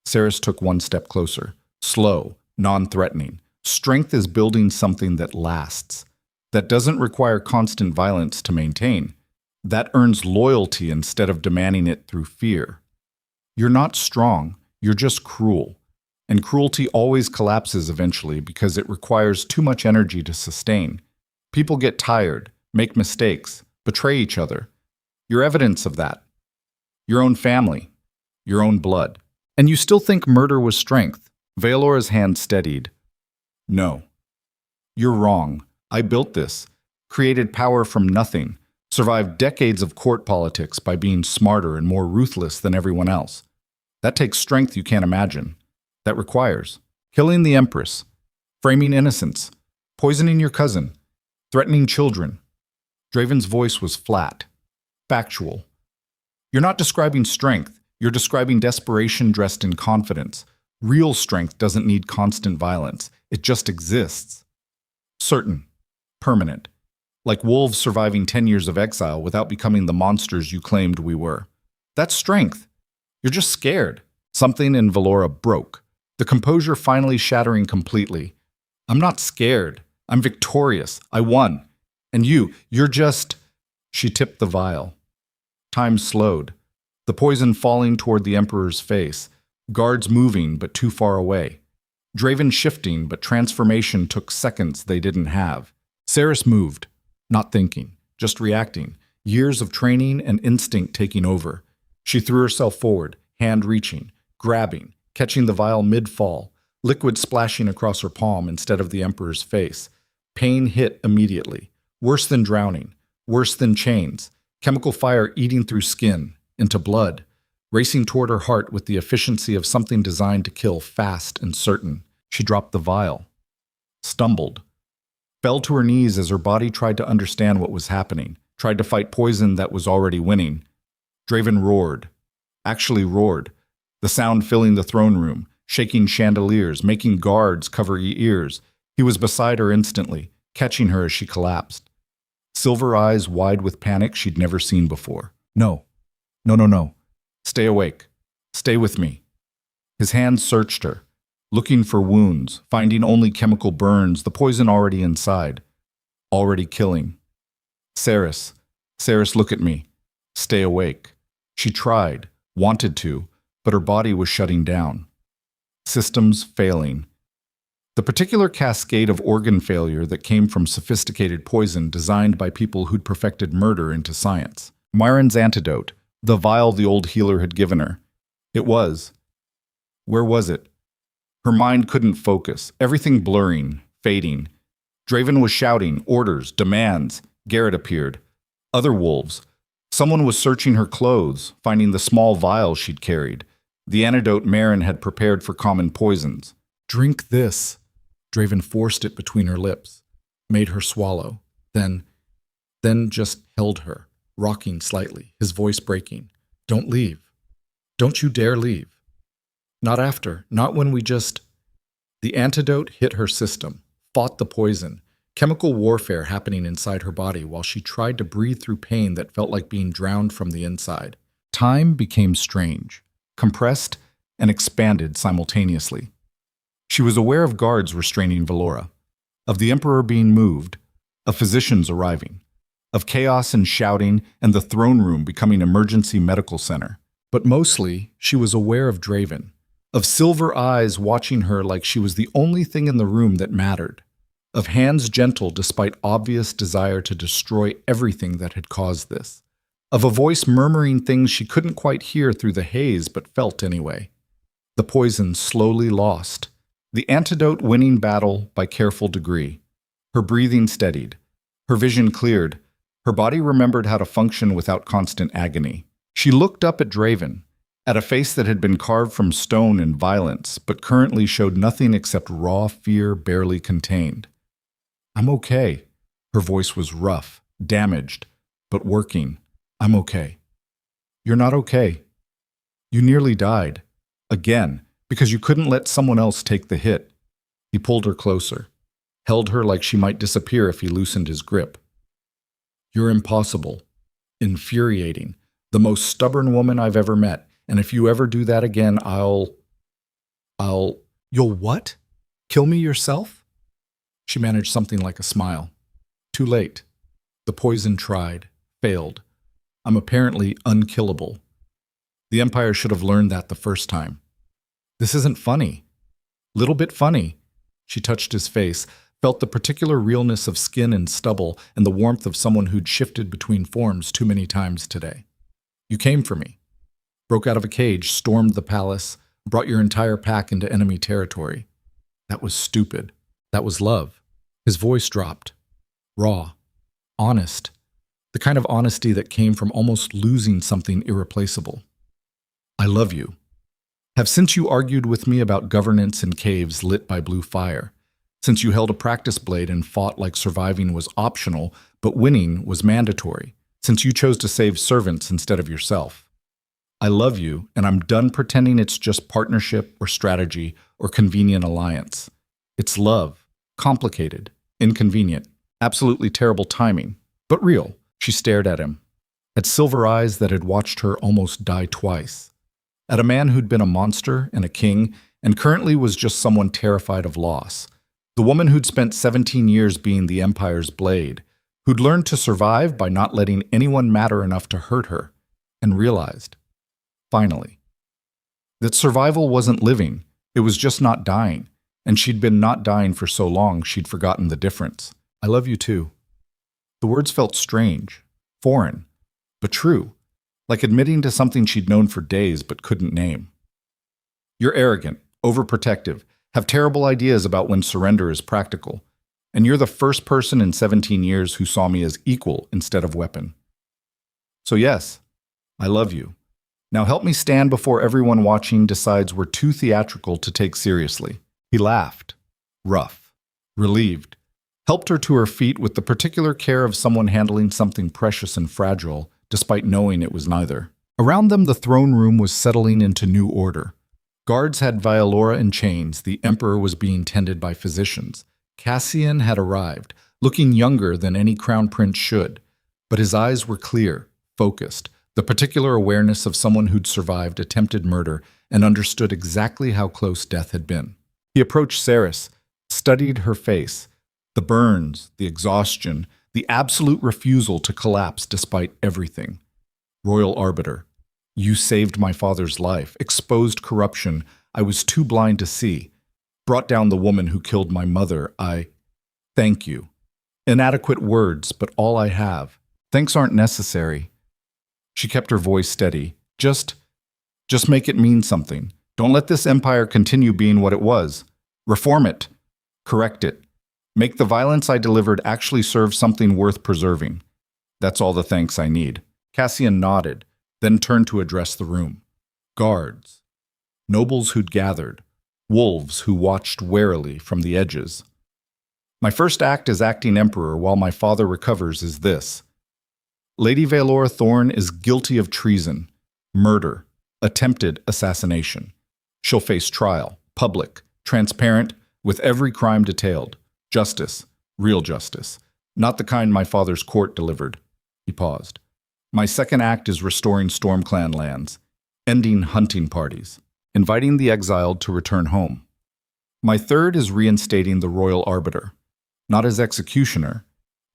Seris took one step closer, slow, non-threatening. Strength is building something that lasts, that doesn't require constant violence to maintain, that earns loyalty instead of demanding it through fear. You're not strong, you're just cruel. And cruelty always collapses eventually because it requires too much energy to sustain. People get tired, make mistakes, betray each other. You're evidence of that. Your own family, your own blood. And you still think murder was strength? Valora's hand steadied. No. You're wrong. I built this, created power from nothing, survived decades of court politics by being smarter and more ruthless than everyone else. That takes strength you can't imagine. That requires killing the Empress, framing innocence, poisoning your cousin, threatening children. Draven's voice was flat, factual. You're not describing strength, you're describing desperation dressed in confidence. Real strength doesn't need constant violence, it just exists. Certain, permanent, like wolves surviving 10 years of exile without becoming the monsters you claimed we were. That's strength. You're just scared. Something in Valora broke, the composure finally shattering completely. I'm not scared. I'm victorious. I won. And you're just... She tipped the vial. Time slowed, the poison falling toward the Emperor's face, Guards moving but too far away. Draven shifting, but transformation took seconds they didn't have. Seris moved, not thinking, just reacting, years of training and instinct taking over. She threw herself forward, hand reaching, grabbing, catching the vial mid-fall, liquid splashing across her palm instead of the Emperor's face. Pain hit immediately. Worse than drowning, worse than chains. Chemical fire eating through skin, into blood, racing toward her heart with the efficiency of something designed to kill fast and certain. She dropped the vial, stumbled, fell to her knees as her body tried to understand what was happening, tried to fight poison that was already winning. Draven roared, actually roared, the sound filling the throne room, shaking chandeliers, making guards cover ears. He was beside her instantly, catching her as she collapsed. Silver eyes wide with panic she'd never seen before. No. No. Stay awake. Stay with me. His hands searched her, looking for wounds, finding only chemical burns, the poison already inside, already killing. Seris, look at me. Stay awake. She tried, wanted to, but her body was shutting down. Systems failing. The particular cascade of organ failure that came from sophisticated poison designed by people who'd perfected murder into science. Myron's antidote, the vial the old healer had given her. It was. Where was it? Her mind couldn't focus, everything blurring, fading. Draven was shouting, orders, demands. Garrett appeared. Other wolves. Someone was searching her clothes, finding the small vial she'd carried. The antidote Marin had prepared for common poisons. Drink this. Draven forced it between her lips, made her swallow, then just held her, rocking slightly, his voice breaking. Don't leave. Don't you dare leave. Not after, not when we just... The antidote hit her system, fought the poison, chemical warfare happening inside her body while she tried to breathe through pain that felt like being drowned from the inside. Time became strange, compressed and expanded simultaneously. She was aware of guards restraining Valora, of the Emperor being moved, of physicians arriving, of chaos and shouting and the throne room becoming emergency medical center. But mostly, she was aware of Draven, of silver eyes watching her like she was the only thing in the room that mattered, of hands gentle despite obvious desire to destroy everything that had caused this, of a voice murmuring things she couldn't quite hear through the haze but felt anyway. The poison slowly lost, the antidote winning battle by careful degree. Her breathing steadied, her vision cleared, her body remembered how to function without constant agony. She looked up at Draven, at a face that had been carved from stone in violence, but currently showed nothing except raw fear barely contained. I'm okay. Her voice was rough, damaged, but working. I'm okay. You're not okay. You nearly died. Again, because you couldn't let someone else take the hit. He pulled her closer, held her like she might disappear if he loosened his grip. You're impossible. Infuriating. The most stubborn woman I've ever met. And if you ever do that again, You'll what? Kill me yourself? She managed something like a smile. Too late. The poison tried, failed. I'm apparently unkillable. The Empire should have learned that the first time. This isn't funny. Little bit funny. She touched his face, felt the particular realness of skin and stubble and the warmth of someone who'd shifted between forms too many times today. You came for me. Broke out of a cage, stormed the palace, brought your entire pack into enemy territory. That was stupid. That was love. His voice dropped. Raw. Honest. The kind of honesty that came from almost losing something irreplaceable. I love you. Have since you argued with me about governance in caves lit by blue fire, since you held a practice blade and fought like surviving was optional, but winning was mandatory, since you chose to save servants instead of yourself. I love you, and I'm done pretending it's just partnership or strategy or convenient alliance. It's love, complicated, inconvenient, absolutely terrible timing, but real. She stared at him, at silver eyes that had watched her almost die twice, at a man who'd been a monster and a king and currently was just someone terrified of loss, the woman who'd spent 17 years being the Empire's blade, who'd learned to survive by not letting anyone matter enough to hurt her, and realized, finally, That survival wasn't living, it was just not dying, and she'd been not dying for so long she'd forgotten the difference. I love you too. The words felt strange, foreign, but true, like admitting to something she'd known for days but couldn't name. You're arrogant, overprotective, have terrible ideas about when surrender is practical, and you're the first person in 17 years who saw me as equal instead of weapon. So yes, I love you. Now help me stand before everyone watching decides we're too theatrical to take seriously. He laughed, rough, relieved, helped her to her feet with the particular care of someone handling something precious and fragile, despite knowing it was neither. Around them, the throne room was settling into new order. Guards had Vialora in chains, the emperor was being tended by physicians. Cassian had arrived, looking younger than any crown prince should, but his eyes were clear, focused, the particular awareness of someone who'd survived attempted murder and understood exactly how close death had been. He approached Seris, studied her face, the burns, the exhaustion, the absolute refusal to collapse despite everything. Royal Arbiter, you saved my father's life, exposed corruption I was too blind to see, brought down the woman who killed my mother. I thank you. Inadequate words, but all I have. Thanks aren't necessary. She kept her voice steady. Just make it mean something. Don't let this empire continue being what it was. Reform it. Correct it. Make the violence I delivered actually serve something worth preserving. That's all the thanks I need. Cassian nodded, then turned to address the room. Guards. Nobles who'd gathered. Wolves who watched warily from the edges. My first act as acting emperor while my father recovers is this. Lady Vaelora Thorn is guilty of treason, murder, attempted assassination. She'll face trial, public, transparent, with every crime detailed. Justice, real justice, not the kind my father's court delivered. He paused. My second act is restoring StormClan lands, ending hunting parties, inviting the exiled to return home. My third is reinstating the Royal Arbiter, not as executioner,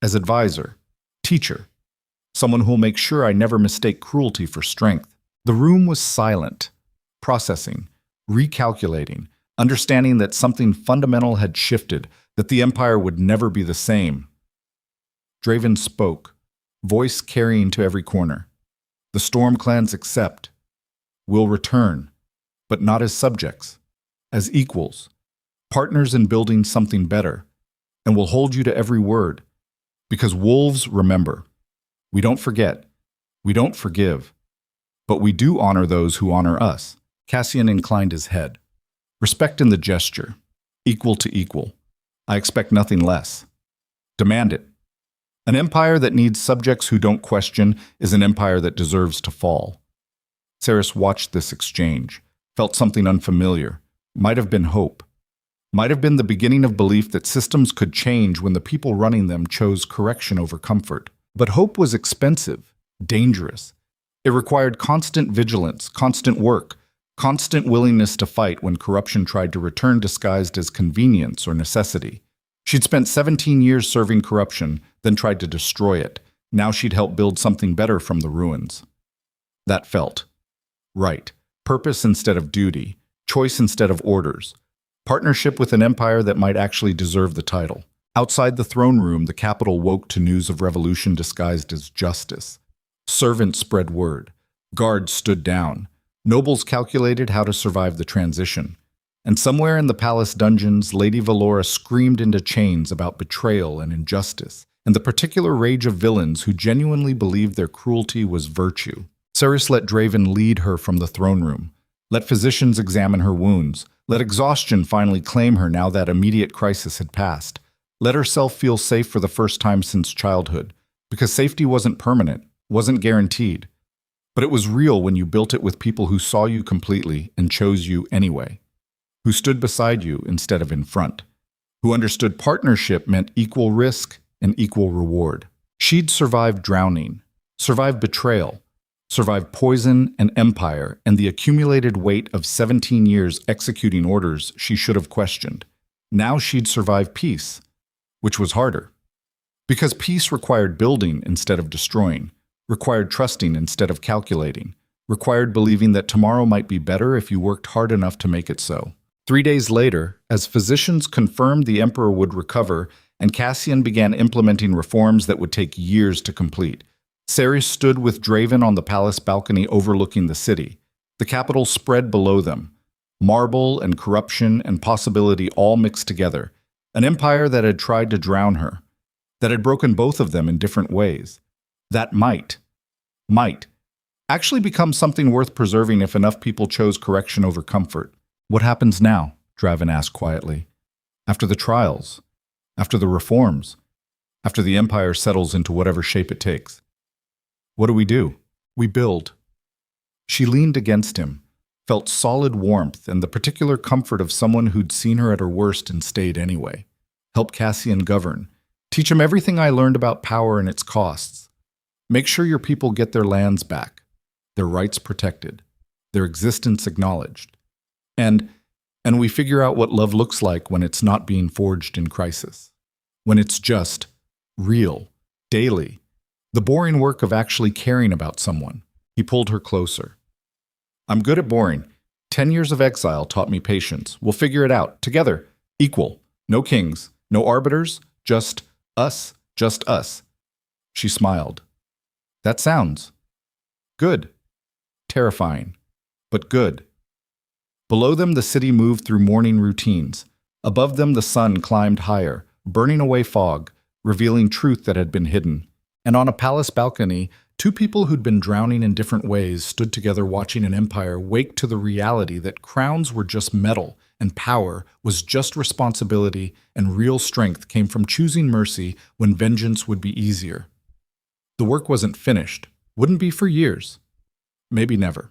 as advisor, teacher, someone who'll make sure I never mistake cruelty for strength. The room was silent, processing, recalculating, understanding that something fundamental had shifted, that the Empire would never be the same. Draven spoke, voice carrying to every corner. The StormClans accept, will return, but not as subjects, as equals, partners in building something better, and will hold you to every word, because wolves remember. We don't forget, we don't forgive, but we do honor those who honor us. Cassian inclined his head. Respect in the gesture, equal to equal. I expect nothing less. Demand it. An empire that needs subjects who don't question is an empire that deserves to fall. Seris watched this exchange, felt something unfamiliar. Might have been hope. Might have been the beginning of belief that systems could change when the people running them chose correction over comfort. But hope was expensive, dangerous. It required constant vigilance, constant work, constant willingness to fight when corruption tried to return disguised as convenience or necessity. She'd spent 17 years serving corruption, then tried to destroy it. Now she'd help build something better from the ruins. That felt right. Purpose instead of duty, choice instead of orders. Partnership with an empire that might actually deserve the title. Outside the throne room, the capital woke to news of revolution disguised as justice. Servants spread word. Guards stood down. Nobles calculated how to survive the transition. And somewhere in the palace dungeons, Lady Vaelora screamed into chains about betrayal and injustice, and the particular rage of villains who genuinely believed their cruelty was virtue. Seris let Draven lead her from the throne room. Let physicians examine her wounds. Let exhaustion finally claim her now that immediate crisis had passed. Let herself feel safe for the first time since childhood, because safety wasn't permanent, wasn't guaranteed. But it was real when you built it with people who saw you completely and chose you anyway, who stood beside you instead of in front, who understood partnership meant equal risk and equal reward. She'd survived drowning, survived betrayal, survived poison and empire and the accumulated weight of 17 years executing orders she should have questioned. Now she'd survive peace, which was harder. Because peace required building instead of destroying, required trusting instead of calculating, required believing that tomorrow might be better if you worked hard enough to make it so. 3 days later, as physicians confirmed the emperor would recover and Cassian began implementing reforms that would take years to complete, Seris stood with Draven on the palace balcony overlooking the city. The capital spread below them, marble and corruption and possibility all mixed together, an empire that had tried to drown her, that had broken both of them in different ways. That might actually become something worth preserving if enough people chose correction over comfort. What happens now? Draven asked quietly. After the trials, after the reforms, after the empire settles into whatever shape it takes. What do? We build. She leaned against him, felt solid warmth and the particular comfort of someone who'd seen her at her worst and stayed anyway. Help Cassian govern. Teach him everything I learned about power and its costs. Make sure your people get their lands back, their rights protected, their existence acknowledged. And we figure out what love looks like when it's not being forged in crisis. When it's just real, daily. The boring work of actually caring about someone. He pulled her closer. I'm good at boring. 10 years of exile taught me patience. We'll figure it out. Together. Equal. No kings. No arbiters. Just us. Just us. She smiled. That sounds good. Terrifying. But good. Below them, the city moved through morning routines. Above them, the sun climbed higher, burning away fog, revealing truth that had been hidden. And on a palace balcony, two people who'd been drowning in different ways stood together watching an empire wake to the reality that crowns were just metal and power was just responsibility and real strength came from choosing mercy when vengeance would be easier. The work wasn't finished, wouldn't be for years, maybe never.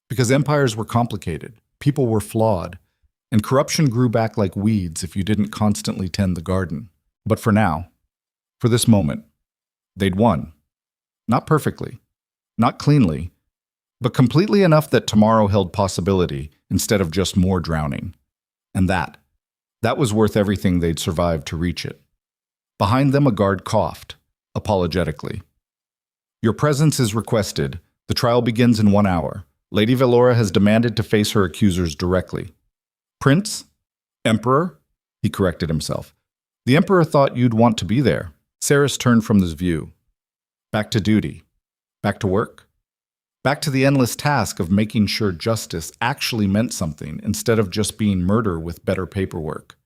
Because empires were complicated, people were flawed, and corruption grew back like weeds if you didn't constantly tend the garden. But for now, for this moment, they'd won. Not perfectly, not cleanly, but completely enough that tomorrow held possibility instead of just more drowning. And that was worth everything they'd survived to reach it. Behind them, a guard coughed, apologetically. Your presence is requested. The trial begins in 1 hour. Lady Valora has demanded to face her accusers directly. Prince? Emperor? He corrected himself. The Emperor thought you'd want to be there. Seris turned from this view. Back to duty. Back to work. Back to the endless task of making sure justice actually meant something instead of just being murder with better paperwork.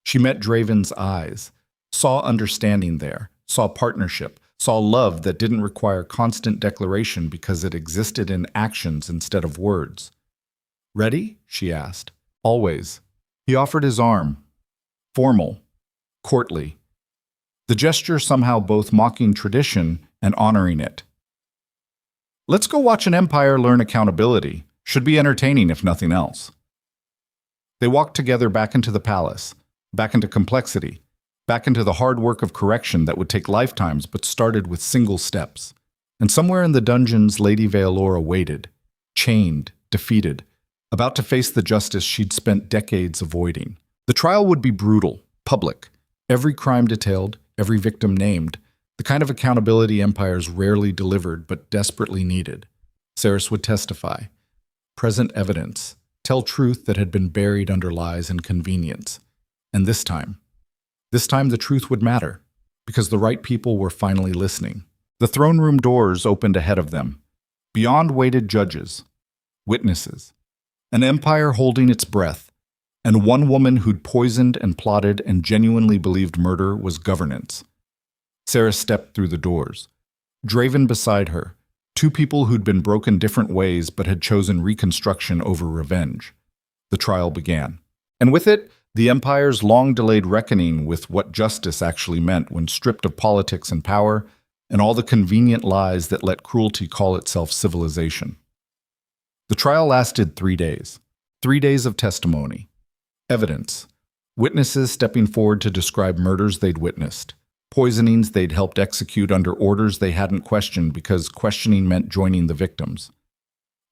She met Draven's eyes, saw understanding there, saw partnership, saw love that didn't require constant declaration because it existed in actions instead of words. Ready? She asked. Always. He offered his arm. Formal. Courtly. The gesture somehow both mocking tradition and honoring it. Let's go watch an empire learn accountability. Should be entertaining if nothing else. They walked together back into the palace, back into complexity, back into the hard work of correction that would take lifetimes but started with single steps. And somewhere in the dungeons, Lady Vaelora waited, chained, defeated, about to face the justice she'd spent decades avoiding. The trial would be brutal, public, every crime detailed, every victim named, the kind of accountability empires rarely delivered but desperately needed. Seris would testify, present evidence, tell truth that had been buried under lies and convenience. And this time the truth would matter, because the right people were finally listening. The throne room doors opened ahead of them. Beyond waited judges, witnesses, an empire holding its breath, and one woman who'd poisoned and plotted and genuinely believed murder was governance. Seris stepped through the doors. Draven beside her, two people who'd been broken different ways but had chosen reconstruction over revenge. The trial began. And with it, the Empire's long-delayed reckoning with what justice actually meant when stripped of politics and power, and all the convenient lies that let cruelty call itself civilization. The trial lasted 3 days. 3 days of testimony. Evidence. Witnesses stepping forward to describe murders they'd witnessed. Poisonings they'd helped execute under orders they hadn't questioned because questioning meant joining the victims.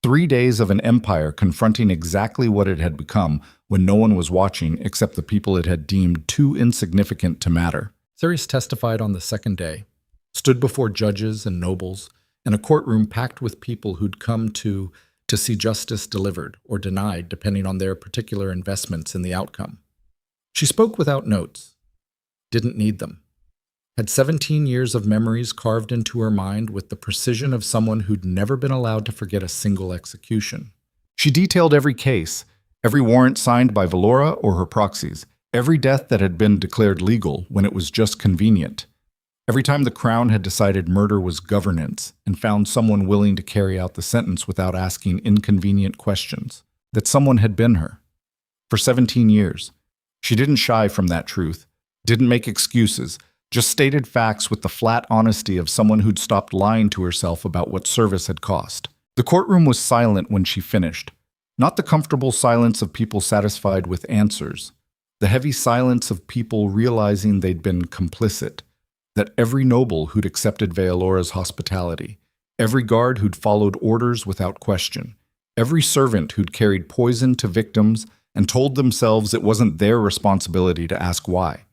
3 days of an empire confronting exactly what it had become when no one was watching except the people it had deemed too insignificant to matter. Seris testified on the second day, stood before judges and nobles, and a courtroom packed with people who'd come to see justice delivered or denied depending on their particular investments in the outcome. She spoke without notes, didn't need them, had 17 years of memories carved into her mind with the precision of someone who'd never been allowed to forget a single execution. She detailed every case, every warrant signed by Valora or her proxies, every death that had been declared legal when it was just convenient. Every time the Crown had decided murder was governance and found someone willing to carry out the sentence without asking inconvenient questions, that someone had been her. For 17 years, she didn't shy from that truth, didn't make excuses, just stated facts with the flat honesty of someone who'd stopped lying to herself about what service had cost. The courtroom was silent when she finished, not the comfortable silence of people satisfied with answers, the heavy silence of people realizing they'd been complicit, that every noble who'd accepted Valora's hospitality, every guard who'd followed orders without question, every servant who'd carried poison to victims and told themselves it wasn't their responsibility to ask why.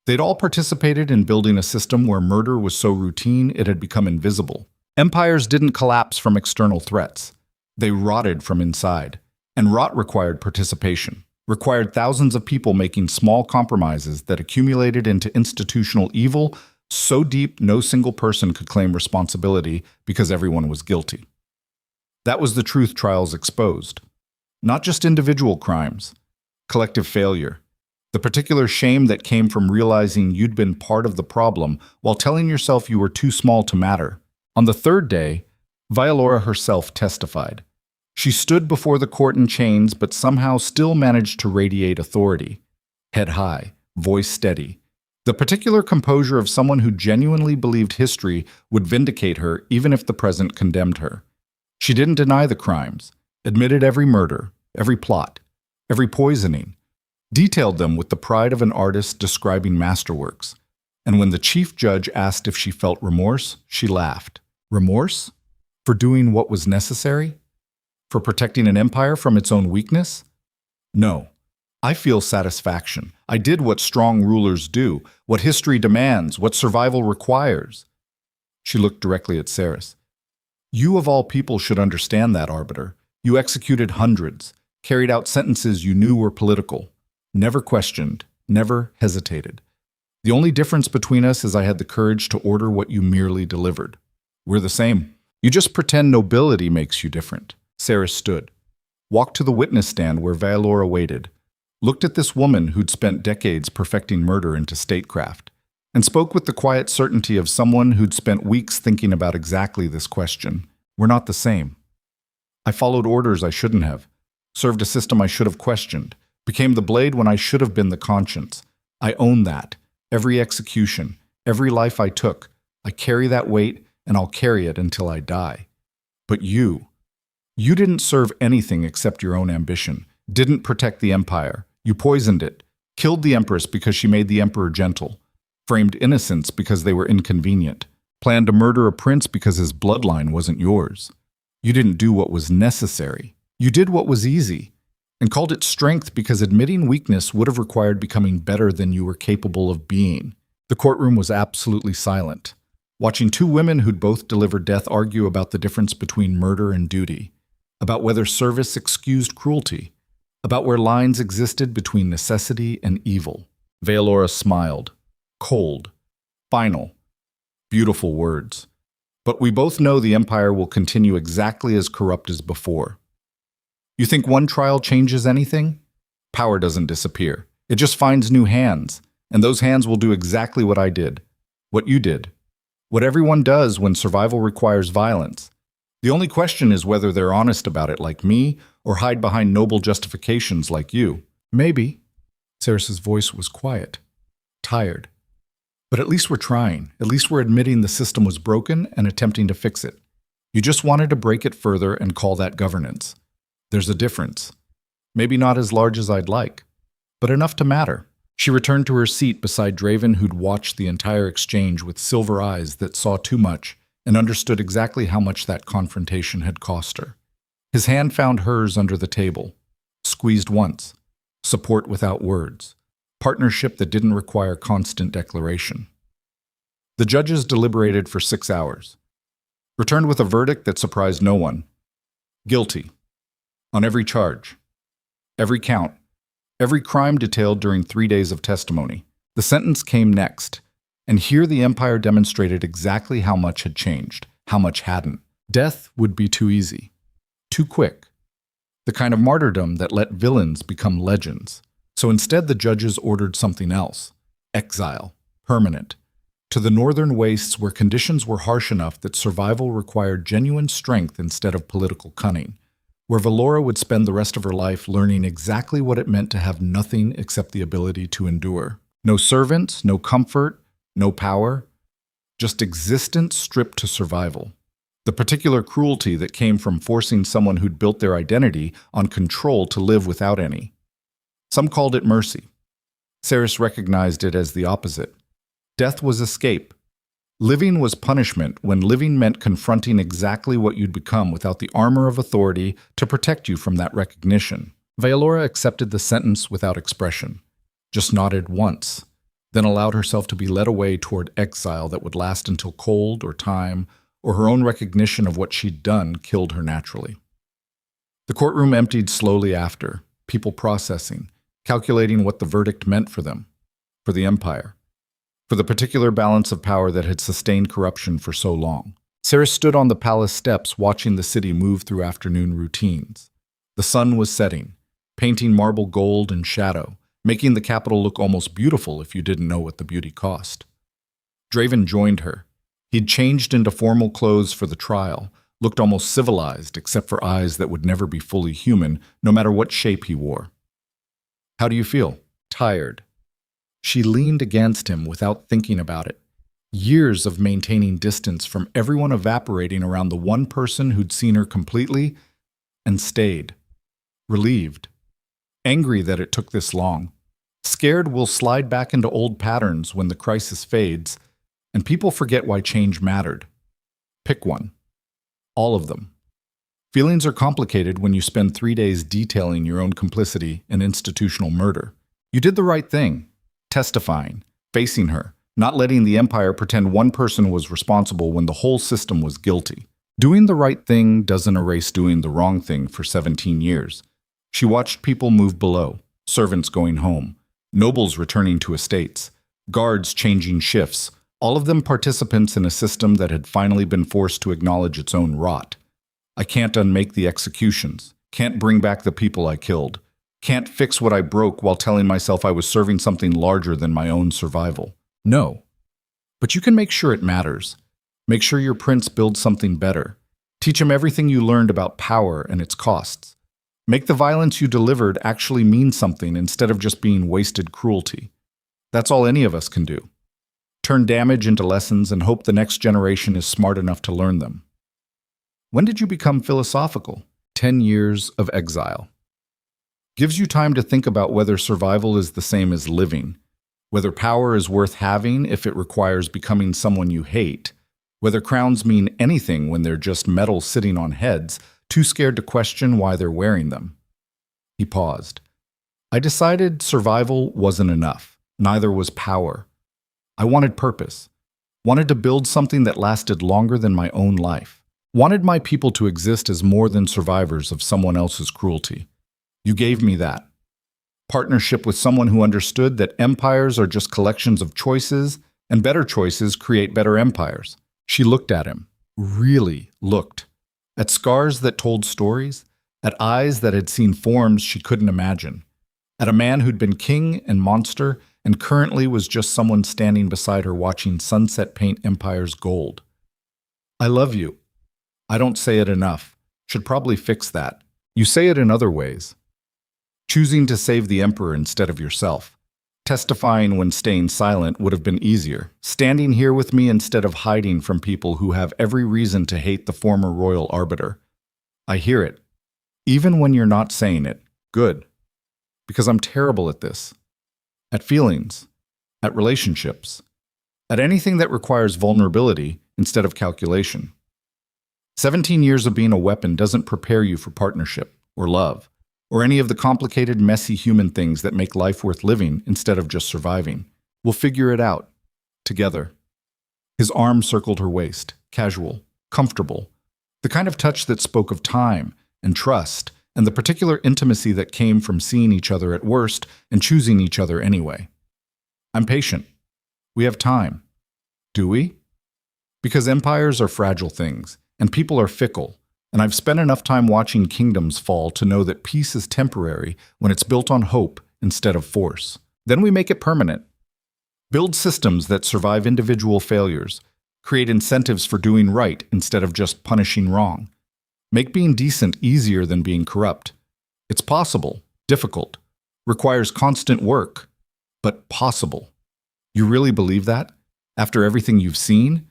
They'd all participated in building a system where murder was so routine it had become invisible. Empires didn't collapse from external threats. They rotted from inside. And rot required participation, required thousands of people making small compromises that accumulated into institutional evil so deep no single person could claim responsibility because everyone was guilty. That was the truth trials exposed. Not just individual crimes, collective failure, the particular shame that came from realizing you'd been part of the problem while telling yourself you were too small to matter. On the third day, Valora herself testified. She stood before the court in chains but somehow still managed to radiate authority. Head high, voice steady. The particular composure of someone who genuinely believed history would vindicate her even if the present condemned her. She didn't deny the crimes, admitted every murder, every plot, every poisoning, detailed them with the pride of an artist describing masterworks. And when the chief judge asked if she felt remorse, she laughed. Remorse? For doing what was necessary? For protecting an empire from its own weakness? No. I feel satisfaction. I did what strong rulers do, what history demands, what survival requires. She looked directly at Seris. You of all people should understand that, Arbiter. You executed hundreds, carried out sentences you knew were political, never questioned, never hesitated. The only difference between us is I had the courage to order what you merely delivered. We're the same. You just pretend nobility makes you different. Seris stood, walked to the witness stand where Valora waited, looked at this woman who'd spent decades perfecting murder into statecraft, and spoke with the quiet certainty of someone who'd spent weeks thinking about exactly this question. We're not the same. I followed orders I shouldn't have, served a system I should have questioned, became the blade when I should have been the conscience. I own that. Every execution, every life I took, I carry that weight and I'll carry it until I die. But you didn't serve anything except your own ambition, didn't protect the empire. You poisoned it, killed the empress because she made the emperor gentle, framed innocents because they were inconvenient, planned to murder a prince because his bloodline wasn't yours. You didn't do what was necessary. You did what was easy, and called it strength because admitting weakness would have required becoming better than you were capable of being. The courtroom was absolutely silent, watching two women who'd both delivered death argue about the difference between murder and duty, about whether service excused cruelty, about where lines existed between necessity and evil. Valora smiled. Cold. Final. Beautiful words. But we both know the empire will continue exactly as corrupt as before. You think one trial changes anything? Power doesn't disappear. It just finds new hands, and those hands will do exactly what I did, what you did, what everyone does when survival requires violence. The only question is whether they're honest about it like me or hide behind noble justifications like you. Maybe. Seris's voice was quiet, tired. But at least we're trying. At least we're admitting the system was broken and attempting to fix it. You just wanted to break it further and call that governance. There's a difference. Maybe not as large as I'd like, but enough to matter. She returned to her seat beside Draven, who'd watched the entire exchange with silver eyes that saw too much and understood exactly how much that confrontation had cost her. His hand found hers under the table, squeezed once, support without words, partnership that didn't require constant declaration. The judges deliberated for 6 hours. returned with a verdict that surprised no one. Guilty. On every charge. Every count. Every crime detailed during 3 days of testimony. The sentence came next, and here the Empire demonstrated exactly how much had changed, how much hadn't. Death would be too easy. Too quick. The kind of martyrdom that let villains become legends. So instead the judges ordered something else. Exile. Permanent. To the northern wastes where conditions were harsh enough that survival required genuine strength instead of political cunning. Where Valora would spend the rest of her life learning exactly what it meant to have nothing except the ability to endure. No servants, no comfort, no power. Just existence stripped to survival. The particular cruelty that came from forcing someone who'd built their identity on control to live without any. Some called it mercy. Seris recognized it as the opposite. Death was escape. Living was punishment when living meant confronting exactly what you'd become without the armor of authority to protect you from that recognition. Valora accepted the sentence without expression, just nodded once, then allowed herself to be led away toward exile that would last until cold or time or her own recognition of what she'd done killed her naturally. The courtroom emptied slowly after, people processing, calculating what the verdict meant for them, for the Empire, for the particular balance of power that had sustained corruption for so long. Seris stood on the palace steps watching the city move through afternoon routines. The sun was setting, painting marble gold and shadow, making the capital look almost beautiful if you didn't know what the beauty cost. Draven joined her. He'd changed into formal clothes for the trial, looked almost civilized except for eyes that would never be fully human, no matter what shape he wore. "How do you feel?" "Tired." She leaned against him without thinking about it. Years of maintaining distance from everyone evaporating around the one person who'd seen her completely and stayed. Relieved. Angry that it took this long. Scared we'll slide back into old patterns when the crisis fades, and people forget why change mattered. Pick one. All of them. Feelings are complicated when you spend 3 days detailing your own complicity in institutional murder. You did the right thing. Testifying, facing her, not letting the Empire pretend one person was responsible when the whole system was guilty. Doing the right thing doesn't erase doing the wrong thing for 17 years. She watched people move below, servants going home, nobles returning to estates, guards changing shifts, all of them participants in a system that had finally been forced to acknowledge its own rot. I can't unmake the executions, can't bring back the people I killed, can't fix what I broke while telling myself I was serving something larger than my own survival. No. But you can make sure it matters. Make sure your prince builds something better. Teach him everything you learned about power and its costs. Make the violence you delivered actually mean something instead of just being wasted cruelty. That's all any of us can do. Turn damage into lessons and hope the next generation is smart enough to learn them. When did you become philosophical? 10 years of exile. Gives you time to think about whether survival is the same as living, whether power is worth having if it requires becoming someone you hate, whether crowns mean anything when they're just metal sitting on heads, too scared to question why they're wearing them. He paused. I decided survival wasn't enough. Neither was power. I wanted purpose. Wanted to build something that lasted longer than my own life. Wanted my people to exist as more than survivors of someone else's cruelty. You gave me that. Partnership with someone who understood that empires are just collections of choices, and better choices create better empires. She looked at him. Really looked. At scars that told stories, at eyes that had seen forms she couldn't imagine, at a man who'd been king and monster and currently was just someone standing beside her watching sunset paint empires gold. I love you. I don't say it enough. Should probably fix that. You say it in other ways. Choosing to save the emperor instead of yourself. Testifying when staying silent would have been easier. Standing here with me instead of hiding from people who have every reason to hate the former royal arbiter. I hear it. Even when you're not saying it. Good. Because I'm terrible at this. At feelings. At relationships. At anything that requires vulnerability instead of calculation. 17 years of being a weapon doesn't prepare you for partnership or love, or any of the complicated, messy human things that make life worth living instead of just surviving. We'll figure it out. Together. His arm circled her waist, casual, comfortable. The kind of touch that spoke of time and trust and the particular intimacy that came from seeing each other at worst and choosing each other anyway. I'm patient. We have time. Do we? Because empires are fragile things, and people are fickle, and I've spent enough time watching kingdoms fall to know that peace is temporary when it's built on hope instead of force. Then we make it permanent. Build systems that survive individual failures. Create incentives for doing right instead of just punishing wrong. Make being decent easier than being corrupt. It's possible, difficult, requires constant work, but possible. You really believe that? After everything you've seen?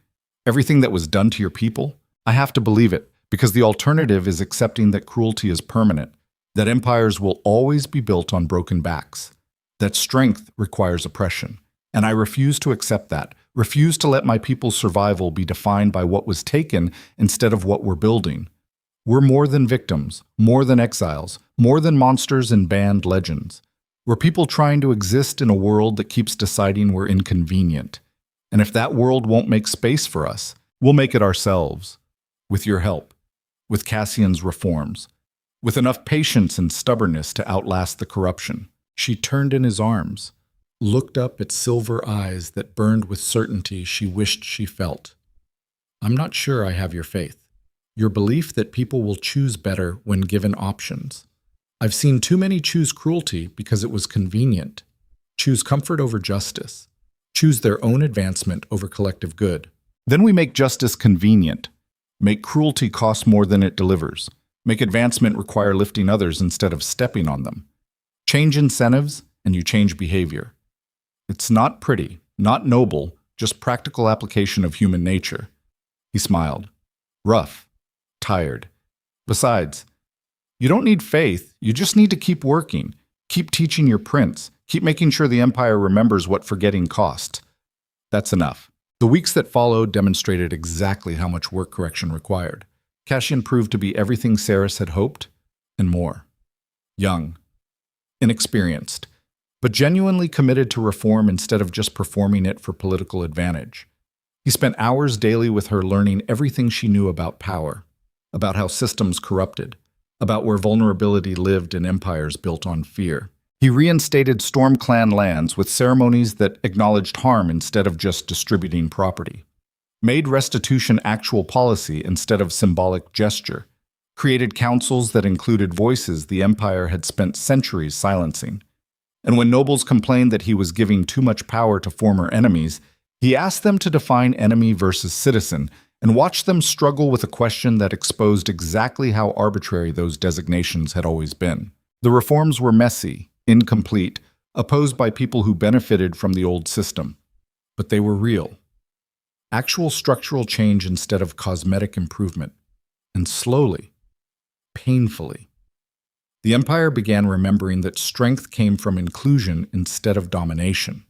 Everything that was done to your people? I have to believe it, because the alternative is accepting that cruelty is permanent, that empires will always be built on broken backs, that strength requires oppression. And I refuse to accept that, refuse to let my people's survival be defined by what was taken instead of what we're building. We're more than victims, more than exiles, more than monsters and banned legends. We're people trying to exist in a world that keeps deciding we're inconvenient. And if that world won't make space for us, we'll make it ourselves. With your help. With Cassian's reforms. With enough patience and stubbornness to outlast the corruption. She turned in his arms, looked up at silver eyes that burned with certainty she wished she felt. I'm not sure I have your faith. Your belief that people will choose better when given options. I've seen too many choose cruelty because it was convenient. Choose comfort over justice. Choose their own advancement over collective good. Then we make justice convenient. Make cruelty cost more than it delivers. Make advancement require lifting others instead of stepping on them. Change incentives, and you change behavior. It's not pretty, not noble, just practical application of human nature. He smiled. Rough. Tired. Besides, you don't need faith, you just need to keep working. Keep teaching your prince. Keep making sure the Empire remembers what forgetting costs. That's enough. The weeks that followed demonstrated exactly how much work correction required. Cassian proved to be everything Seris had hoped, and more. Young. Inexperienced. But genuinely committed to reform instead of just performing it for political advantage. He spent hours daily with her learning everything she knew about power, about how systems corrupted, about where vulnerability lived in empires built on fear. He reinstated Storm Clan lands with ceremonies that acknowledged harm instead of just distributing property. Made restitution actual policy instead of symbolic gesture. Created councils that included voices the Empire had spent centuries silencing. And when nobles complained that he was giving too much power to former enemies, he asked them to define enemy versus citizen and watched them struggle with a question that exposed exactly how arbitrary those designations had always been. The reforms were messy, incomplete, opposed by people who benefited from the old system. But they were real. Actual structural change instead of cosmetic improvement. And slowly, painfully, the Empire began remembering that strength came from inclusion instead of domination.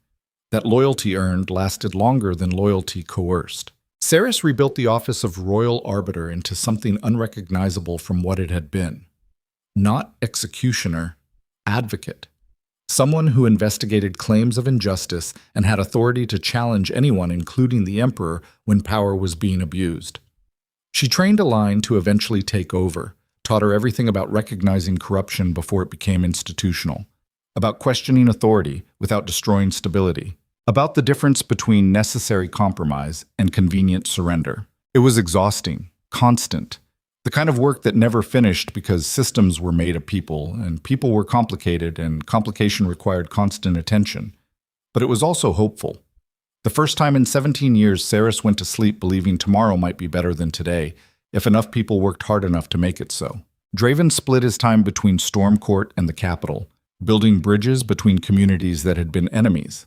That loyalty earned lasted longer than loyalty coerced. Seris rebuilt the office of Royal Arbiter into something unrecognizable from what it had been. Not executioner, advocate. Someone who investigated claims of injustice and had authority to challenge anyone, including the Emperor, when power was being abused. She trained a line to eventually take over, taught her everything about recognizing corruption before it became institutional, about questioning authority without destroying stability, about the difference between necessary compromise and convenient surrender. It was exhausting, constant, the kind of work that never finished because systems were made of people, and people were complicated, and complication required constant attention. But it was also hopeful. The first time in 17 years, Seris went to sleep believing tomorrow might be better than today, if enough people worked hard enough to make it so. Draven split his time between Stormcourt and the capital, building bridges between communities that had been enemies.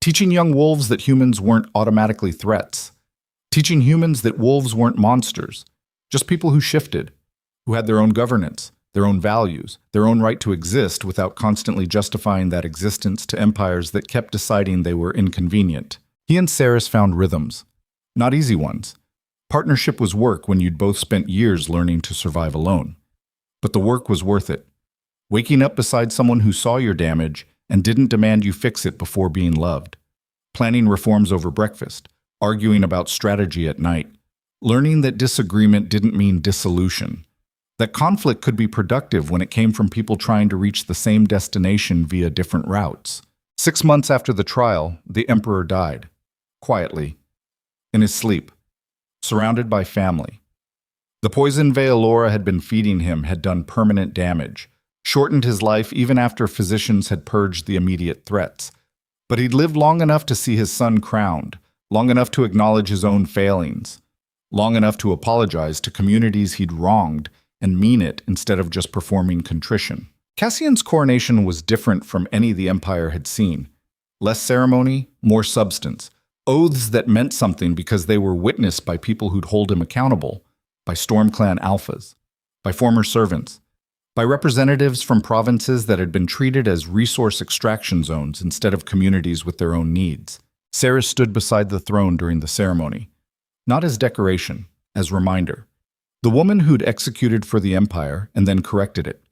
Teaching young wolves that humans weren't automatically threats. Teaching humans that wolves weren't monsters, just people who shifted, who had their own governance, their own values, their own right to exist without constantly justifying that existence to empires that kept deciding they were inconvenient. He and Seris found rhythms, not easy ones. Partnership was work when you'd both spent years learning to survive alone. But the work was worth it. Waking up beside someone who saw your damage and didn't demand you fix it before being loved. Planning reforms over breakfast, arguing about strategy at night, learning that disagreement didn't mean dissolution, that conflict could be productive when it came from people trying to reach the same destination via different routes. 6 months after the trial, the emperor died, quietly, in his sleep, surrounded by family. The poison Veilora had been feeding him had done permanent damage, shortened his life even after physicians had purged the immediate threats. But he'd lived long enough to see his son crowned, long enough to acknowledge his own failings, long enough to apologize to communities he'd wronged and mean it instead of just performing contrition. Cassian's coronation was different from any the Empire had seen. Less ceremony, more substance. Oaths that meant something because they were witnessed by people who'd hold him accountable, by StormClan alphas, by former servants, by representatives from provinces that had been treated as resource extraction zones instead of communities with their own needs. Seris stood beside the throne during the ceremony, not as decoration, as reminder. The woman who'd executed for the Empire and then corrected it,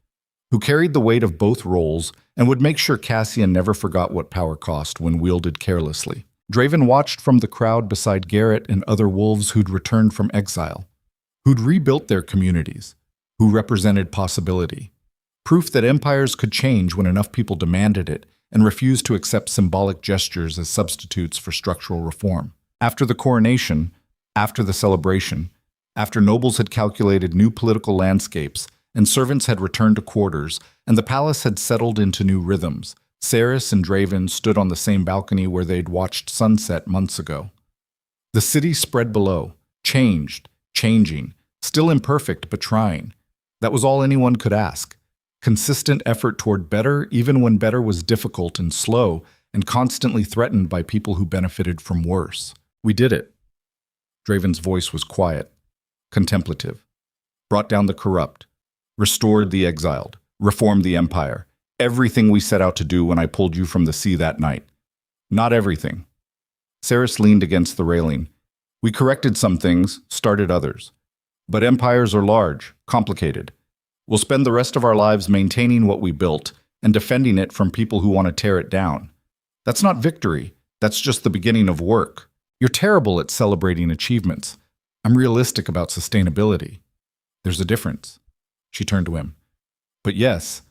who carried the weight of both roles and would make sure Cassian never forgot what power cost when wielded carelessly. Draven watched from the crowd beside Garrett and other wolves who'd returned from exile, who'd rebuilt their communities, who represented possibility, proof that empires could change when enough people demanded it and refused to accept symbolic gestures as substitutes for structural reform. After the coronation, after the celebration, after nobles had calculated new political landscapes and servants had returned to quarters and the palace had settled into new rhythms, Seris and Draven stood on the same balcony where they'd watched sunset months ago. The city spread below, changed, changing, still imperfect but trying. That was all anyone could ask. Consistent effort toward better even when better was difficult and slow and constantly threatened by people who benefited from worse. We did it. Draven's voice was quiet, contemplative. Brought down the corrupt, restored the exiled, reformed the empire. Everything we set out to do when I pulled you from the sea that night. Not everything. Seris leaned against the railing. We corrected some things, started others. But empires are large, complicated. We'll spend the rest of our lives maintaining what we built and defending it from people who want to tear it down. That's not victory. That's just the beginning of work. You're terrible at celebrating achievements. I'm realistic about sustainability. There's a difference. She turned to him. But yes,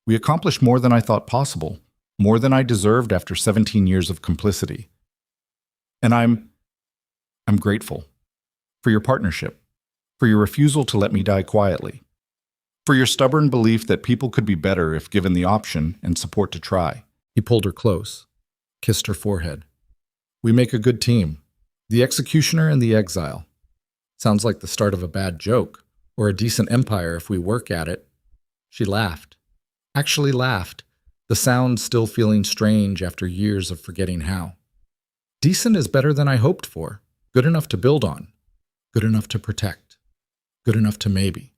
we accomplished more than I thought possible, more than I deserved after 17 years of complicity. And I'm grateful for your partnership, for your refusal to let me die quietly, for your stubborn belief that people could be better if given the option and support to try. He pulled her close, kissed her forehead. We make a good team, the executioner and the exile. Sounds like the start of a bad joke, or a decent empire if we work at it. She laughed. Actually laughed, the sound still feeling strange after years of forgetting how. Decent is better than I hoped for. Good enough to build on. Good enough to protect. Good enough to maybe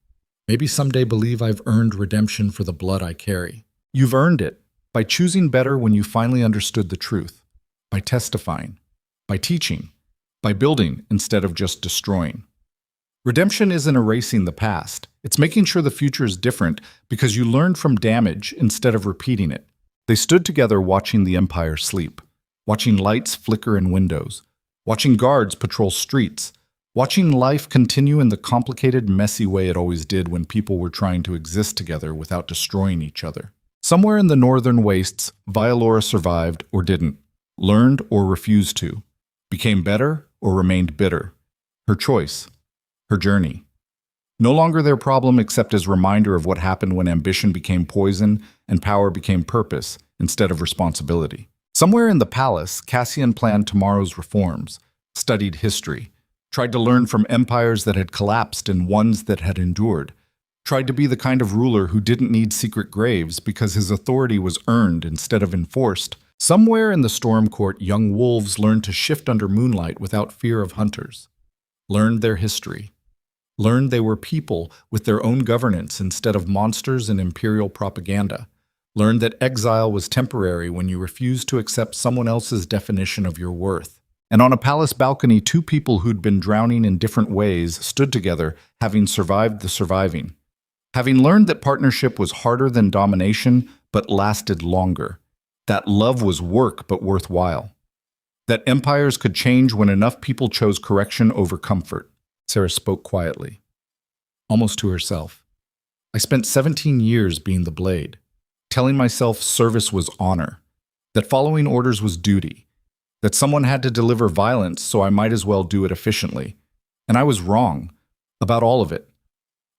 someday believe I've earned redemption for the blood I carry. You've earned it by choosing better when you finally understood the truth, by testifying, by teaching, by building instead of just destroying. Redemption isn't erasing the past. It's making sure the future is different because you learned from damage instead of repeating it. They stood together watching the Empire sleep, watching lights flicker in windows, watching guards patrol streets, watching life continue in the complicated, messy way it always did when people were trying to exist together without destroying each other. Somewhere in the northern wastes, Veilora survived or didn't, learned or refused to, became better or remained bitter. Her choice. Her journey. No longer their problem except as reminder of what happened when ambition became poison and power became purpose instead of responsibility. Somewhere in the palace, Cassian planned tomorrow's reforms, studied history, tried to learn from empires that had collapsed and ones that had endured, tried to be the kind of ruler who didn't need secret graves because his authority was earned instead of enforced. Somewhere in the storm court, young wolves learned to shift under moonlight without fear of hunters, learned their history, learned they were people with their own governance instead of monsters and imperial propaganda, learned that exile was temporary when you refused to accept someone else's definition of your worth. And on a palace balcony, two people who'd been drowning in different ways stood together, having survived the surviving, having learned that partnership was harder than domination but lasted longer, that love was work but worthwhile, that empires could change when enough people chose correction over comfort. Sarah spoke quietly, almost to herself. I spent 17 years being the blade, telling myself service was honor, that following orders was duty, that someone had to deliver violence, so I might as well do it efficiently. And I was wrong about all of it.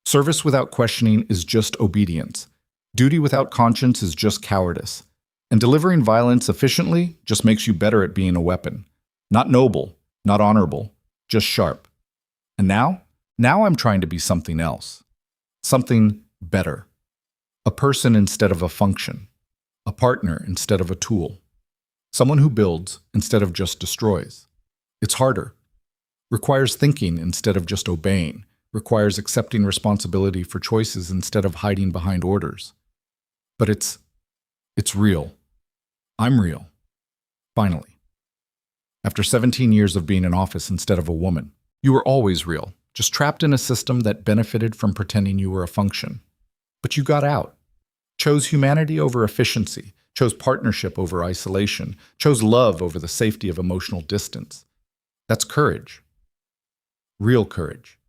Service without questioning is just obedience. Duty without conscience is just cowardice. And delivering violence efficiently just makes you better at being a weapon. Not noble, not honorable, just sharp. And now I'm trying to be something else. Something better. A person instead of a function. A partner instead of a tool. Someone who builds instead of just destroys. It's harder. Requires thinking instead of just obeying. Requires accepting responsibility for choices instead of hiding behind orders. But it's real. I'm real. Finally. After 17 years of being in office instead of a woman, you were always real, just trapped in a system that benefited from pretending you were a function. But you got out. Chose humanity over efficiency, chose partnership over isolation, chose love over the safety of emotional distance. That's courage. Real courage.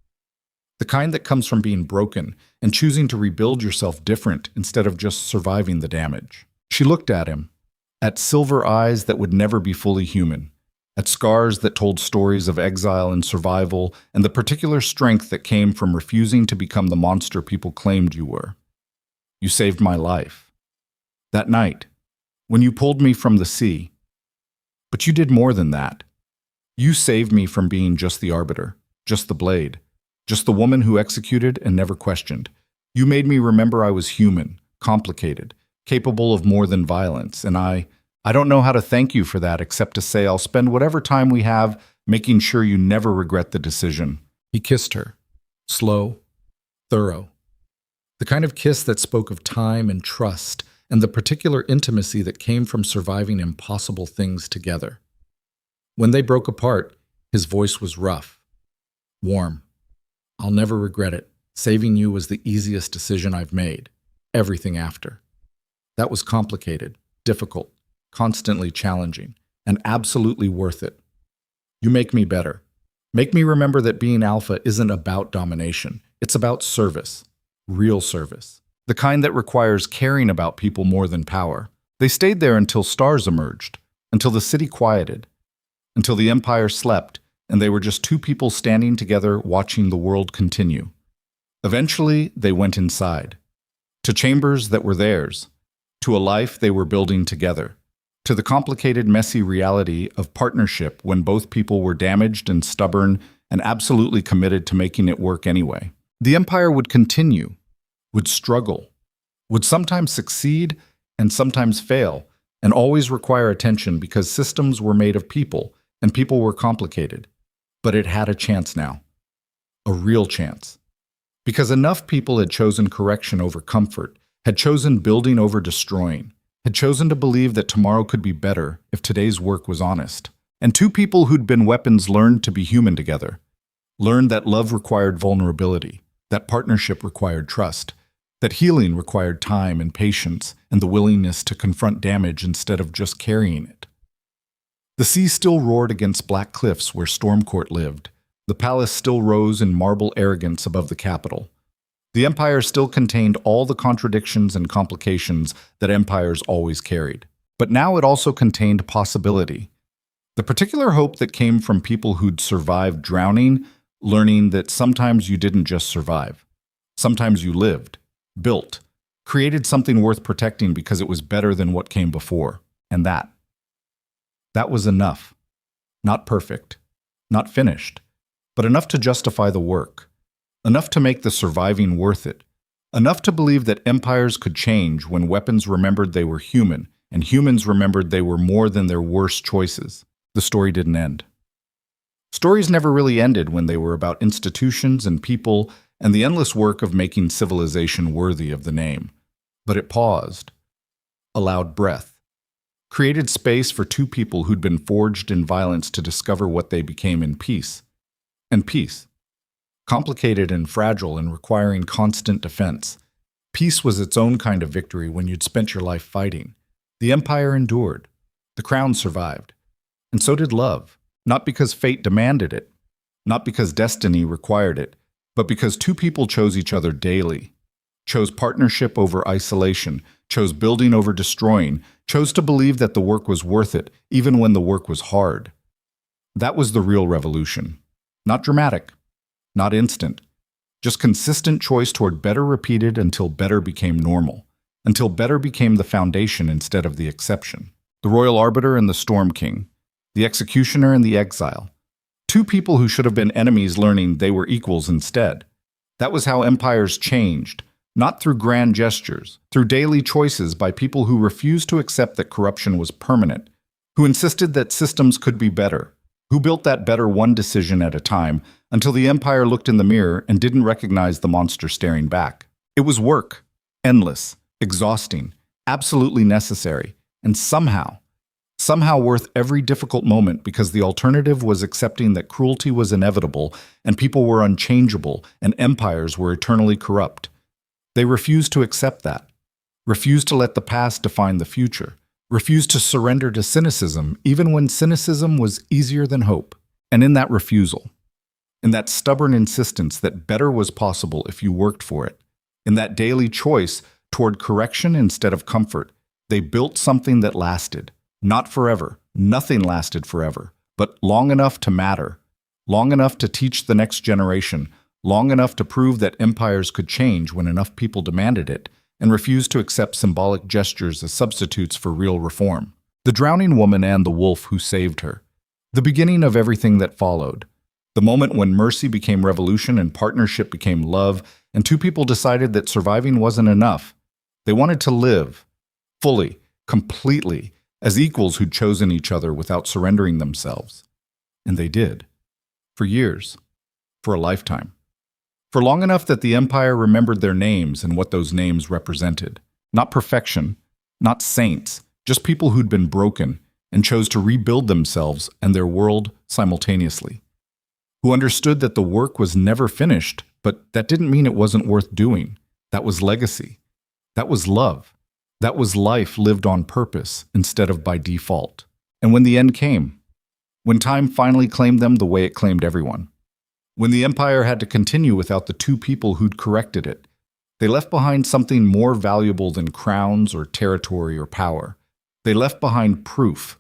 The kind that comes from being broken and choosing to rebuild yourself different instead of just surviving the damage. She looked at him, at silver eyes that would never be fully human, at scars that told stories of exile and survival, and the particular strength that came from refusing to become the monster people claimed you were. You saved my life. That night, when you pulled me from the sea. But you did more than that. You saved me from being just the arbiter, just the blade, just the woman who executed and never questioned. You made me remember I was human, complicated, capable of more than violence, and I don't know how to thank you for that except to say I'll spend whatever time we have making sure you never regret the decision. He kissed her, slow, thorough. The kind of kiss that spoke of time and trust and the particular intimacy that came from surviving impossible things together. When they broke apart, his voice was rough, warm. I'll never regret it. Saving you was the easiest decision I've made. Everything after. That was complicated, difficult, constantly challenging, and absolutely worth it. You make me better. Make me remember that being alpha isn't about domination. It's about service. Real service. The kind that requires caring about people more than power. They stayed there until stars emerged, until the city quieted, until the empire slept, and they were just two people standing together watching the world continue. Eventually, they went inside. To chambers that were theirs. To a life they were building together. To the complicated, messy reality of partnership when both people were damaged and stubborn and absolutely committed to making it work anyway. The empire would continue, would struggle, would sometimes succeed and sometimes fail, and always require attention because systems were made of people and people were complicated. But it had a chance now. A real chance. Because enough people had chosen correction over comfort, had chosen building over destroying, had chosen to believe that tomorrow could be better if today's work was honest. And two people who'd been weapons learned to be human together. Learned that love required vulnerability, that partnership required trust, that healing required time and patience and the willingness to confront damage instead of just carrying it. The sea still roared against black cliffs where Stormcourt lived. The palace still rose in marble arrogance above the capital. The empire still contained all the contradictions and complications that empires always carried. But now it also contained possibility. The particular hope that came from people who'd survived drowning, learning that sometimes you didn't just survive. Sometimes you lived, built, created something worth protecting because it was better than what came before. And that was enough. Not perfect, not finished, but enough to justify the work. Enough to make the surviving worth it. Enough to believe that empires could change when weapons remembered they were human and humans remembered they were more than their worst choices. The story didn't end. Stories never really ended when they were about institutions and people and the endless work of making civilization worthy of the name. But it paused, allowed breath, created space for two people who'd been forged in violence to discover what they became in peace. And peace. Complicated and fragile and requiring constant defense. Peace was its own kind of victory when you'd spent your life fighting. The empire endured. The crown survived. And so did love. Not because fate demanded it, Not because destiny required it, but because two people chose each other daily, chose partnership over isolation, chose building over destroying, chose to believe that the work was worth it, even when the work was hard. That was the real revolution. Not dramatic, not instant, just consistent choice toward better repeated until better became normal, until better became the foundation instead of the exception. The Royal Arbiter and the Storm King, the Executioner and the Exile. Two people who should have been enemies learning they were equals instead. That was how empires changed, not through grand gestures, through daily choices by people who refused to accept that corruption was permanent, who insisted that systems could be better, who built that better one decision at a time until the empire looked in the mirror and didn't recognize the monster staring back. It was work, endless, exhausting, absolutely necessary, and somehow worth every difficult moment because the alternative was accepting that cruelty was inevitable and people were unchangeable and empires were eternally corrupt. They refused to accept that, refused to let the past define the future, refused to surrender to cynicism even when cynicism was easier than hope. And in that refusal, in that stubborn insistence that better was possible if you worked for it, in that daily choice toward correction instead of comfort, they built something that lasted. Not forever, nothing lasted forever, but long enough to matter, long enough to teach the next generation, long enough to prove that empires could change when enough people demanded it, and refused to accept symbolic gestures as substitutes for real reform. The drowning woman and the wolf who saved her. The beginning of everything that followed. The moment when mercy became revolution and partnership became love, and two people decided that surviving wasn't enough. They wanted to live, fully, completely, as equals who'd chosen each other without surrendering themselves. And they did. For years. For a lifetime. For long enough that the empire remembered their names and what those names represented. Not perfection, not saints, just people who'd been broken and chose to rebuild themselves and their world simultaneously. Who understood that the work was never finished, but that didn't mean it wasn't worth doing. That was legacy. That was love. That was life lived on purpose instead of by default. And when the end came, when time finally claimed them the way it claimed everyone, when the empire had to continue without the two people who'd corrected it, they left behind something more valuable than crowns or territory or power. They left behind proof,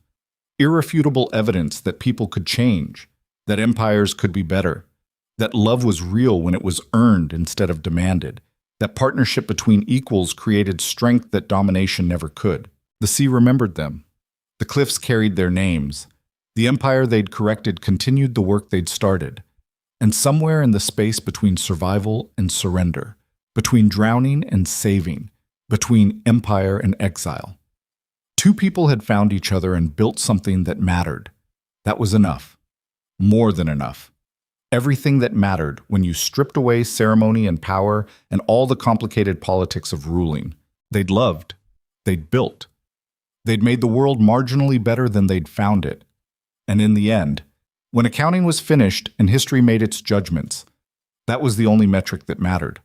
irrefutable evidence that people could change, that empires could be better, that love was real when it was earned instead of demanded, that partnership between equals created strength that domination never could. The sea remembered them. The cliffs carried their names. The empire they'd corrected continued the work they'd started. And somewhere in the space between survival and surrender, between drowning and saving, between empire and exile, two people had found each other and built something that mattered. That was enough. More than enough. Everything that mattered when you stripped away ceremony and power and all the complicated politics of ruling. They'd loved. They'd built. They'd made the world marginally better than they'd found it. And in the end, when accounting was finished and history made its judgments, that was the only metric that mattered.